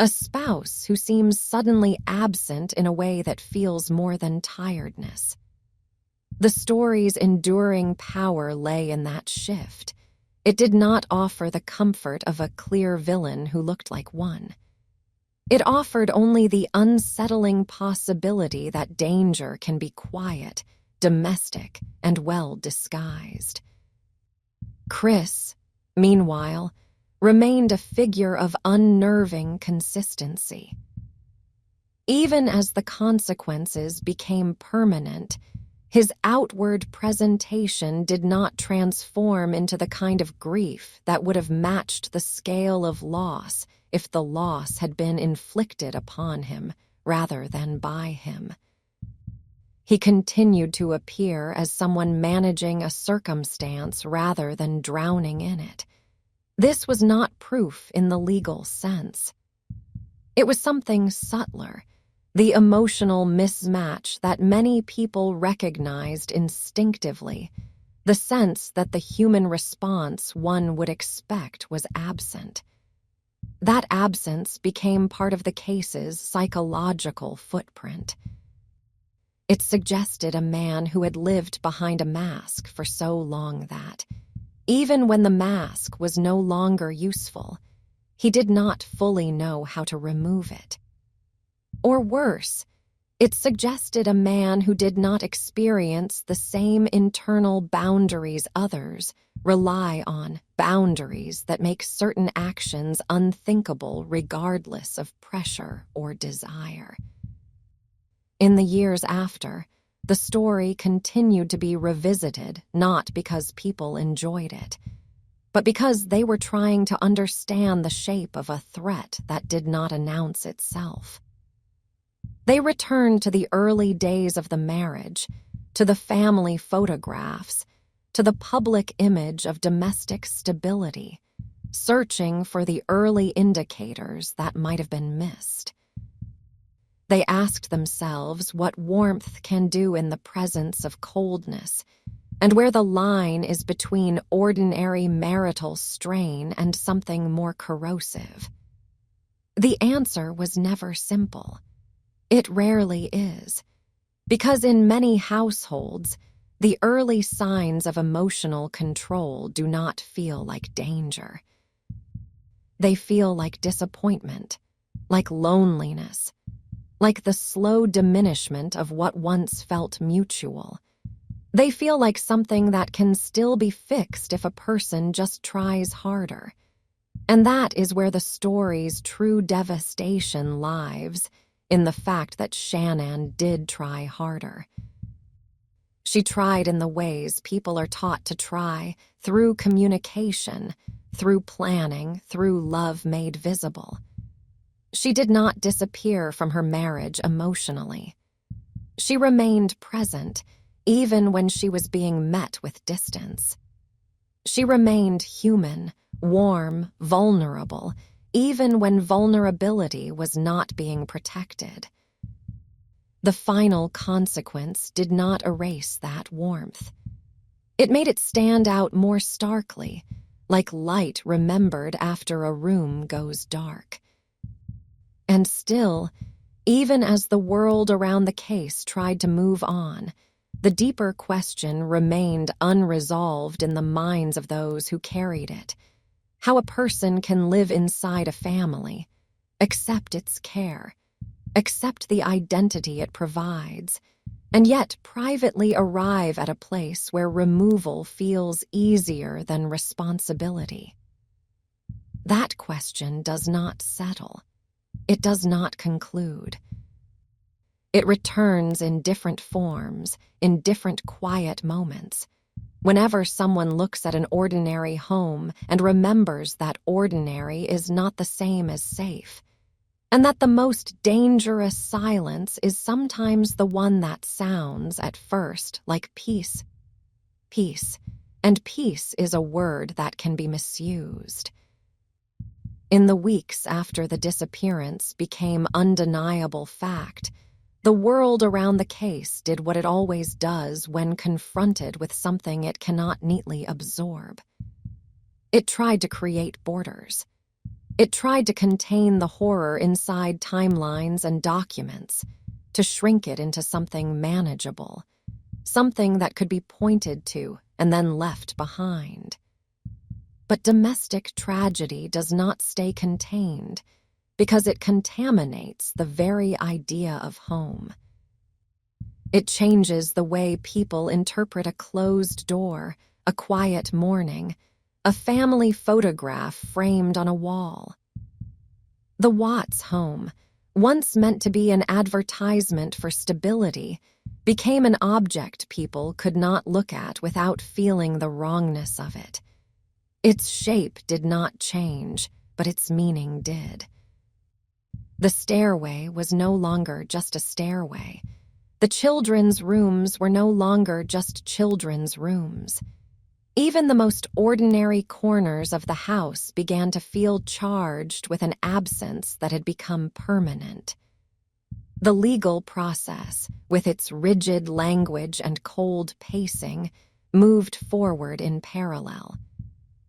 A spouse who seems suddenly absent in a way that feels more than tiredness. The story's enduring power lay in that shift. It did not offer the comfort of a clear villain who looked like one. It offered only the unsettling possibility that danger can be quiet, domestic, and well disguised. Chris, meanwhile, remained a figure of unnerving consistency. Even as the consequences became permanent, his outward presentation did not transform into the kind of grief that would have matched the scale of loss if the loss had been inflicted upon him rather than by him. He continued to appear as someone managing a circumstance rather than drowning in it. This was not proof in the legal sense. It was something subtler, the emotional mismatch that many people recognized instinctively, the sense that the human response one would expect was absent. That absence became part of the case's psychological footprint. It suggested a man who had lived behind a mask for so long that, even when the mask was no longer useful, he did not fully know how to remove it. Or worse, it suggested a man who did not experience the same internal boundaries others rely on, boundaries that make certain actions unthinkable regardless of pressure or desire. In the years after, the story continued to be revisited not because people enjoyed it, but because they were trying to understand the shape of a threat that did not announce itself. They returned to the early days of the marriage, to the family photographs, to the public image of domestic stability, searching for the early indicators that might have been missed. They asked themselves what warmth can do in the presence of coldness, and where the line is between ordinary marital strain and something more corrosive. The answer was never simple. It rarely is, because in many households, the early signs of emotional control do not feel like danger. They feel like disappointment, like loneliness, like the slow diminishment of what once felt mutual. They feel like something that can still be fixed if a person just tries harder. And that is where the story's true devastation lies, in the fact that Shanann did try harder. She tried in the ways people are taught to try, through communication, through planning, through love made visible. She did not disappear from her marriage emotionally. She remained present, even when she was being met with distance. She remained human, warm, vulnerable, even when vulnerability was not being protected. The final consequence did not erase that warmth. It made it stand out more starkly, like light remembered after a room goes dark. And still, even as the world around the case tried to move on, the deeper question remained unresolved in the minds of those who carried it. How a person can live inside a family, accept its care, accept the identity it provides, and yet privately arrive at a place where removal feels easier than responsibility? That question does not settle. It does not conclude. It returns in different forms, in different quiet moments. Whenever someone looks at an ordinary home and remembers that ordinary is not the same as safe, and that the most dangerous silence is sometimes the one that sounds, at first, like peace. Peace. And peace is a word that can be misused. In the weeks after the disappearance became undeniable fact, the world around the case did what it always does when confronted with something it cannot neatly absorb. It tried to create borders. It tried to contain the horror inside timelines and documents, to shrink it into something manageable, something that could be pointed to and then left behind. But domestic tragedy does not stay contained because it contaminates the very idea of home. It changes the way people interpret a closed door, a quiet morning, a family photograph framed on a wall. The Watts home, once meant to be an advertisement for stability, became an object people could not look at without feeling the wrongness of it. Its shape did not change, but its meaning did. The stairway was no longer just a stairway. The children's rooms were no longer just children's rooms. Even the most ordinary corners of the house began to feel charged with an absence that had become permanent. The legal process, with its rigid language and cold pacing, moved forward in parallel.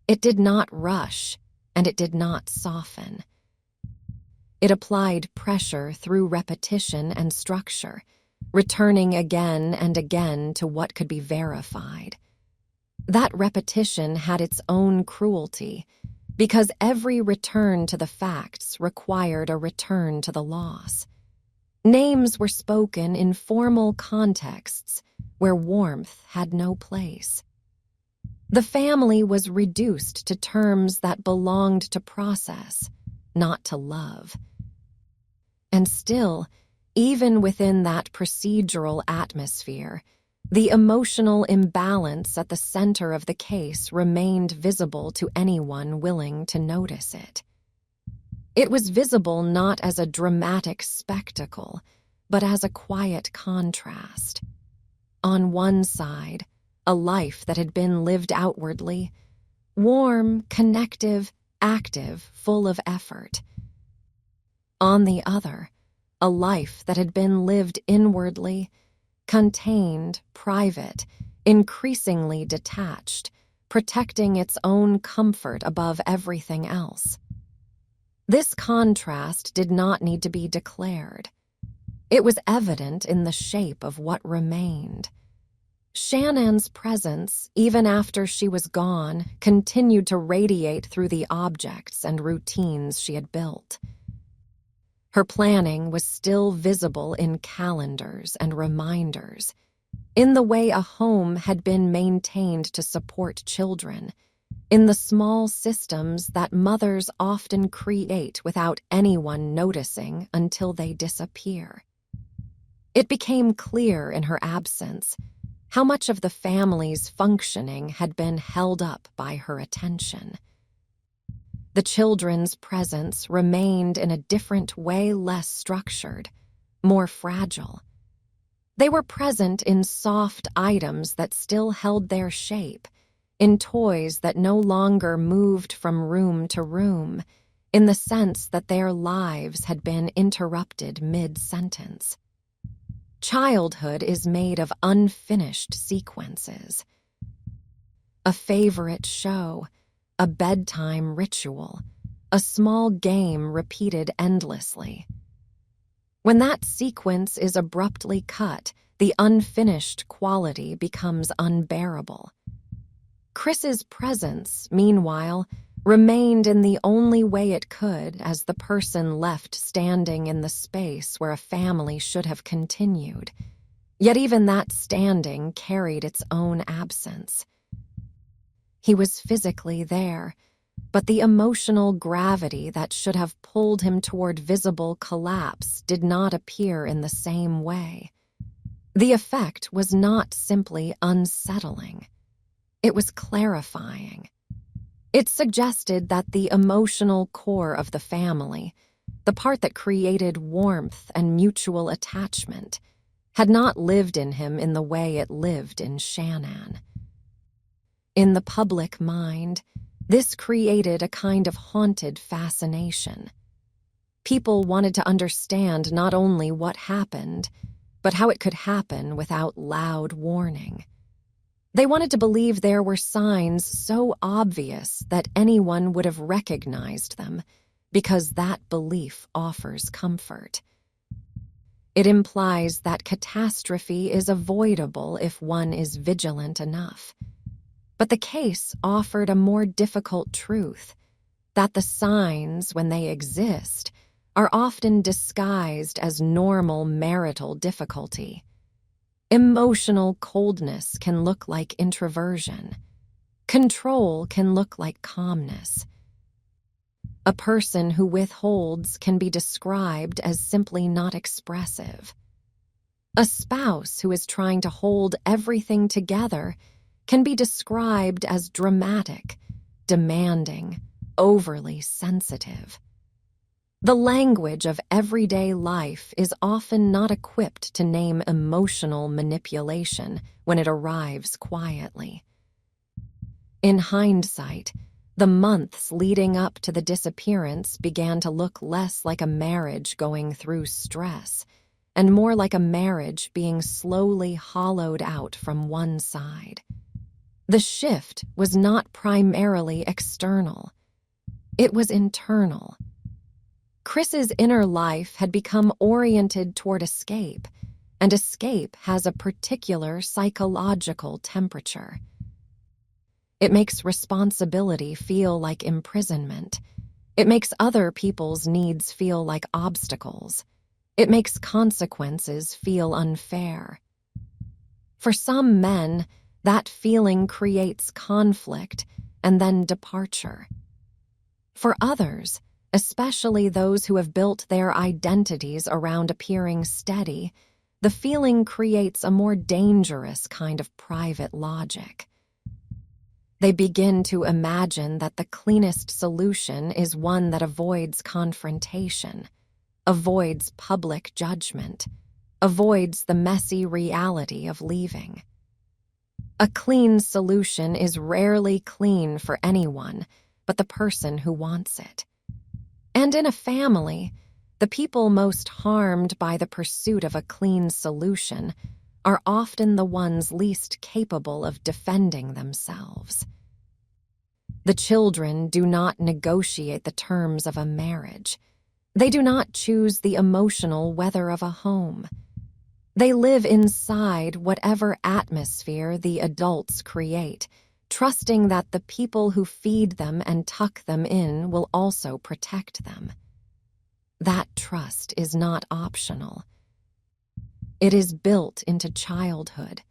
It did not rush, and it did not soften. It applied pressure through repetition and structure, returning again and again to what could be verified. That repetition had its own cruelty, because every return to the facts required a return to the loss. Names were spoken in formal contexts where warmth had no place. The family was reduced to terms that belonged to process, not to love. And still, even within that procedural atmosphere, the emotional imbalance at the center of the case remained visible to anyone willing to notice it. It was visible not as a dramatic spectacle, but as a quiet contrast. On one side, a life that had been lived outwardly, warm, connective, active, full of effort. On the other, a life that had been lived inwardly, contained, private, increasingly detached, protecting its own comfort above everything else. This contrast did not need to be declared. It was evident in the shape of what remained. Shanann's presence, even after she was gone, continued to radiate through the objects and routines she had built. Her planning was still visible in calendars and reminders, in the way a home had been maintained to support children, in the small systems that mothers often create without anyone noticing until they disappear. It became clear in her absence how much of the family's functioning had been held up by her attention. The children's presence remained in a different way, less structured, more fragile. They were present in soft items that still held their shape, in toys that no longer moved from room to room, in the sense that their lives had been interrupted mid-sentence. Childhood is made of unfinished sequences. A favorite show, a bedtime ritual, a small game repeated endlessly. When that sequence is abruptly cut, the unfinished quality becomes unbearable. Chris's presence, meanwhile, remained in the only way it could as the person left standing in the space where a family should have continued. Yet even that standing carried its own absence. He was physically there, but the emotional gravity that should have pulled him toward visible collapse did not appear in the same way. The effect was not simply unsettling. It was clarifying. It suggested that the emotional core of the family, the part that created warmth and mutual attachment, had not lived in him in the way it lived in Shanann. In the public mind, this created a kind of haunted fascination. People wanted to understand not only what happened, but how it could happen without loud warning. They wanted to believe there were signs so obvious that anyone would have recognized them, because that belief offers comfort. It implies that catastrophe is avoidable if one is vigilant enough. But the case offered a more difficult truth, that the signs, when they exist, are often disguised as normal marital difficulty. Emotional coldness can look like introversion. Control can look like calmness. A person who withholds can be described as simply not expressive. A spouse who is trying to hold everything together can be described as dramatic, demanding, overly sensitive. The language of everyday life is often not equipped to name emotional manipulation when it arrives quietly. In hindsight, the months leading up to the disappearance began to look less like a marriage going through stress and more like a marriage being slowly hollowed out from one side. The shift was not primarily external. It was internal. Chris's inner life had become oriented toward escape, and escape has a particular psychological temperature. It makes responsibility feel like imprisonment. It makes other people's needs feel like obstacles. It makes consequences feel unfair. For some men, that feeling creates conflict and then departure. For others, especially those who have built their identities around appearing steady, the feeling creates a more dangerous kind of private logic. They begin to imagine that the cleanest solution is one that avoids confrontation, avoids public judgment, avoids the messy reality of leaving. A clean solution is rarely clean for anyone but the person who wants it. And in a family, the people most harmed by the pursuit of a clean solution are often the ones least capable of defending themselves. The children do not negotiate the terms of a marriage. They do not choose the emotional weather of a home. They live inside whatever atmosphere the adults create, trusting that the people who feed them and tuck them in will also protect them. That trust is not optional. It is built into childhood.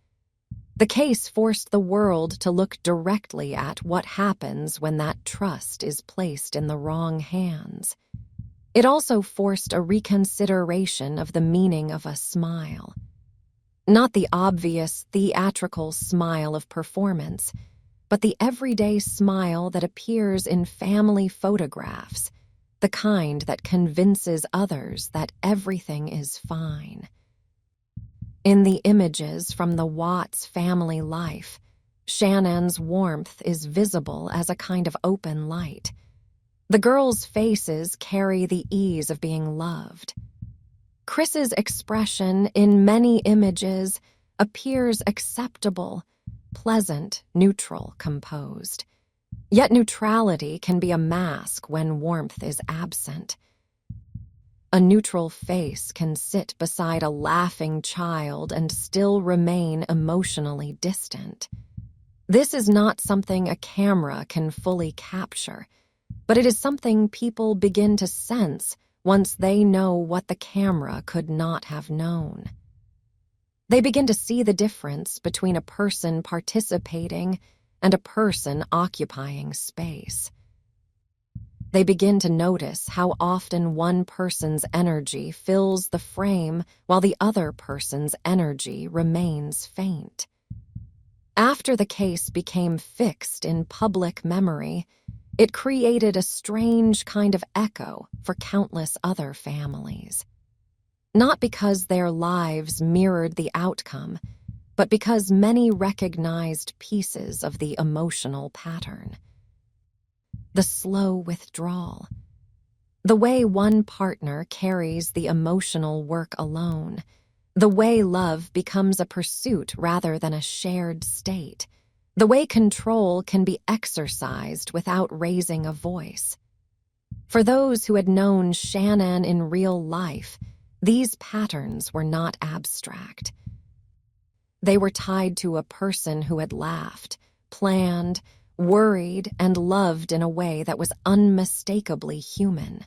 The case forced the world to look directly at what happens when that trust is placed in the wrong hands. It also forced a reconsideration of the meaning of a smile. Not the obvious theatrical smile of performance, but the everyday smile that appears in family photographs, the kind that convinces others that everything is fine. In the images from the Watts family life, Shannon's warmth is visible as a kind of open light. The girls' faces carry the ease of being loved. Chris's expression in many images appears acceptable, pleasant, neutral, composed. Yet neutrality can be a mask when warmth is absent. A neutral face can sit beside a laughing child and still remain emotionally distant. This is not something a camera can fully capture, but it is something people begin to sense once they know what the camera could not have known. They begin to see the difference between a person participating and a person occupying space. They begin to notice how often one person's energy fills the frame while the other person's energy remains faint. After the case became fixed in public memory, it created a strange kind of echo for countless other families. Not because their lives mirrored the outcome, but because many recognized pieces of the emotional pattern. The slow withdrawal. The way one partner carries the emotional work alone. The way love becomes a pursuit rather than a shared state. The way control can be exercised without raising a voice. For those who had known Shanann in real life, these patterns were not abstract. They were tied to a person who had laughed, planned, worried, and loved in a way that was unmistakably human.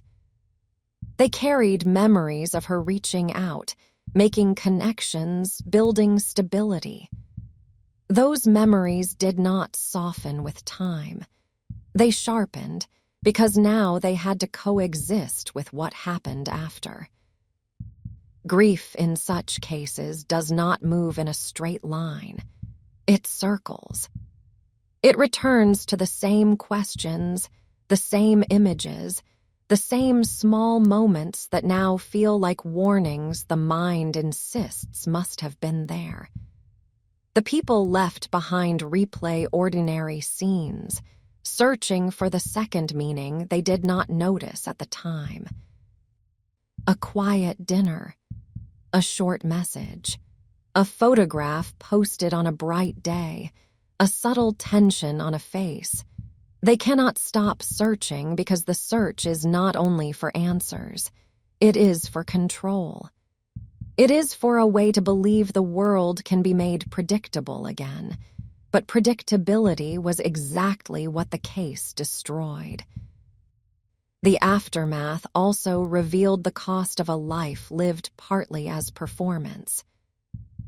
They carried memories of her reaching out, making connections, building stability. Those memories did not soften with time. They sharpened because now they had to coexist with what happened after. Grief in such cases does not move in a straight line. It circles. It returns to the same questions, the same images, the same small moments that now feel like warnings the mind insists must have been there. The people left behind replay ordinary scenes, searching for the second meaning they did not notice at the time. A quiet dinner, a short message, a photograph posted on a bright day, a subtle tension on a face. They cannot stop searching because the search is not only for answers, it is for control. It is for a way to believe the world can be made predictable again, but predictability was exactly what the case destroyed. The aftermath also revealed the cost of a life lived partly as performance.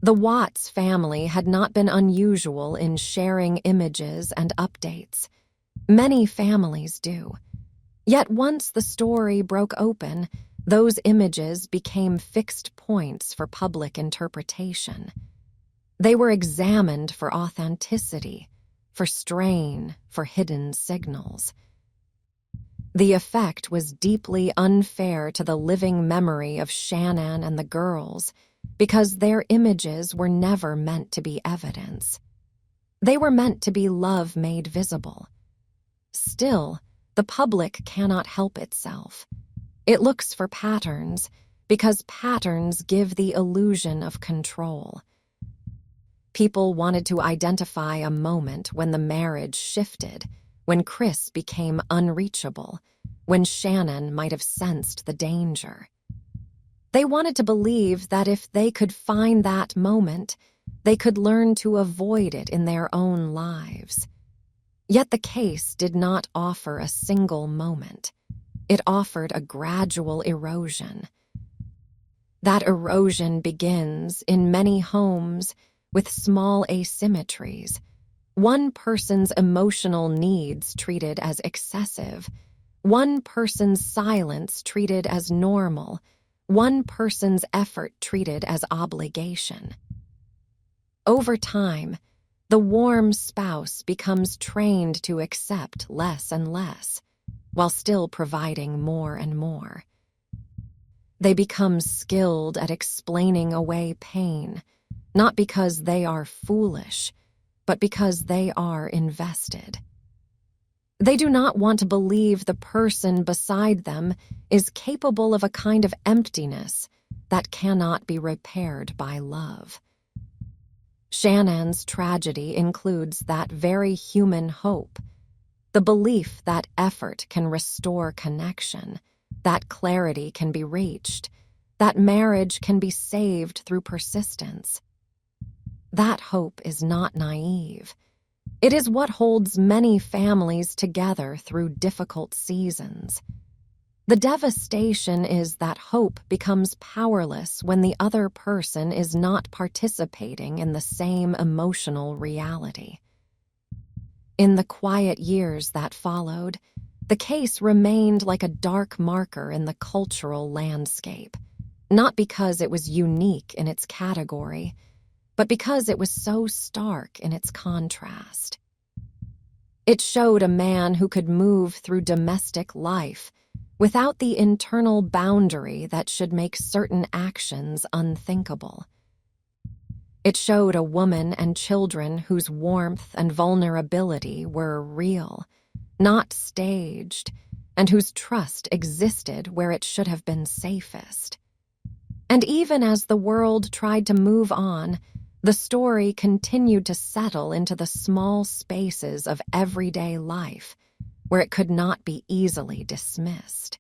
The Watts family had not been unusual in sharing images and updates. Many families do. Yet once the story broke open, those images became fixed points for public interpretation. They were examined for authenticity, for strain, for hidden signals. The effect was deeply unfair to the living memory of Shanann and the girls because their images were never meant to be evidence. They were meant to be love made visible. Still, the public cannot help itself. It looks for patterns because patterns give the illusion of control. People wanted to identify a moment when the marriage shifted, when Chris became unreachable, when Shanann might have sensed the danger. They wanted to believe that if they could find that moment, they could learn to avoid it in their own lives. Yet the case did not offer a single moment. It offered a gradual erosion. That erosion begins in many homes with small asymmetries. One person's emotional needs treated as excessive, one person's silence treated as normal, one person's effort treated as obligation. Over time, the warm spouse becomes trained to accept less and less, while still providing more and more. They become skilled at explaining away pain, not because they are foolish, but because they are invested. They do not want to believe the person beside them is capable of a kind of emptiness that cannot be repaired by love. Shanann's tragedy includes that very human hope, the belief that effort can restore connection, that clarity can be reached, that marriage can be saved through persistence. That hope is not naive. It is what holds many families together through difficult seasons. The devastation is that hope becomes powerless when the other person is not participating in the same emotional reality. In the quiet years that followed, the case remained like a dark marker in the cultural landscape, not because it was unique in its category, but because it was so stark in its contrast. It showed a man who could move through domestic life without the internal boundary that should make certain actions unthinkable. It showed a woman and children whose warmth and vulnerability were real, not staged, and whose trust existed where it should have been safest. And even as the world tried to move on, the story continued to settle into the small spaces of everyday life, where it could not be easily dismissed.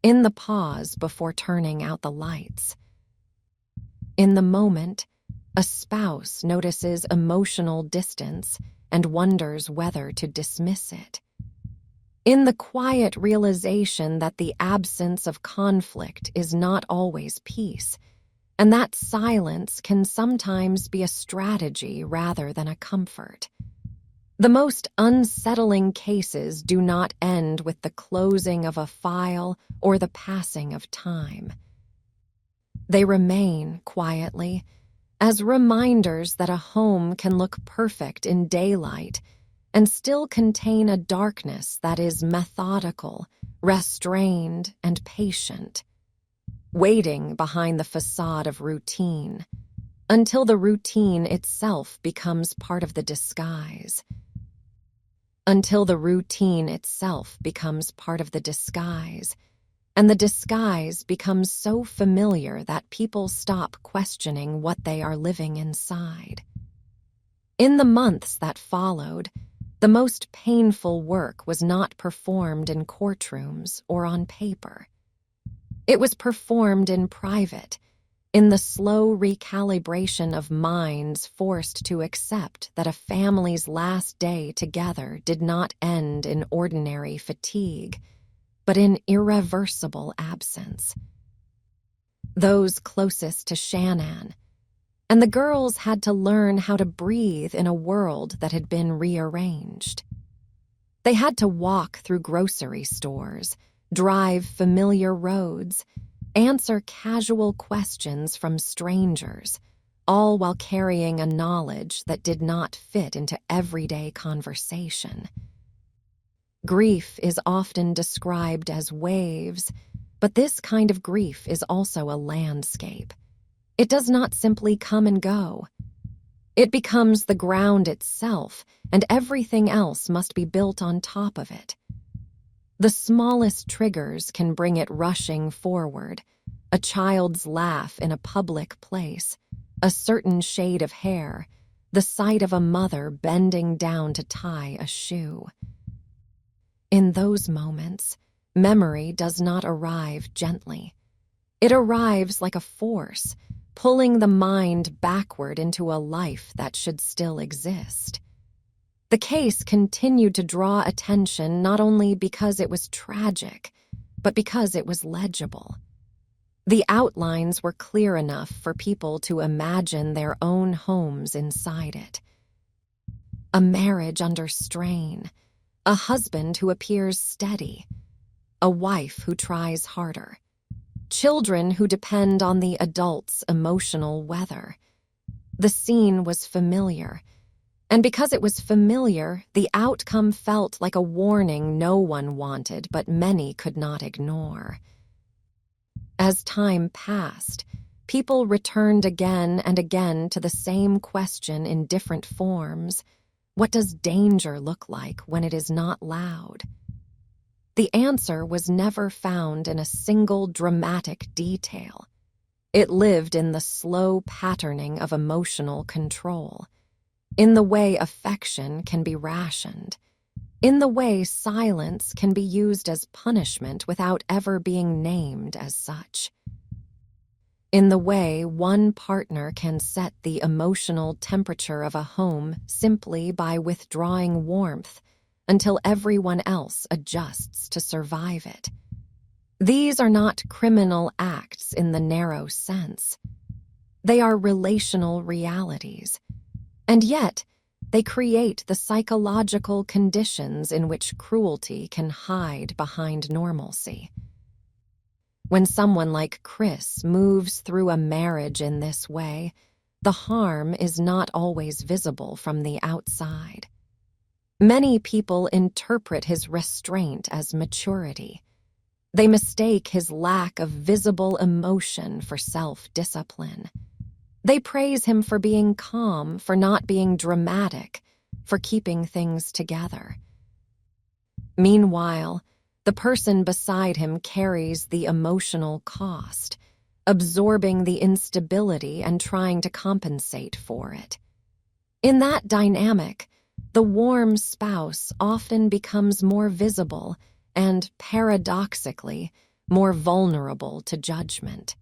In the pause before turning out the lights. In the moment, a spouse notices emotional distance and wonders whether to dismiss it. In the quiet realization that the absence of conflict is not always peace, and that silence can sometimes be a strategy rather than a comfort. The most unsettling cases do not end with the closing of a file or the passing of time. They remain quietly as reminders that a home can look perfect in daylight and still contain a darkness that is methodical, restrained, and patient, waiting behind the facade of routine, until the routine itself becomes part of the disguise. Until the routine itself becomes part of the disguise, and the disguise becomes so familiar that people stop questioning what they are living inside. In the months that followed, the most painful work was not performed in courtrooms or on paper. It was performed in private, in the slow recalibration of minds forced to accept that a family's last day together did not end in ordinary fatigue, but in irreversible absence. Those closest to Shanann, and the girls had to learn how to breathe in a world that had been rearranged. They had to walk through grocery stores, drive familiar roads, answer casual questions from strangers, all while carrying a knowledge that did not fit into everyday conversation. Grief is often described as waves, but this kind of grief is also a landscape. It does not simply come and go. It becomes the ground itself, and everything else must be built on top of it. The smallest triggers can bring it rushing forward: a child's laugh in a public place, a certain shade of hair, the sight of a mother bending down to tie a shoe. In those moments, memory does not arrive gently. It arrives like a force, pulling the mind backward into a life that should still exist. The case continued to draw attention not only because it was tragic, but because it was legible. The outlines were clear enough for people to imagine their own homes inside it. A marriage under strain, a husband who appears steady, a wife who tries harder, children who depend on the adult's emotional weather. The scene was familiar, and because it was familiar, the outcome felt like a warning no one wanted but many could not ignore. As time passed, people returned again and again to the same question in different forms: what does danger look like when it is not loud? The answer was never found in a single dramatic detail. It lived in the slow patterning of emotional control, in the way affection can be rationed, in the way silence can be used as punishment without ever being named as such. in the way one partner can set the emotional temperature of a home simply by withdrawing warmth until everyone else adjusts to survive it. These are not criminal acts in the narrow sense. They are relational realities, and yet they create the psychological conditions in which cruelty can hide behind normalcy. When someone like Chris moves through a marriage in this way, the harm is not always visible from the outside. Many people interpret his restraint as maturity. They mistake his lack of visible emotion for self-discipline. They praise him for being calm, for not being dramatic, for keeping things together. Meanwhile, the person beside him carries the emotional cost, absorbing the instability and trying to compensate for it. In that dynamic, the warm spouse often becomes more visible and, paradoxically, more vulnerable to judgment.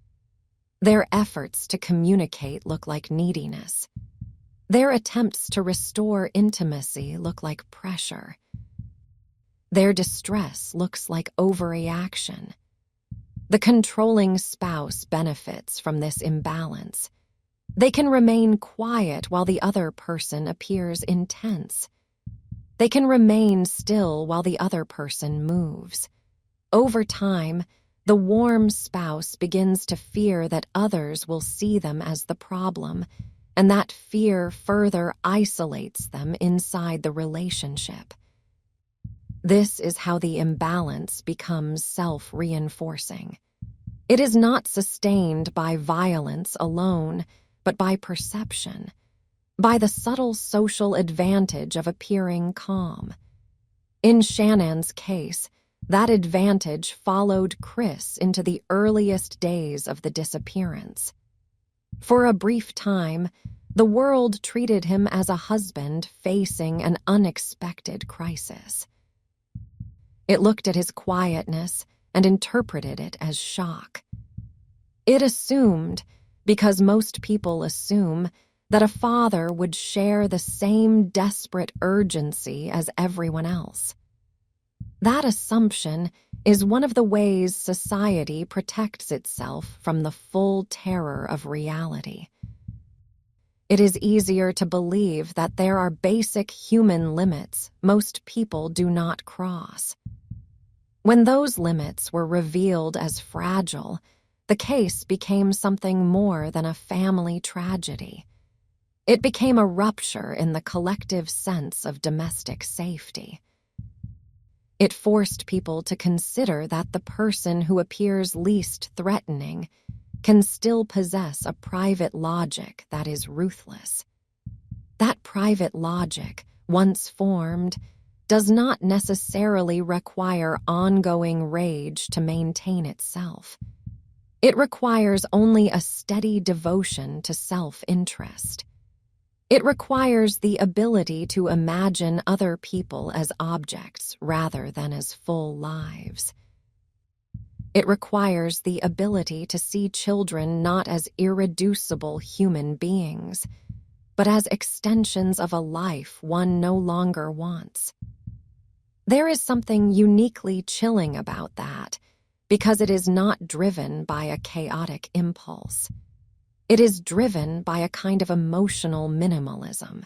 Their efforts to communicate look like neediness. Their attempts to restore intimacy look like pressure. Their distress looks like overreaction. The controlling spouse benefits from this imbalance. They can remain quiet while the other person appears intense. They can remain still while the other person moves. Over time, the warm spouse begins to fear that others will see them as the problem, and that fear further isolates them inside the relationship. This is how the imbalance becomes self-reinforcing. It is not sustained by violence alone, but by perception, by the subtle social advantage of appearing calm. In Shanann's case, that advantage followed Chris into the earliest days of the disappearance. For a brief time, the world treated him as a husband facing an unexpected crisis. It looked at his quietness and interpreted it as shock. It assumed, because most people assume, that a father would share the same desperate urgency as everyone else. That assumption is one of the ways society protects itself from the full terror of reality. It is easier to believe that there are basic human limits most people do not cross. When those limits were revealed as fragile, the case became something more than a family tragedy. It became a rupture in the collective sense of domestic safety. It forced people to consider that the person who appears least threatening can still possess a private logic that is ruthless. That private logic, once formed, does not necessarily require ongoing rage to maintain itself. It requires only a steady devotion to self-interest. It requires the ability to imagine other people as objects rather than as full lives. It requires the ability to see children not as irreducible human beings, but as extensions of a life one no longer wants. There is something uniquely chilling about that, because it is not driven by a chaotic impulse. It is driven by a kind of emotional minimalism,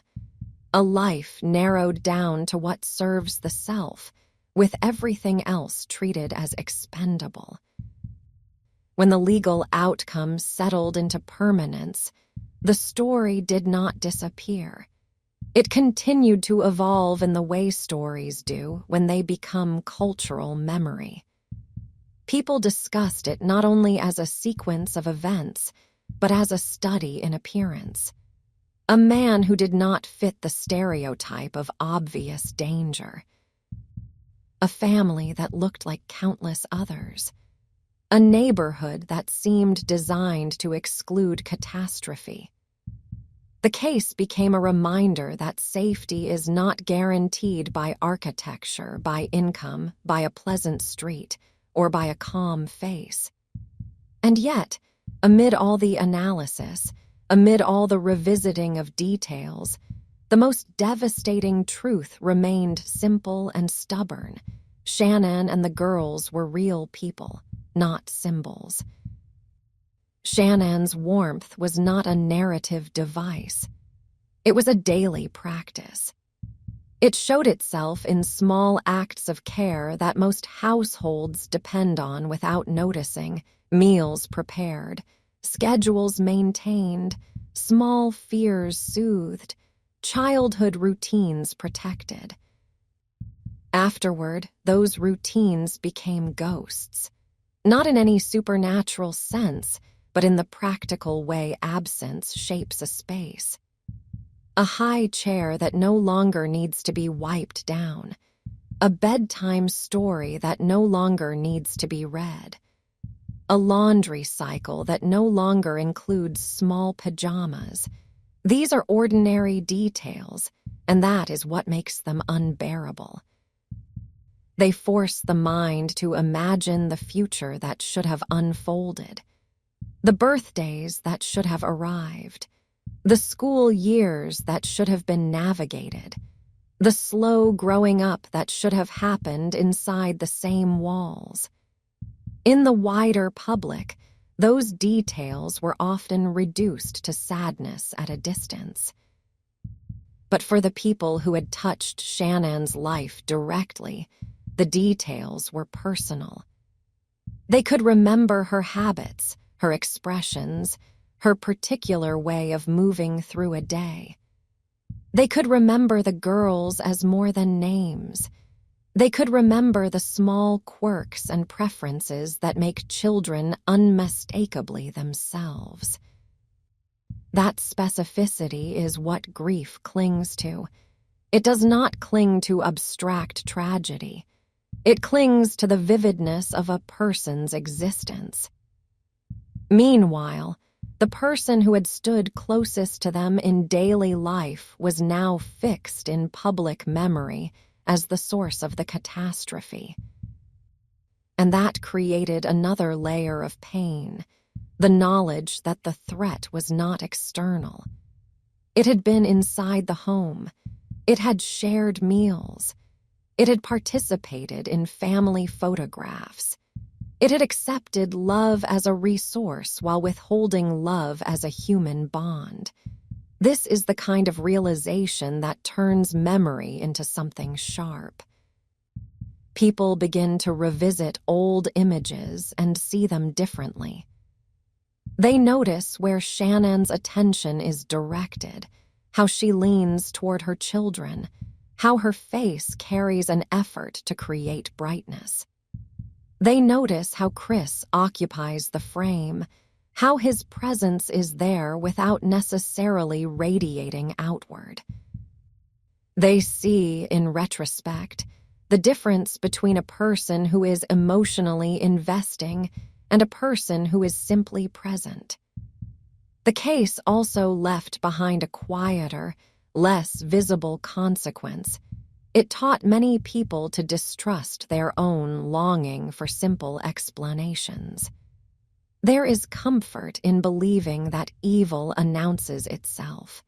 a life narrowed down to what serves the self, with everything else treated as expendable. When the legal outcome settled into permanence, the story did not disappear. It continued to evolve in the way stories do when they become cultural memory. People discussed it not only as a sequence of events, but as a study in appearance. A man who did not fit the stereotype of obvious danger. A family that looked like countless others. A neighborhood that seemed designed to exclude catastrophe. The case became a reminder that safety is not guaranteed by architecture, by income, by a pleasant street, or by a calm face. And yet, Amid all the analysis, amid all the revisiting of details, the most devastating truth remained simple and stubborn. Shanann and the girls were real people, not symbols. Shanann's warmth was not a narrative device. It was a daily practice. It showed itself in small acts of care that most households depend on without noticing: meals prepared, schedules maintained, small fears soothed, childhood routines protected. Afterward, those routines became ghosts, not in any supernatural sense, but in the practical way absence shapes a space. A high chair that no longer needs to be wiped down. A bedtime story that no longer needs to be read. A laundry cycle that no longer includes small pajamas. These are ordinary details, and that is what makes them unbearable. They force the mind to imagine the future that should have unfolded, the birthdays that should have arrived, the school years that should have been navigated, the slow growing up that should have happened inside the same walls. In the wider public, those details were often reduced to sadness at a distance. But for the people who had touched Shanann's life directly, the details were personal. They could remember her habits, her expressions, her particular way of moving through a day. They could remember the girls as more than names. They could remember the small quirks and preferences that make children unmistakably themselves. That specificity is what grief clings to. It does not cling to abstract tragedy. It clings to the vividness of a person's existence. Meanwhile, the person who had stood closest to them in daily life was now fixed in public memory as the source of the catastrophe. And that created another layer of pain, the knowledge that the threat was not external. It had been inside the home. It had shared meals. It had participated in family photographs. It had accepted love as a resource while withholding love as a human bond. This is the kind of realization that turns memory into something sharp. People begin to revisit old images and see them differently. They notice where Shanann's attention is directed, how she leans toward her children, how her face carries an effort to create brightness. They notice how Chris occupies the frame, how his presence is there without necessarily radiating outward. They see, in retrospect, the difference between a person who is emotionally investing and a person who is simply present. The case also left behind a quieter, less visible consequence. It taught many people to distrust their own longing for simple explanations. There is comfort in believing that evil announces itself.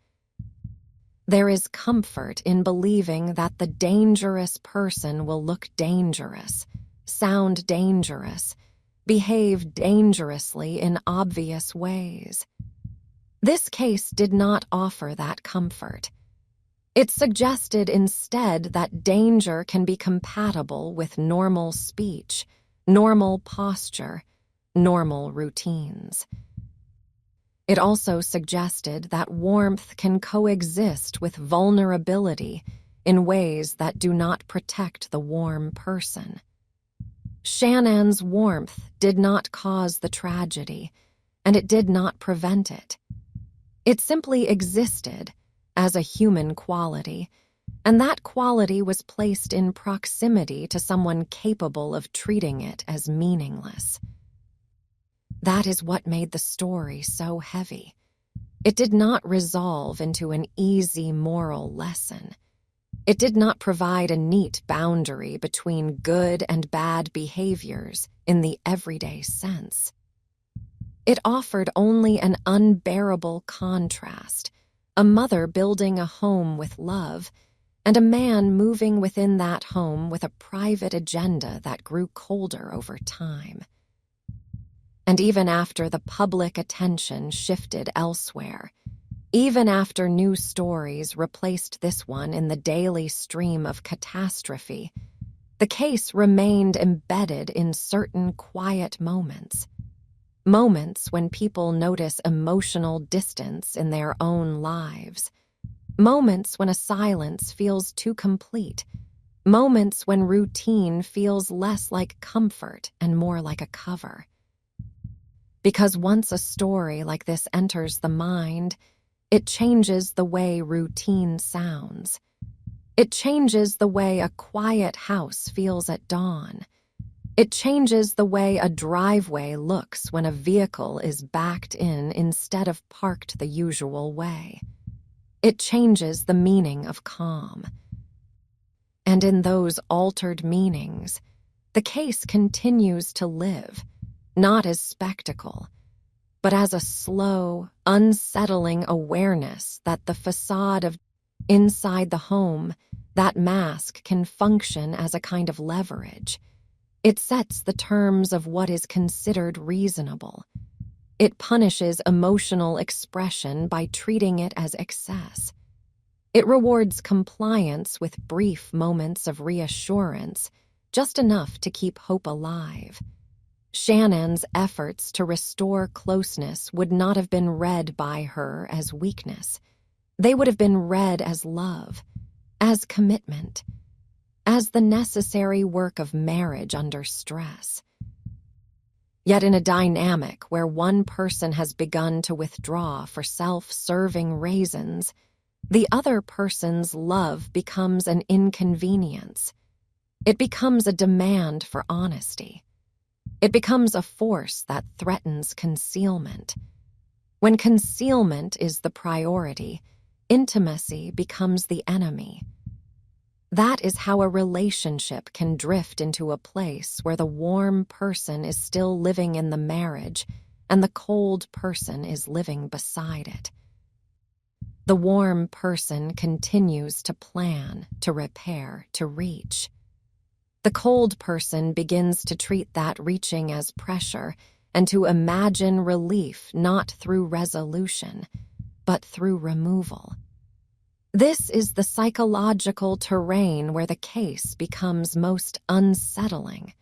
There is comfort in believing that the dangerous person will look dangerous, sound dangerous, behave dangerously in obvious ways. This case did not offer that comfort. It suggested instead that danger can be compatible with normal speech, normal posture, normal routines. It also suggested that warmth can coexist with vulnerability in ways that do not protect the warm person. Shanann's warmth did not cause the tragedy, and it did not prevent it. It simply existed as a human quality, and that quality was placed in proximity to someone capable of treating it as meaningless. That is what made the story so heavy. It did not resolve into an easy moral lesson. It did not provide a neat boundary between good and bad behaviors in the everyday sense. It offered only an unbearable contrast, a mother building a home with love, and a man moving within that home with a private agenda that grew colder over time. And even after the public attention shifted elsewhere, even after new stories replaced this one in the daily stream of catastrophe, the case remained embedded in certain quiet moments. Moments when people notice emotional distance in their own lives. Moments when a silence feels too complete. Moments when routine feels less like comfort and more like a cover. Because once a story like this enters the mind, it changes the way routine sounds. It changes the way a quiet house feels at dawn. It changes the way a driveway looks when a vehicle is backed in instead of parked the usual way. It changes the meaning of calm. And in those altered meanings, the case continues to live, not as spectacle, but as a slow, unsettling awareness that the facade of inside the home, that mask can function as a kind of leverage. It sets the terms of what is considered reasonable. It punishes emotional expression by treating it as excess. It rewards compliance with brief moments of reassurance, just enough to keep hope alive. Shannon's efforts to restore closeness would not have been read by her as weakness. They would have been read as love, as commitment, as the necessary work of marriage under stress. Yet in a dynamic where one person has begun to withdraw for self-serving reasons, the other person's love becomes an inconvenience. It becomes a demand for honesty. It becomes a force that threatens concealment. When concealment is the priority, intimacy becomes the enemy. That is how a relationship can drift into a place where the warm person is still living in the marriage and the cold person is living beside it. The warm person continues to plan, to repair, to reach. The cold person begins to treat that reaching as pressure and to imagine relief not through resolution, but through removal. This is the psychological terrain where the case becomes most unsettling,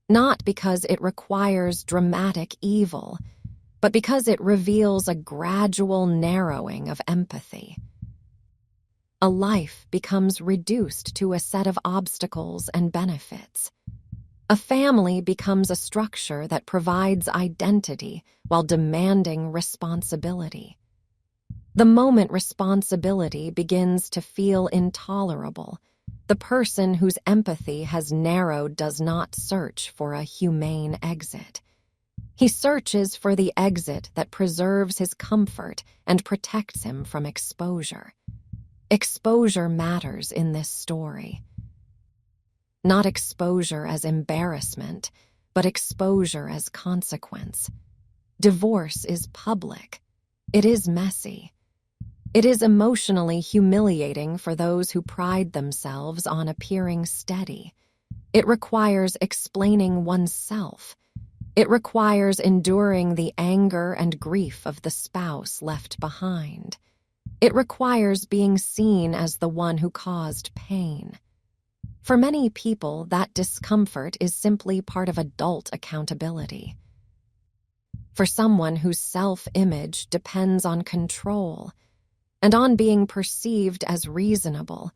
not because it requires dramatic evil, but because it reveals a gradual narrowing of empathy. A life becomes reduced to a set of obstacles and benefits. A family becomes a structure that provides identity while demanding responsibility. The moment responsibility begins to feel intolerable, the person whose empathy has narrowed does not search for a humane exit. He searches for the exit that preserves his comfort and protects him from exposure. Exposure matters in this story. Not exposure as embarrassment, but exposure as consequence. Divorce is public. It is messy. It is emotionally humiliating for those who pride themselves on appearing steady. It requires explaining oneself. It requires enduring the anger and grief of the spouse left behind. It requires being seen as the one who caused pain. For many people, that discomfort is simply part of adult accountability. For someone whose self-image depends on control and on being perceived as reasonable,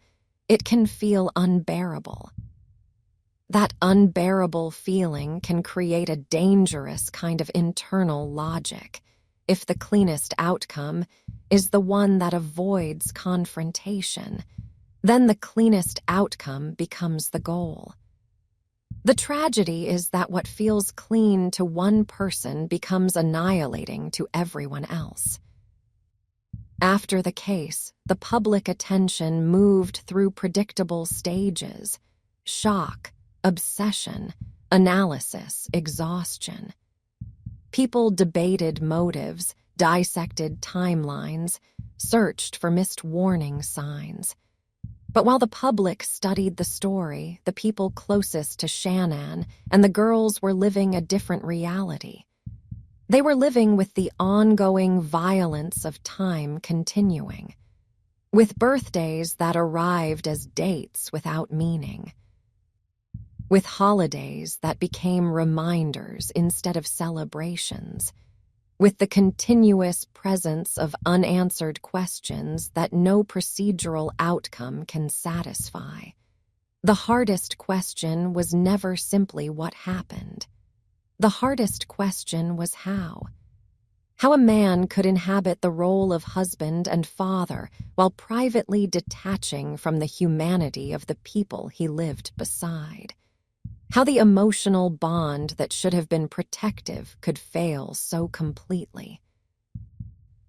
it can feel unbearable. That unbearable feeling can create a dangerous kind of internal logic if the cleanest outcome is the one that avoids confrontation. Then the cleanest outcome becomes the goal. The tragedy is that what feels clean to one person becomes annihilating to everyone else. After the case, the public attention moved through predictable stages: shock, obsession, analysis, exhaustion. People debated motives, dissected timelines, searched for missed warning signs. But while the public studied the story, the people closest to Shanann and the girls were living a different reality. They were living with the ongoing violence of time continuing, with birthdays that arrived as dates without meaning, with holidays that became reminders instead of celebrations, with the continuous presence of unanswered questions that no procedural outcome can satisfy. The hardest question was never simply what happened. The hardest question was how. How a man could inhabit the role of husband and father while privately detaching from the humanity of the people he lived beside. How the emotional bond that should have been protective could fail so completely.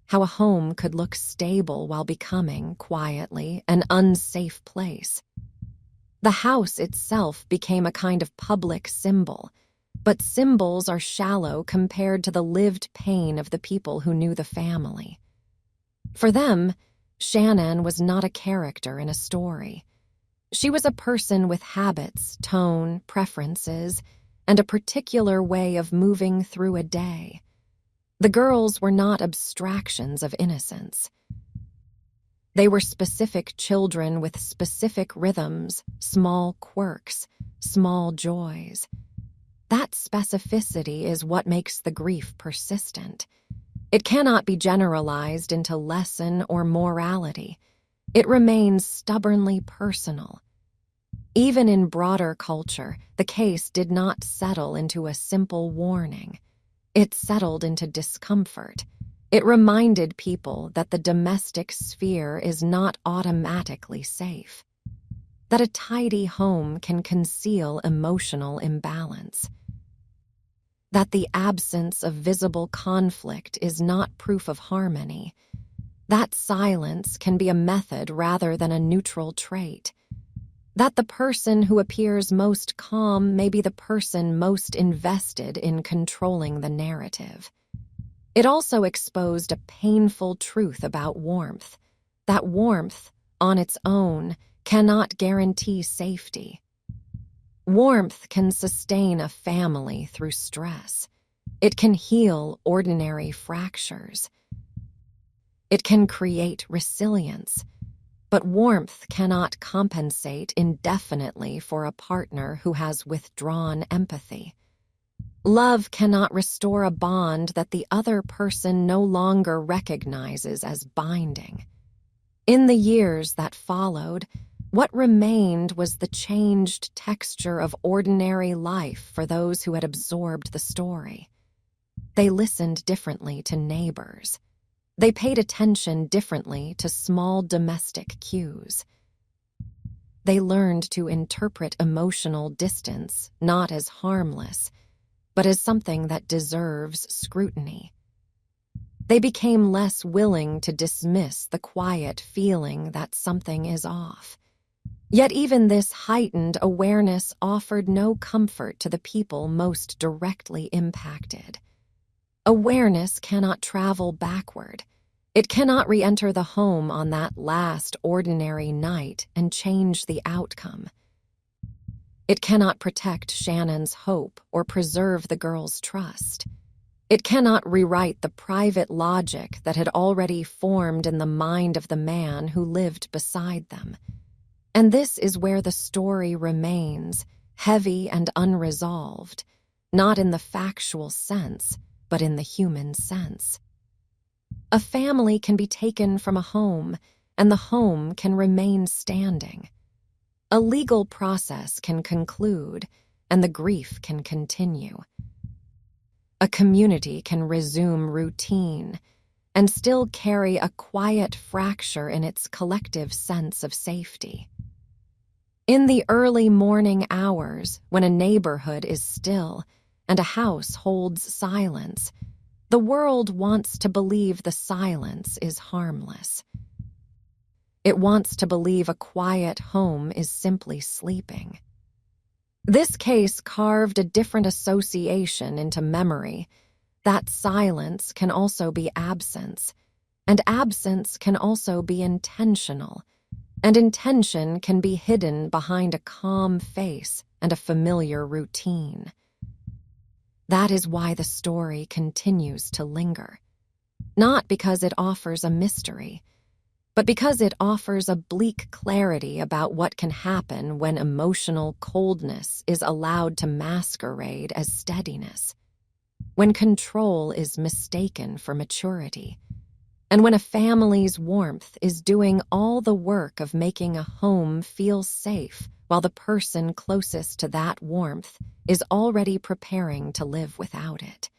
How a home could look stable while becoming, quietly, an unsafe place. The house itself became a kind of public symbol, but symbols are shallow compared to the lived pain of the people who knew the family. For them, Shanann was not a character in a story. She was a person with habits, tone, preferences, and a particular way of moving through a day. The girls were not abstractions of innocence. They were specific children with specific rhythms, small quirks, small joys. That specificity is what makes the grief persistent. It cannot be generalized into lesson or morality. It remains stubbornly personal. Even in broader culture, the case did not settle into a simple warning. It settled into discomfort. It reminded people that the domestic sphere is not automatically safe, that a tidy home can conceal emotional imbalance, that the absence of visible conflict is not proof of harmony, that silence can be a method rather than a neutral trait, that the person who appears most calm may be the person most invested in controlling the narrative. It also exposed a painful truth about warmth, that warmth, on its own, cannot guarantee safety. Warmth can sustain a family through stress. It can heal ordinary fractures. It can create resilience. But warmth cannot compensate indefinitely for a partner who has withdrawn empathy. Love cannot restore a bond that the other person no longer recognizes as binding. In the years that followed, what remained was the changed texture of ordinary life for those who had absorbed the story. They listened differently to neighbors. They paid attention differently to small domestic cues. They learned to interpret emotional distance not as harmless, but as something that deserves scrutiny. They became less willing to dismiss the quiet feeling that something is off. Yet even this heightened awareness offered no comfort to the people most directly impacted. Awareness cannot travel backward. It cannot re-enter the home on that last ordinary night and change the outcome. It cannot protect Shannon's hope or preserve the girl's trust. It cannot rewrite the private logic that had already formed in the mind of the man who lived beside them. And this is where the story remains, heavy and unresolved, not in the factual sense, but in the human sense. A family can be taken from a home, and the home can remain standing. A legal process can conclude, and the grief can continue. A community can resume routine, and still carry a quiet fracture in its collective sense of safety. In the early morning hours, when a neighborhood is still, and a house holds silence, the world wants to believe the silence is harmless. It wants to believe a quiet home is simply sleeping. This case carved a different association into memory, That silence can also be absence, and absence can also be intentional, and intention can be hidden behind a calm face and a familiar routine. That is why the story continues to linger. Not because it offers a mystery, but because it offers a bleak clarity about what can happen when emotional coldness is allowed to masquerade as steadiness, when control is mistaken for maturity, and when a family's warmth is doing all the work of making a home feel safe while the person closest to that warmth is already preparing to live without it.